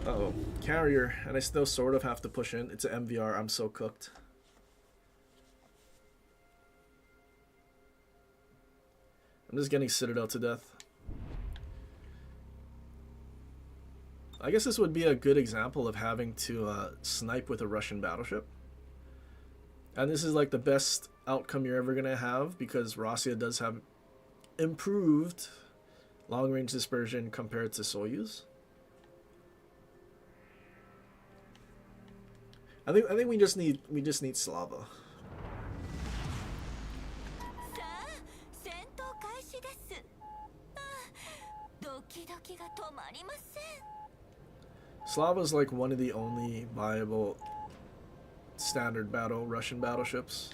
Uh-oh. Carrier, and I still sort of have to push in. It's an MVR. I'm so cooked. I'm just getting Citadel to death. I guess this would be a good example of having to snipe with a Russian battleship. And this is like the best outcome you're ever going to have because Rossiya does have improved long-range dispersion compared to Soyuz. I think we just need Slava. Slava's like one of the only viable standard battle Russian battleships.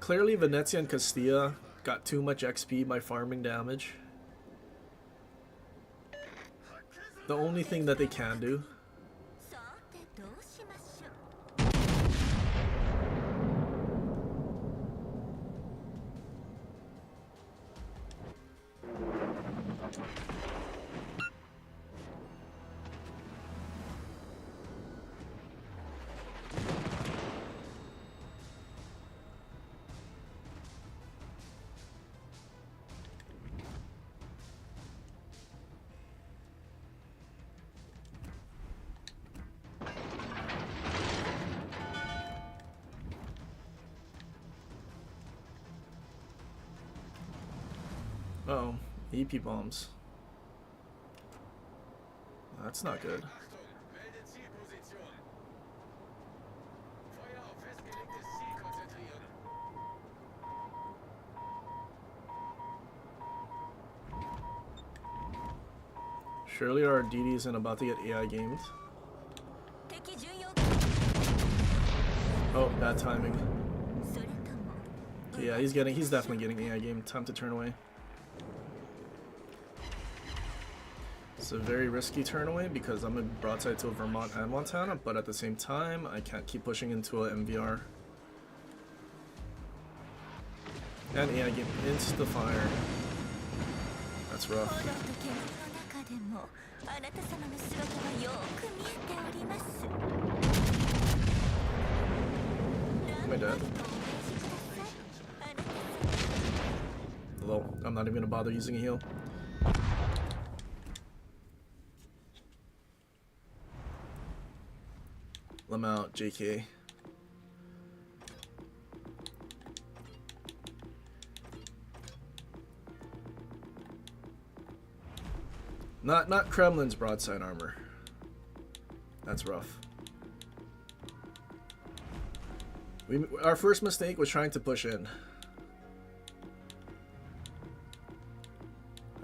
Clearly, Venezia and Castilla got too much XP by farming damage. The only thing that they can do. Uh-oh. EP bombs. That's not good. Achtung, melde Zielposition. Feuer auf festgelegtes Ziel konzentrieren. Surely our DD isn't about to get AI gamed. 敵巡洋 Oh, bad timing. それとも Yeah, he's definitely getting AI game. Time to turn away. It's a very risky turn away because I'm a broadside to Vermont and Montana, but at the same time, I can't keep pushing into a MVR. And AI game insta fire. That's rough. 炎と煙の中でもあなた様の姿はよく見えております。 Am I dead? Hello. I'm not even gonna bother using a heal. I'm out, JK. Not Kremlin's broadside armor. That's rough. Our first mistake was trying to push in.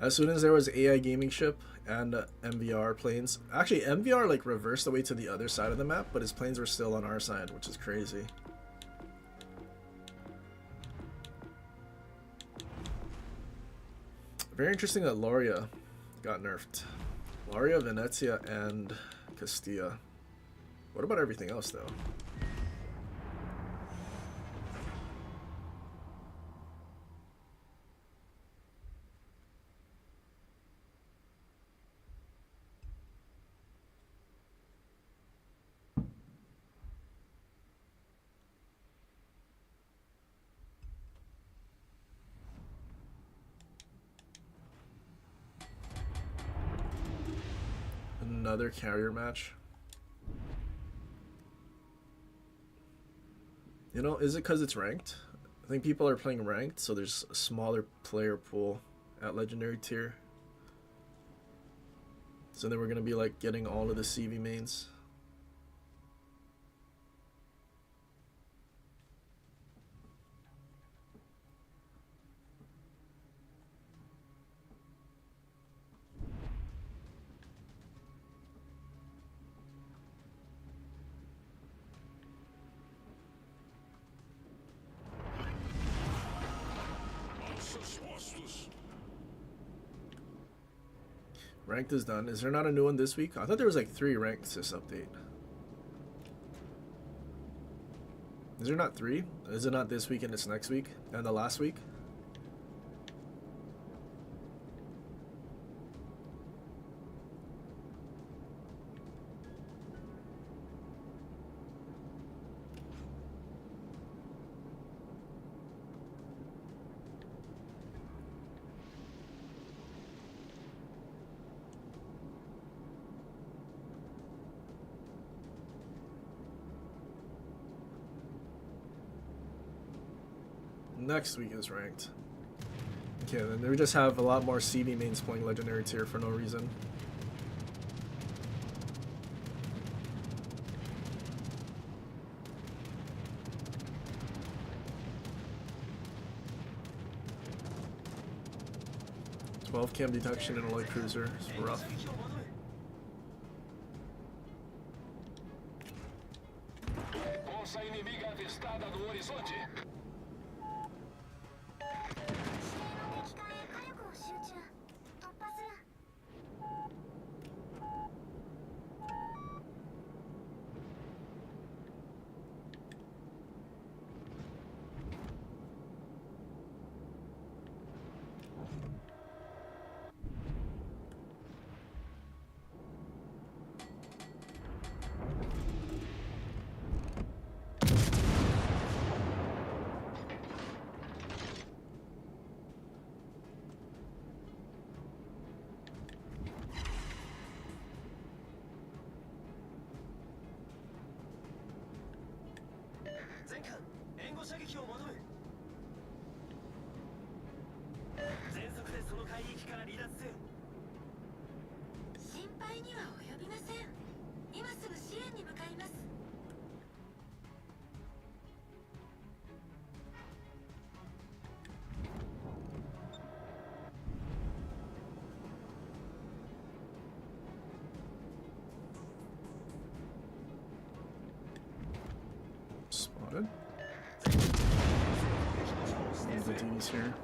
As soon as there was AI gaming ship and MVR planes, actually MVR like reversed away to the other side of the map, but his planes were still on our side, which is crazy. Very interesting that Loria got nerfed. Loria, Venezia, and Castilla. What about everything else though? Another carrier match. You know, is it because it's ranked? I think people are playing ranked, so there's a smaller player pool at legendary tier. So then we're gonna be like getting all of the CV mains. Ranked is done. Is there not a new one this week? I thought there was like 3 ranked this update. Is there not 3? Is it not this week and it's next week and the last week? Next week is ranked. Okay, then we just have a lot more CV mains playing legendary tier for no reason. .12 cam detection in a light cruiser. It's rough. Força inimiga avistada no horizonte. 指定の敵艦へ火力を集中突破する 全艦援護射撃を求め全速でその海域から離脱せよ。心配には及びません。今すぐ支援に向かいます。Spotted. The D's here.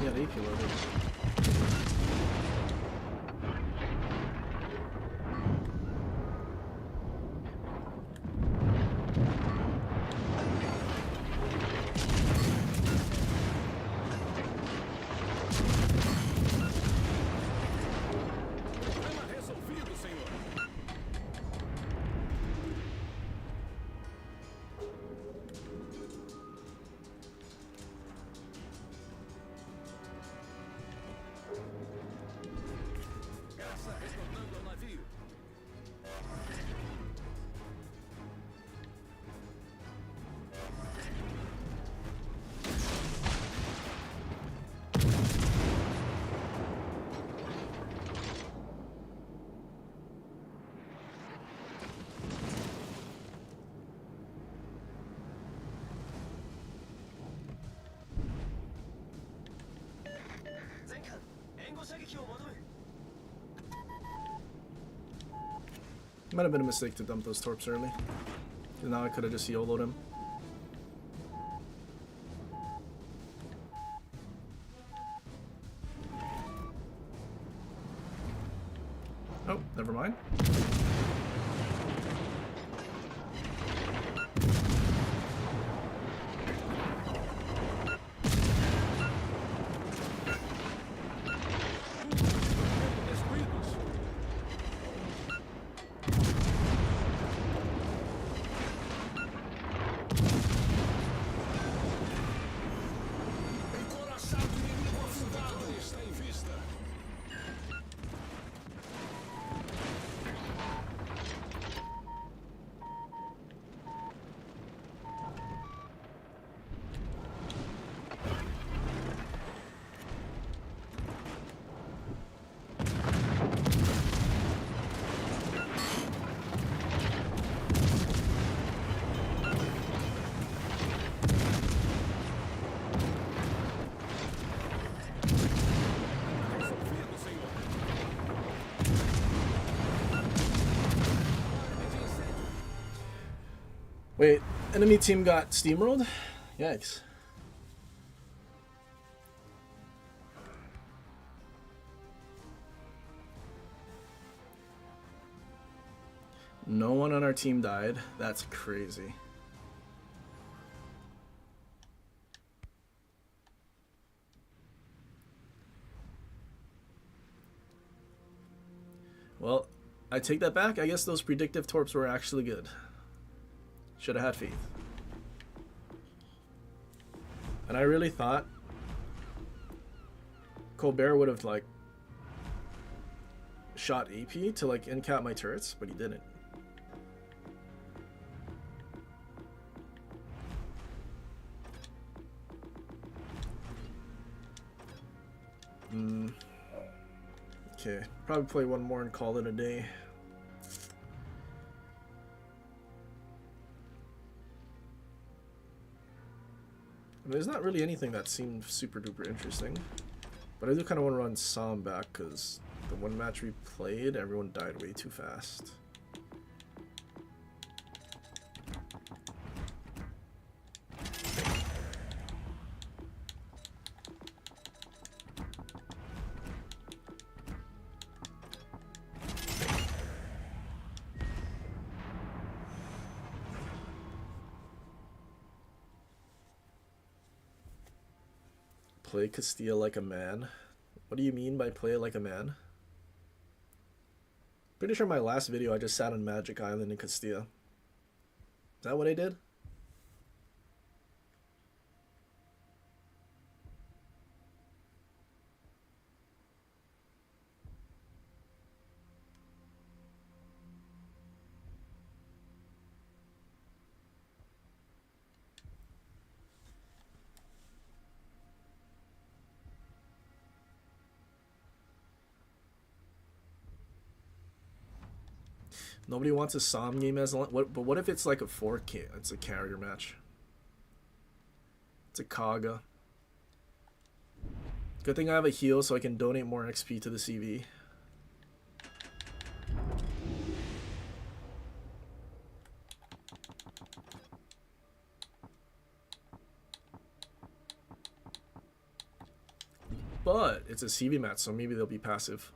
Yeah, the AP loaded. Might have been a mistake to dump those torps early. Now I could have just YOLO'd him. Oh, never mind. Wait, enemy team got steamrolled? Yikes. No one on our team died. That's crazy. Well, I take that back. I guess those predictive torps were actually good. Should have had faith. And I really thought Colbert would have like shot AP to like in-cap my turrets, but he didn't. Okay, probably play one more and call it a day. There's not really anything that seemed super duper interesting, but I do kind of want to run Sam back because the one match we played, everyone died way too fast. Play Castilla like a man. What do you mean by play it like a man? Pretty sure my last video I just sat on Magic Island in Castilla. Is that what I did? Nobody wants a Som game as long. But what if it's like a 4K? It's a carrier match. It's a Kaga. Good thing I have a heal so I can donate more XP to the CV. But it's a CV match, so maybe they'll be passive.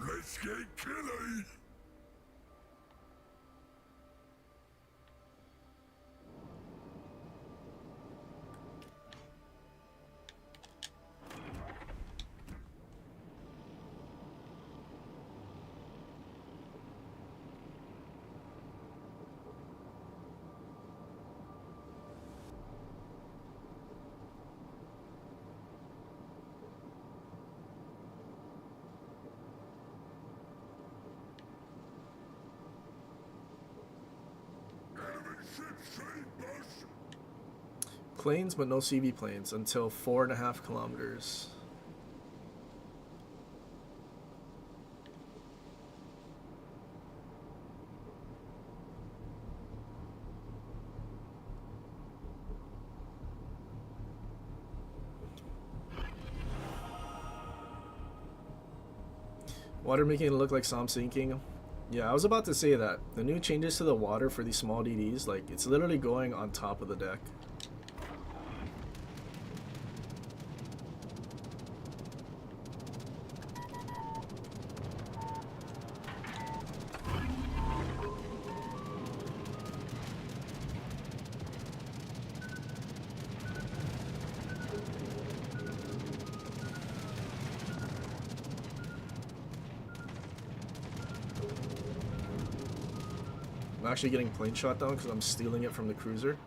Let's get killy! Planes, but no CV planes until 4.5 kilometers. Water making it look like Som sinking. Yeah, I was about to say that. The new changes to the water for these small DDs, like, it's literally going on top of the deck. I'm actually getting plane shot down because I'm stealing it from the cruiser.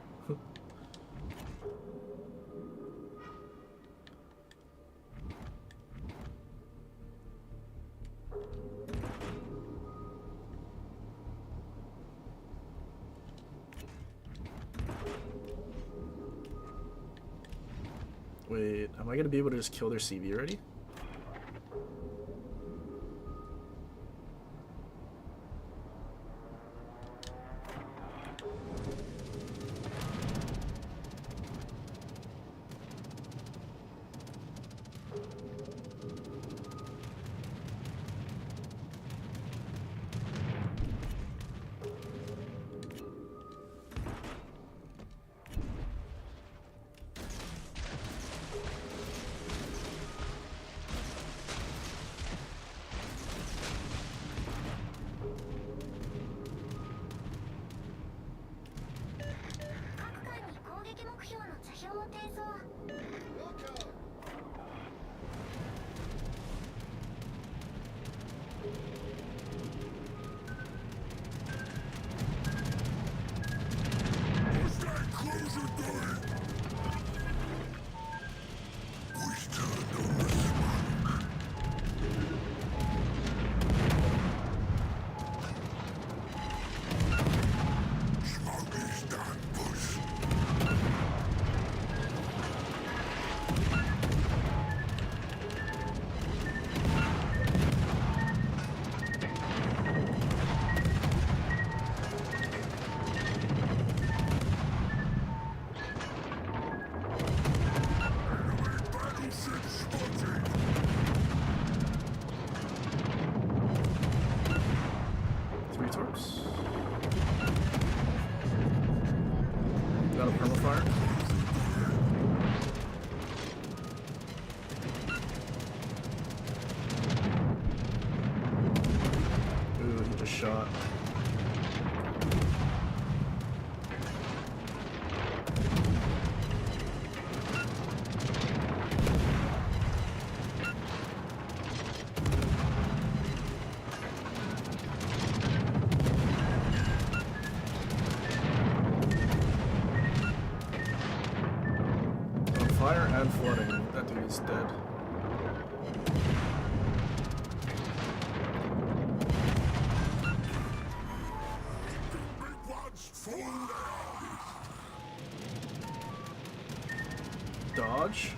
Wait, am I gonna be able to just kill their CV already? 低層 What's that closer doing? We stand on the smoke. Smoke is done, push. Enemy battleship spotted. Three torps. Got a permafire. Ooh, he just shot. On fire and flooding. That dude is dead. Big ones fall down. Dodge.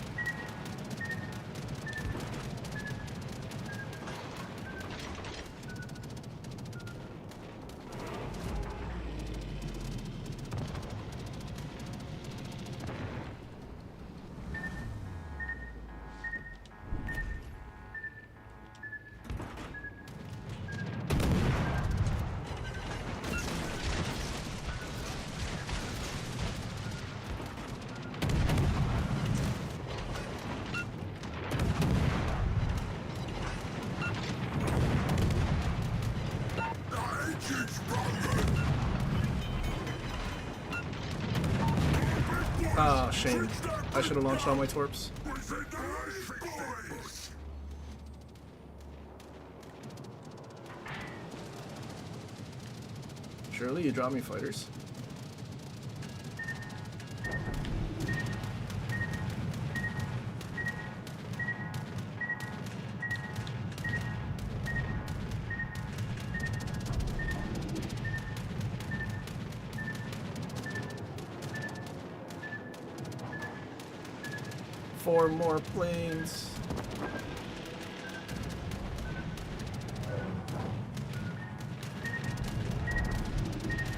Ah, shame. I should have launched all my torps. Surely you draw me fighters. Four more planes.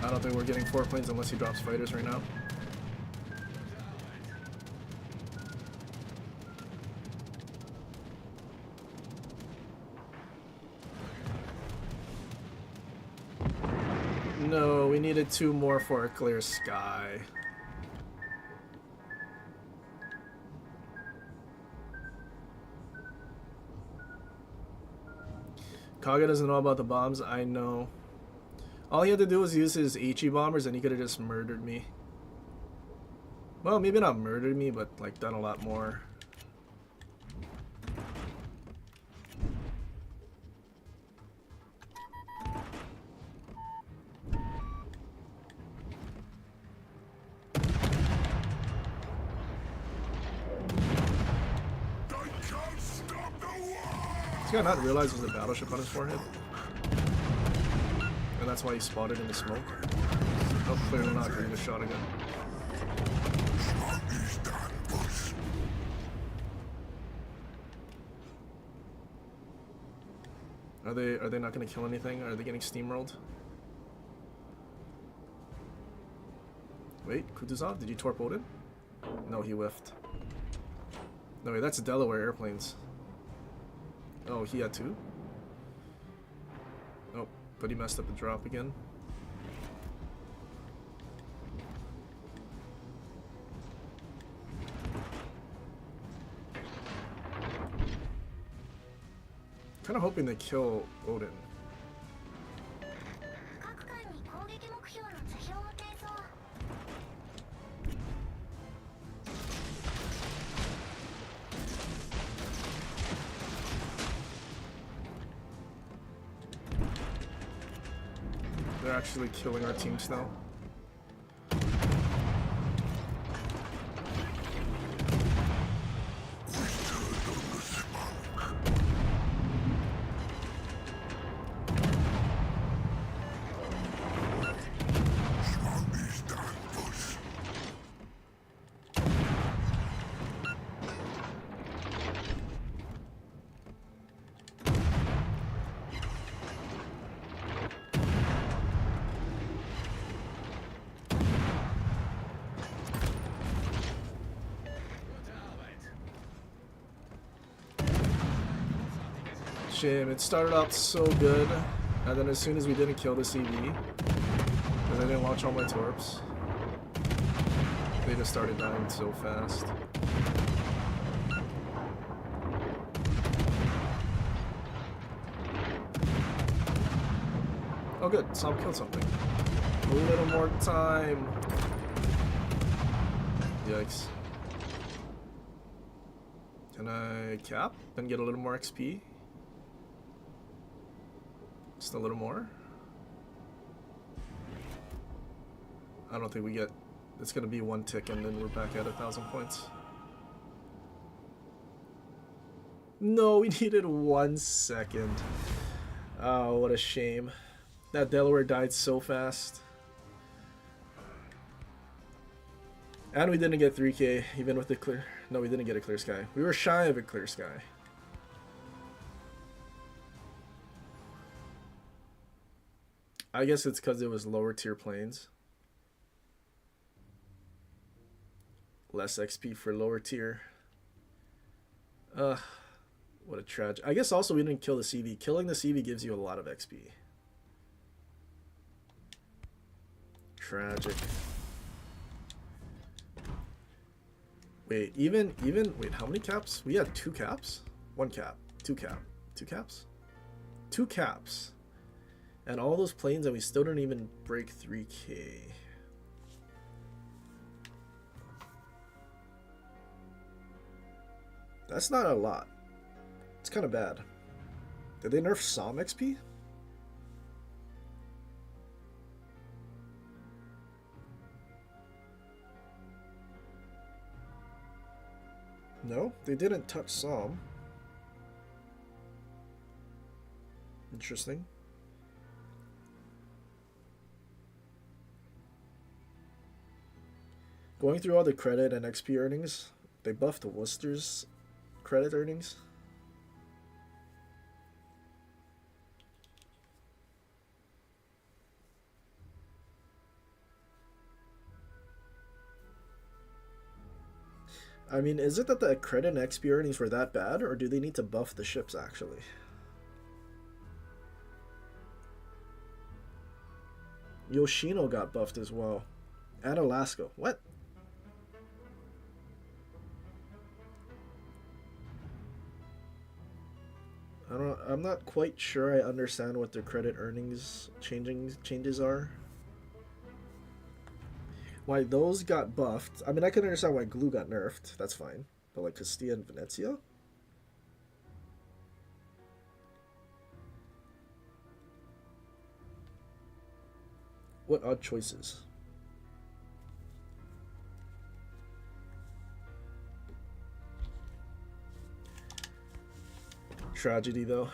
I don't think we're getting 4 planes unless he drops fighters right now. No, we needed 2 more for a clear sky. Kaga doesn't know about the bombs, I know. All he had to do was use his HE bombers and he could have just murdered me. Well, maybe not murdered me, but like done a lot more. Does he not realize there's a battleship on his forehead? And that's why he spotted in the smoke? Oh, clearly not, because he just shot again. Are they not going to kill anything? Are they getting steamrolled? Wait, Kutuzov, did you torp Odin? No, he whiffed. No, wait, that's Delaware airplanes. Oh, he had 2? Oh, but he messed up the drop again. Kind of hoping they kill Odin. 各艦に攻撃目標の座標を提送 they're actually killing our teams now. Shame, it started out so good, and then as soon as we didn't kill the CV, because I didn't launch all my torps, they just started dying so fast. Oh good, Sam killed something. A little more time. Yikes. Can I cap and get a little more XP? Just a little more? I don't think we get... It's gonna be one tick and then we're back at 1,000 points. No, we needed 1 second. Oh, what a shame. That Delaware died so fast. And we didn't get 3k, even with the clear... No, we didn't get a clear sky. We were shy of a clear sky. I guess it's because it was lower tier planes. Less XP for lower tier. What a tragedy. I guess also we didn't kill the CV. Killing the CV gives you a lot of XP. Tragic. Wait, wait, how many caps? We had 2 caps? 1 cap. 2 cap. 2 caps? 2 caps. And all those planes and we still didn't even break 3k. That's not a lot. It's kind of bad. Did they nerf SOM XP? No, they didn't touch SOM. Interesting. Going through all the credit and XP earnings, they buffed Worcester's credit earnings. I mean, is it that the credit and XP earnings were that bad, or do they need to buff the ships actually? Yoshino got buffed as well. And Alaska. What? I'm not quite sure I understand what their credit earnings changes are. Why those got buffed. I mean, I can understand why Glue got nerfed. That's fine. But like Castilla and Venezia? What odd choices. Tragedy though.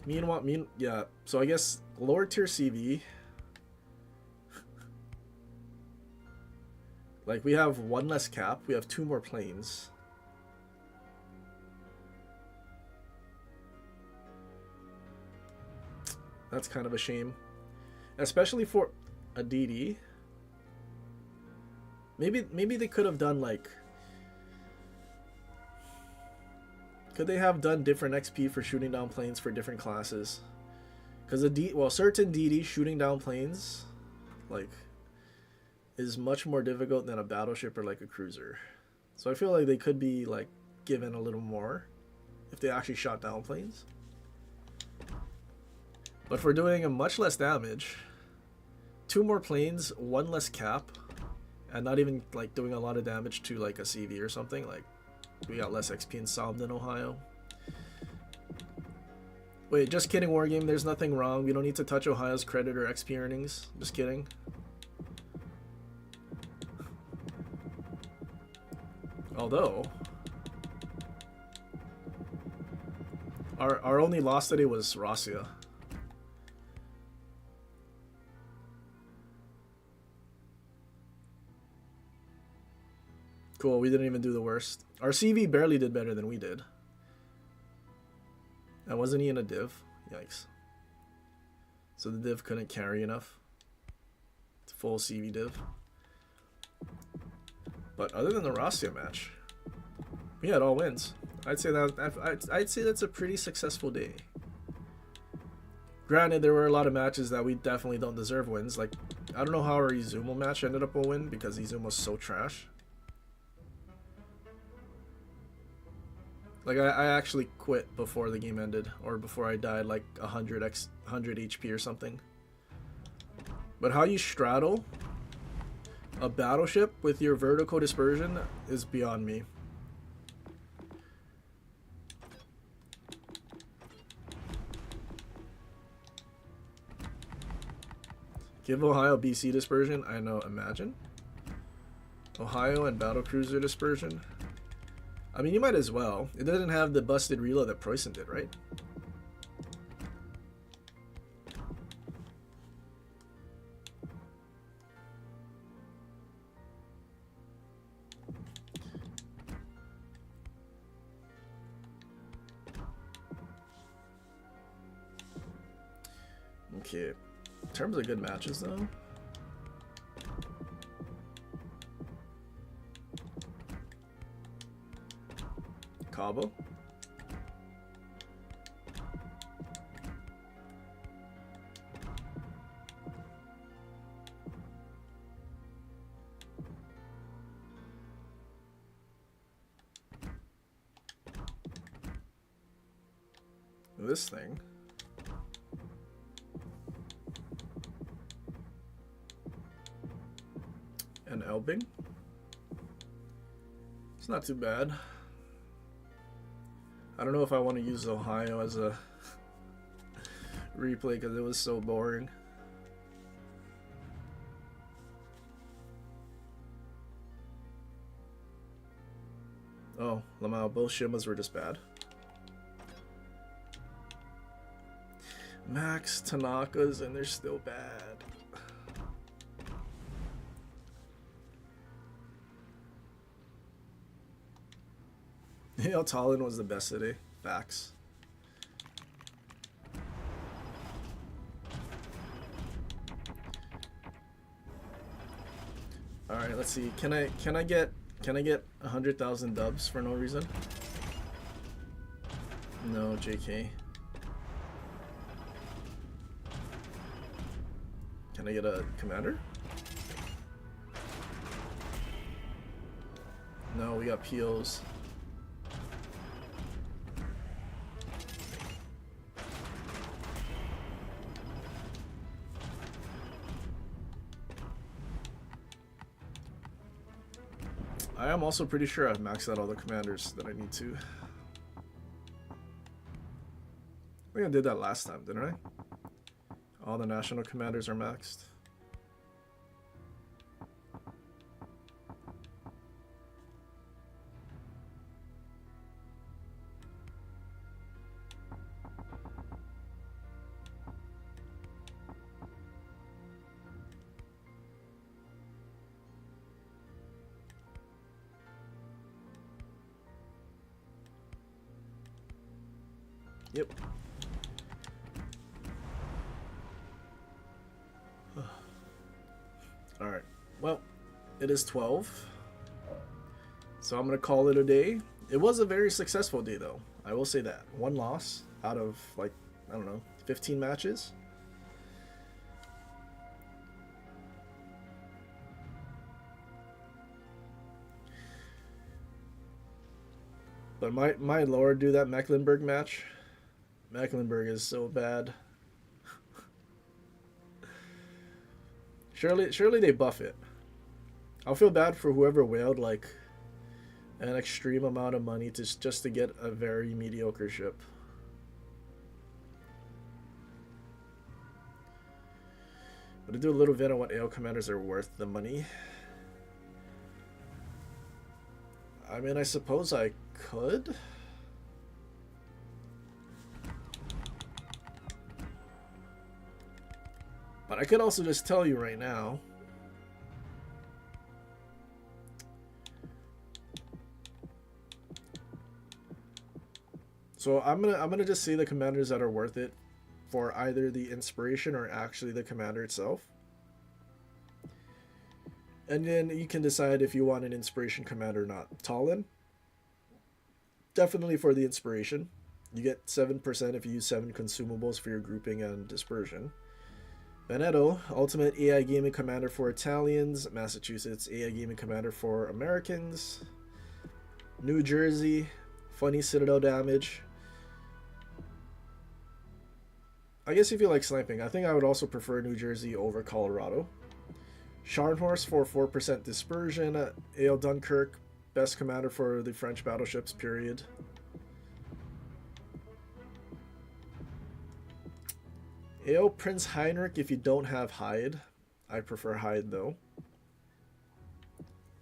Meanwhile, yeah. So I guess lower tier CV. Like we have 1 less cap. We have 2 more planes. That's kind of a shame, especially for a DD. Maybe they could have done like. Could they have done different XP for shooting down planes for different classes? Because certain DD shooting down planes, like, is much more difficult than a battleship or like a cruiser. So I feel like they could be like given a little more if they actually shot down planes. But for doing a much less damage, 2 more planes, 1 less cap, and not even like doing a lot of damage to like a CV or something, like we got less XP in Somme than Ohio. Wait, just kidding, Wargame. There's nothing wrong. We don't need to touch Ohio's credit or XP earnings. Just kidding. Although, our only loss today was Russia. Cool, we didn't even do the worst. Our CV barely did better than we did. And wasn't he in a div? Yikes. So the div couldn't carry enough. It's full CV div. But other than the Russia match, we had all wins. I'd say that's a pretty successful day. Granted, there were a lot of matches that we definitely don't deserve wins. Like, I don't know how our Izumo match ended up a win because Izumo's so trash. Like, I actually quit before the game ended, or before I died, like 100 HP or something. But how you straddle a battleship with your vertical dispersion is beyond me. Give Ohio BC dispersion? I know, imagine. Ohio and battlecruiser dispersion? I mean, you might as well. It doesn't have the busted reload that Preußen did, right? Okay. In terms of good matches, though. Cabo. This thing. And Elbing. It's not too bad. I don't know if I want to use Ohio as a replay because it was so boring. Oh, Lamau, both Shimas were just bad. Max Tanaka's and they're still bad. Yeah, Talon was the best today. Facts. All right, let's see. Can I get 100,000 dubs for no reason? No, JK. Can I get a commander? No, we got POs. I am also pretty sure I've maxed out all the commanders that I need to. I think I did that last time, didn't I? All the national commanders are maxed. Yep. Alright. Well, it is 12. So I'm going to call it a day. It was a very successful day, though. I will say that. One loss out of, like, I don't know, 15 matches. But my lord, dude, that Mecklenburg match. Mecklenburg is so bad. Surely they buff it. I'll feel bad for whoever whaled like an extreme amount of money just to get a very mediocre ship. But to do a little bit on what AO commanders are worth the money. I mean, I suppose I could. But I could also just tell you right now. So I'm gonna just say the commanders that are worth it for either the inspiration or actually the commander itself. And then you can decide if you want an inspiration commander or not. Talon, definitely for the inspiration. You get 7% if you use 7 consumables for your grouping and dispersion. Veneto, ultimate AI gaming commander for Italians. Massachusetts, AI gaming commander for Americans. New Jersey, funny citadel damage. I guess if you like sniping, I think I would also prefer New Jersey over Colorado. Scharnhorst for 4% dispersion. Ale Dunkirk, best commander for the French battleships, period. Ale Prince Heinrich if you don't have Hyde. I prefer Hyde though.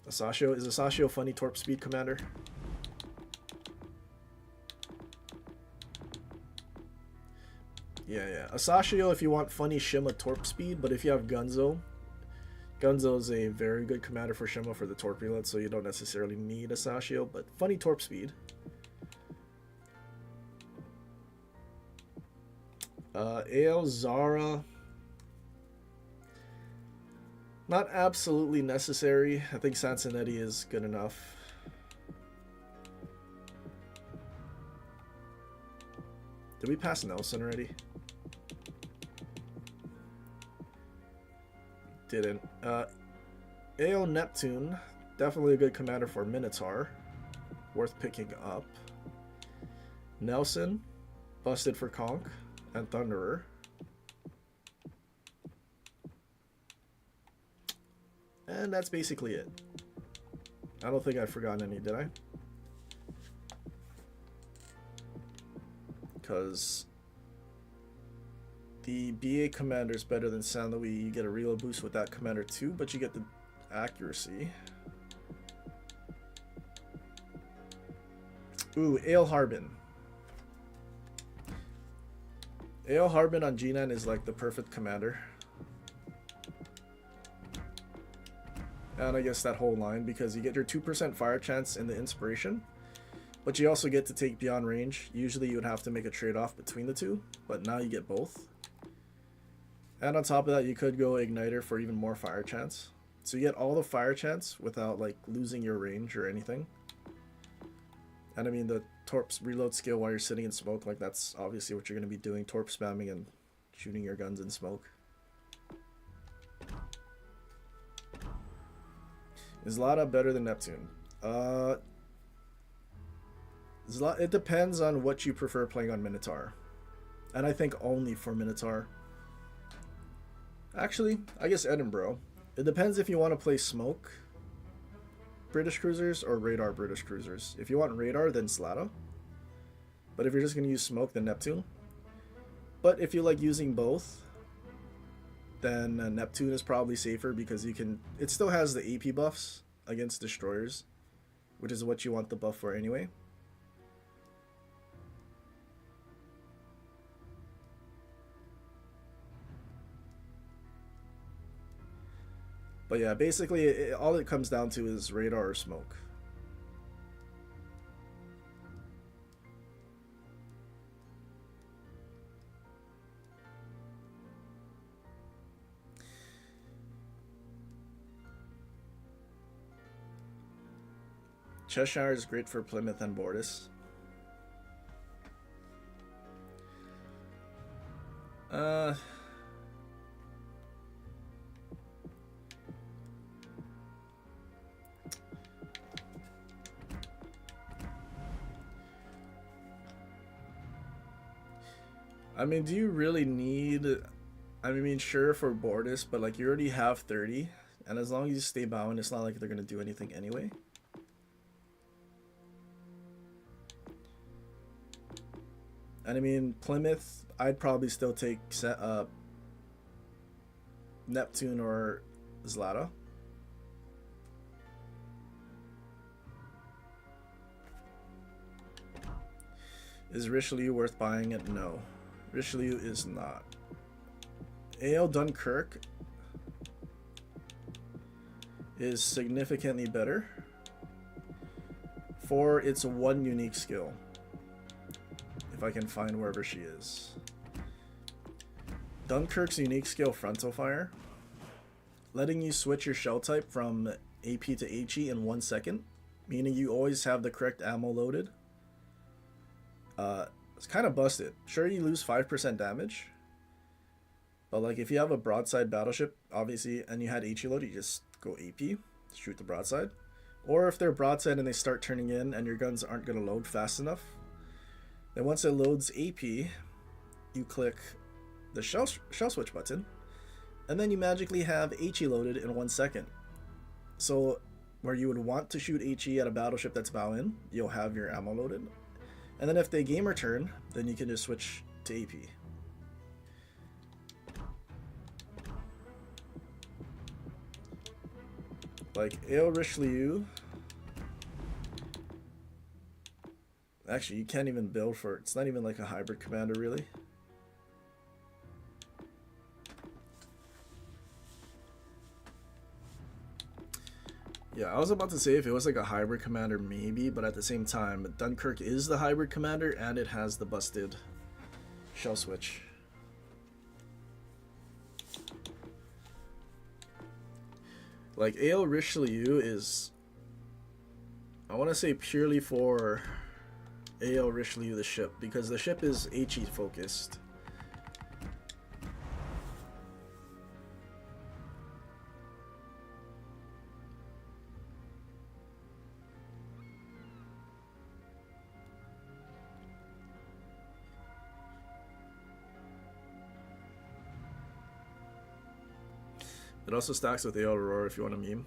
Asashio, is Asashio funny torp speed commander? Yeah. Asashio if you want funny Shima torp speed, but if you have Gunzo, Gunzo is a very good commander for Shima for the torp reload, so you don't necessarily need Asashio, but funny torp speed. Ale Zara, not absolutely necessary. I think Sansonetti is good enough. Did we pass Nelson already? Didn't. AO Neptune, definitely a good commander for Minotaur. Worth picking up. Nelson, busted for Conch and Thunderer. And that's basically it. I don't think I've forgotten any, did I? Because the BA commander is better than San Luis. You get a reload boost with that commander too, but you get the accuracy. Ooh, Ale Harbin. Ale Harbin on G9 is like the perfect commander. And I guess that whole line, because you get your 2% fire chance in the inspiration, but you also get to take beyond range. Usually you would have to make a trade-off between the two, but now you get both. And on top of that, you could go Igniter for even more fire chance. So you get all the fire chance without like losing your range or anything. And I mean, the torps reload skill while you're sitting in smoke, like that's obviously what you're going to be doing, torp spamming and shooting your guns in smoke. Is Zlata better than Neptune? It depends on what you prefer playing on Minotaur. And I think only for Minotaur. Actually, I guess Edinburgh. It depends if you want to play smoke British cruisers or radar British cruisers. If you want radar, then Zlata. But if you're just going to use smoke, then Neptune. But if you like using both, then Neptune is probably safer because you can. It still has the AP buffs against destroyers, which is what you want the buff for anyway. But yeah, basically all it comes down to is radar or smoke. Cheshire is great for Plymouth and Bortus. I mean, do you really need... I mean, sure for Bortus, but like you already have 30, and as long as you stay bound, it's not like they're going to do anything anyway. And I mean, Plymouth, I'd probably still take Neptune or Zlata. Is Richelieu worth buying it? No. Richelieu is not. AL Dunkirk is significantly better for its one unique skill. If I can find wherever she is. Dunkirk's unique skill, Frontal Fire, letting you switch your shell type from AP to HE in 1 second, meaning you always have the correct ammo loaded. It's kind of busted. Sure, you lose 5% damage, but like if you have a broadside battleship, obviously, and you had HE loaded, you just go AP, shoot the broadside. Or if they're broadside and they start turning in and your guns aren't going to load fast enough, then once it loads AP, you click the shell switch button, and then you magically have HE loaded in 1 second. So where you would want to shoot HE at a battleship that's bow in, you'll have your ammo loaded. And then if they gamer turn, then you can just switch to AP. Like AO Richelieu. Actually, you can't even build for it. It's not even like a hybrid commander, really. Yeah, I was about to say if it was like a hybrid commander, maybe, but at the same time, Dunkirk is the hybrid commander and it has the busted shell switch. Like AO Richelieu is, I want to say purely for AO Richelieu the ship, because the ship is HE focused. It also stacks with AO Aurora if you want a meme.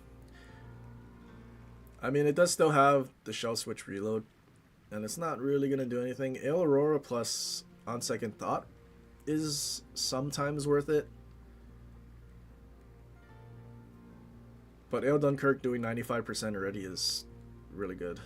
I mean, it does still have the shell switch reload, and it's not really going to do anything. AO Aurora plus, on second thought, is sometimes worth it. But AO Dunkirk doing 95% already is really good.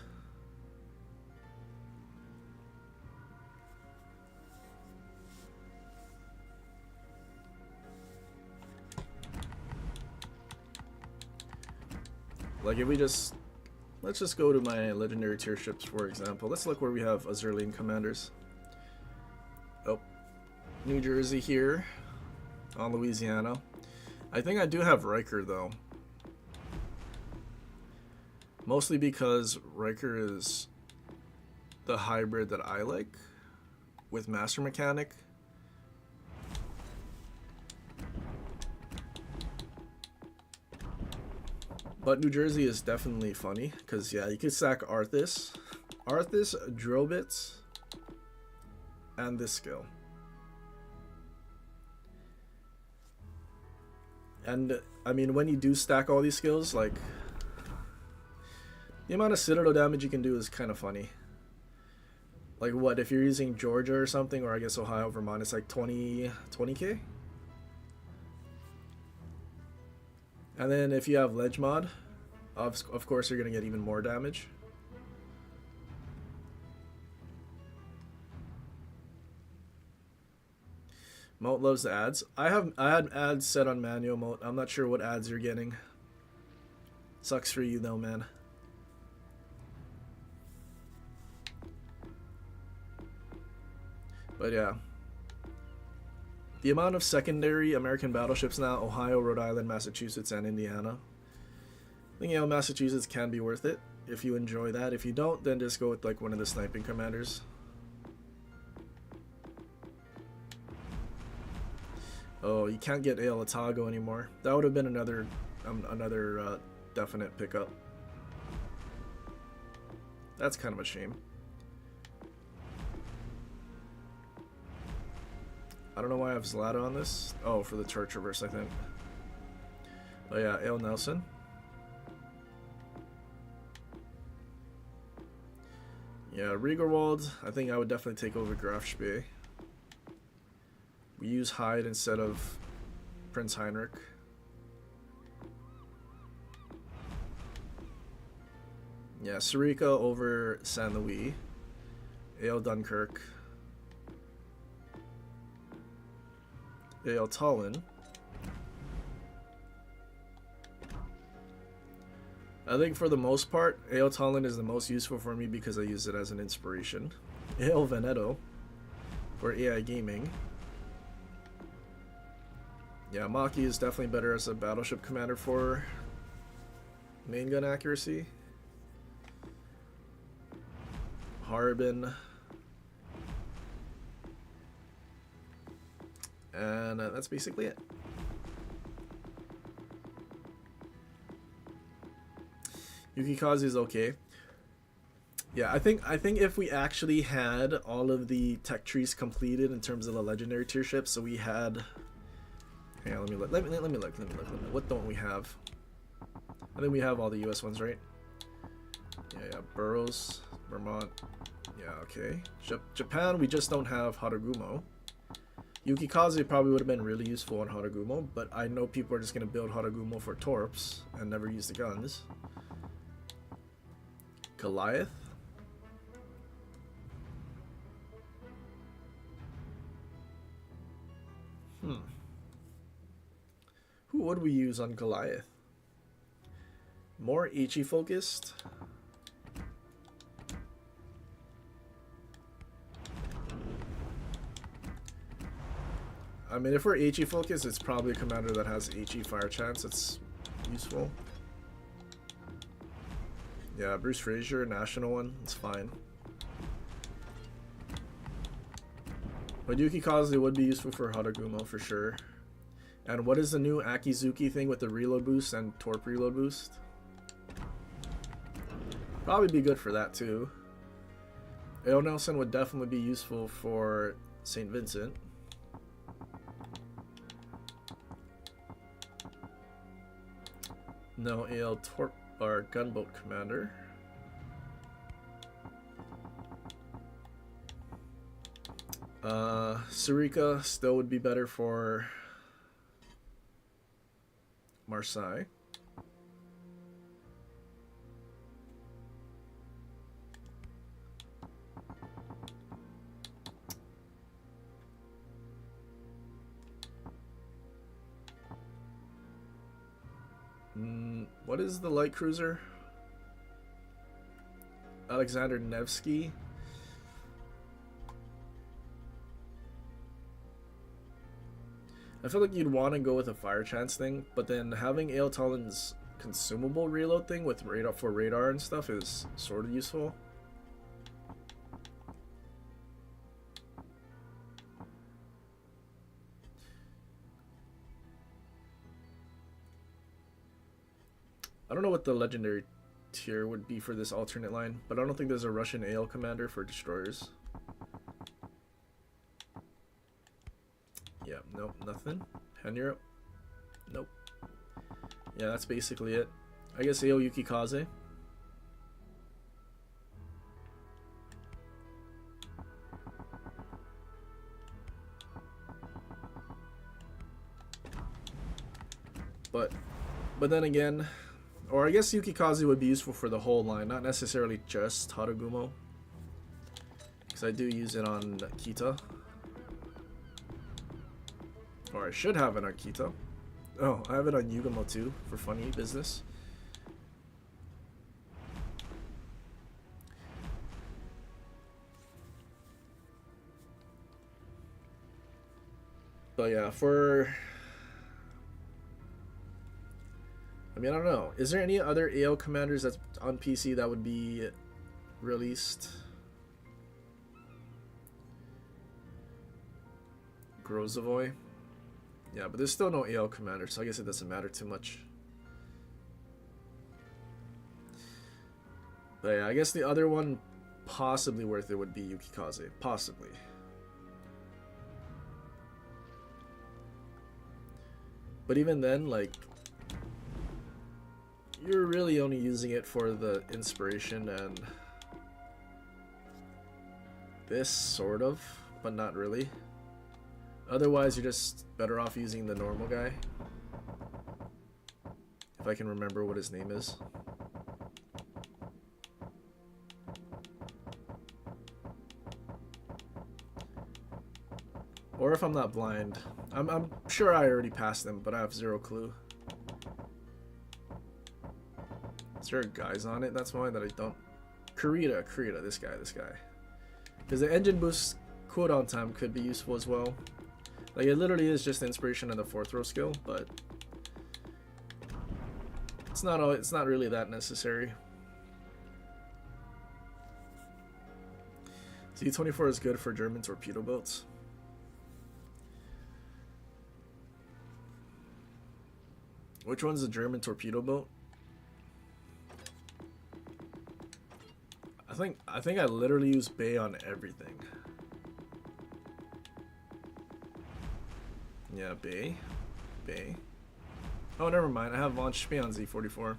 Like if we just, let's just go to my legendary tier ships, for example. Let's look where we have Azerlian commanders. Oh, New Jersey here on Louisiana. I think I do have Riker though. Mostly because Riker is the hybrid that I like with Master Mechanic. But New Jersey is definitely funny, because yeah, you could stack Arthas, drill bits, and this skill. And I mean, when you do stack all these skills, like the amount of Citadel damage you can do is kind of funny. Like what, if you're using Georgia or something, or I guess Ohio, Vermont, it's like 20k? And then if you have Ledge Mod, of course you're going to get even more damage. Moat loves the ads. I had ads set on manual mode. I'm not sure what ads you're getting. Sucks for you though, man. But yeah. The amount of secondary American battleships now, Ohio, Rhode Island, Massachusetts, and Indiana. I think, you know, Massachusetts can be worth it if you enjoy that. If you don't, then just go with like one of the sniping commanders. Oh, you can't get AL Otago anymore. That would have been another definite pickup. That's kind of a shame. I don't know why I have Zlata on this. Oh, for the Church Reverse, I think. But yeah, Ale Nelson. Yeah, Riegerwald, I think I would definitely take over Graf Spee. We use Hyde instead of Prince Heinrich. Yeah, Sarika over San Louis. AO Dunkirk. AO Tallinn. I think for the most part, AO Tallinn is the most useful for me because I use it as an inspiration. AO Veneto for AI gaming. Yeah, Maki is definitely better as a battleship commander for main gun accuracy. Harbin. And that's basically it. Yukikaze is okay. Yeah, I think if we actually had all of the tech trees completed in terms of the legendary tier ships, so we had. Hang on, let me look. What don't we have? I think we have all the US ones, right? Yeah, Burroughs, Vermont. Yeah, okay. Japan, we just don't have Haragumo. Yukikaze probably would have been really useful on Haragumo, but I know people are just going to build Haragumo for Torps and never use the guns. Goliath. Who would we use on Goliath? More HE focused? I mean, if we're HE focused, it's probably a commander that has HE fire chance. It's useful. Yeah, Bruce Frazier, national one. It's fine. But Yukikaze would be useful for Haragumo for sure. And what is the new Akizuki thing with the reload boost and Torp reload boost? Probably be good for that too. AO Nelson would definitely be useful for St. Vincent. No AL Torp or Gunboat Commander. Sarika still would be better for Marseille. What is the light cruiser? Alexander Nevsky. I feel like you'd want to go with a fire chance thing, but then having Ale Tallin's consumable reload thing with radar and stuff is sort of useful. I don't know what the legendary tier would be for this alternate line, but I don't think there's a Russian AL commander for destroyers. Yeah, nope, nothing. Hen Europe? Nope. Yeah, that's basically it. I guess AO Yukikaze. But then again, or I guess Yukikaze would be useful for the whole line, not necessarily just Haragumo. Because I do use it on Kita. Or I should have it on Kita. Oh, I have it on Yugamo too, for funny business. But yeah, I mean, I don't know. Is there any other AO commanders that's on PC that would be released? Grozavoy. Yeah, but there's still no AO commander, so I guess it doesn't matter too much. But yeah, I guess the other one possibly worth it would be Yukikaze. Possibly. But even then, like, you're really only using it for the inspiration and this, sort of, but not really. Otherwise, you're just better off using the normal guy. If I can remember what his name is. Or if I'm not blind. I'm sure I already passed them, but I have zero clue. Is there guys on it? That's why that I don't. Kurita, this guy. Because the engine boost cooldown time could be useful as well. Like, it literally is just inspiration and the 4th row skill, but it's not really that necessary. Z-24 is good for German torpedo boats. Which one's the German torpedo boat? I think I literally use Bay on everything. Yeah, Bay. Oh, never mind. I have launched Bay on Z-44.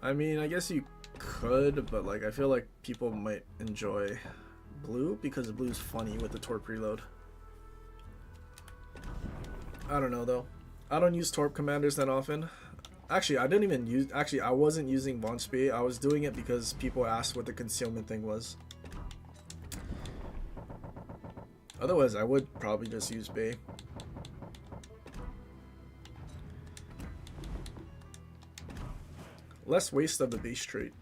I mean, I guess you could, but like I feel like people might enjoy blue because blue's funny with the torp reload. I don't know though. I don't use torp commanders that often. Actually, I wasn't using von Spee. I was doing it because people asked what the concealment thing was. Otherwise, I would probably just use Bay. Less waste of the base trait.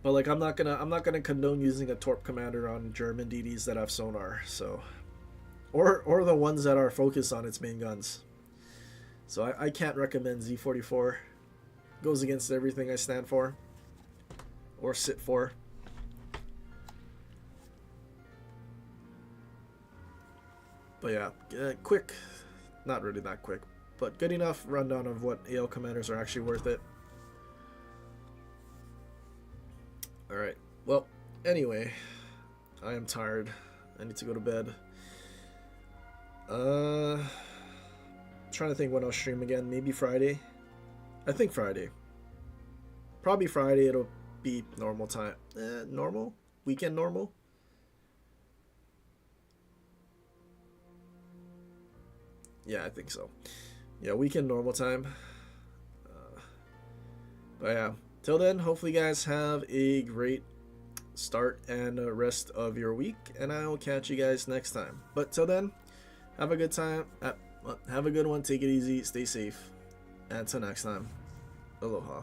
But like I'm not gonna condone using a torp commander on German DDs that have sonar, so or the ones that are focused on its main guns. So I can't recommend Z-44. Goes against everything I stand for or sit for. But yeah, quick, not really that quick, but good enough rundown of what AL commanders are actually worth it. Alright, well, anyway, I am tired. I need to go to bed. Trying to think when I'll stream again. Maybe Friday? I think Friday. Probably Friday. It'll be normal time. Normal? Weekend normal? Yeah, I think so. Yeah, weekend normal time. But yeah, till then, hopefully you guys have a great start and rest of your week, and I will catch you guys next time. But till then, have a good time. Have a good one. Take it easy. Stay safe. And until next time, aloha.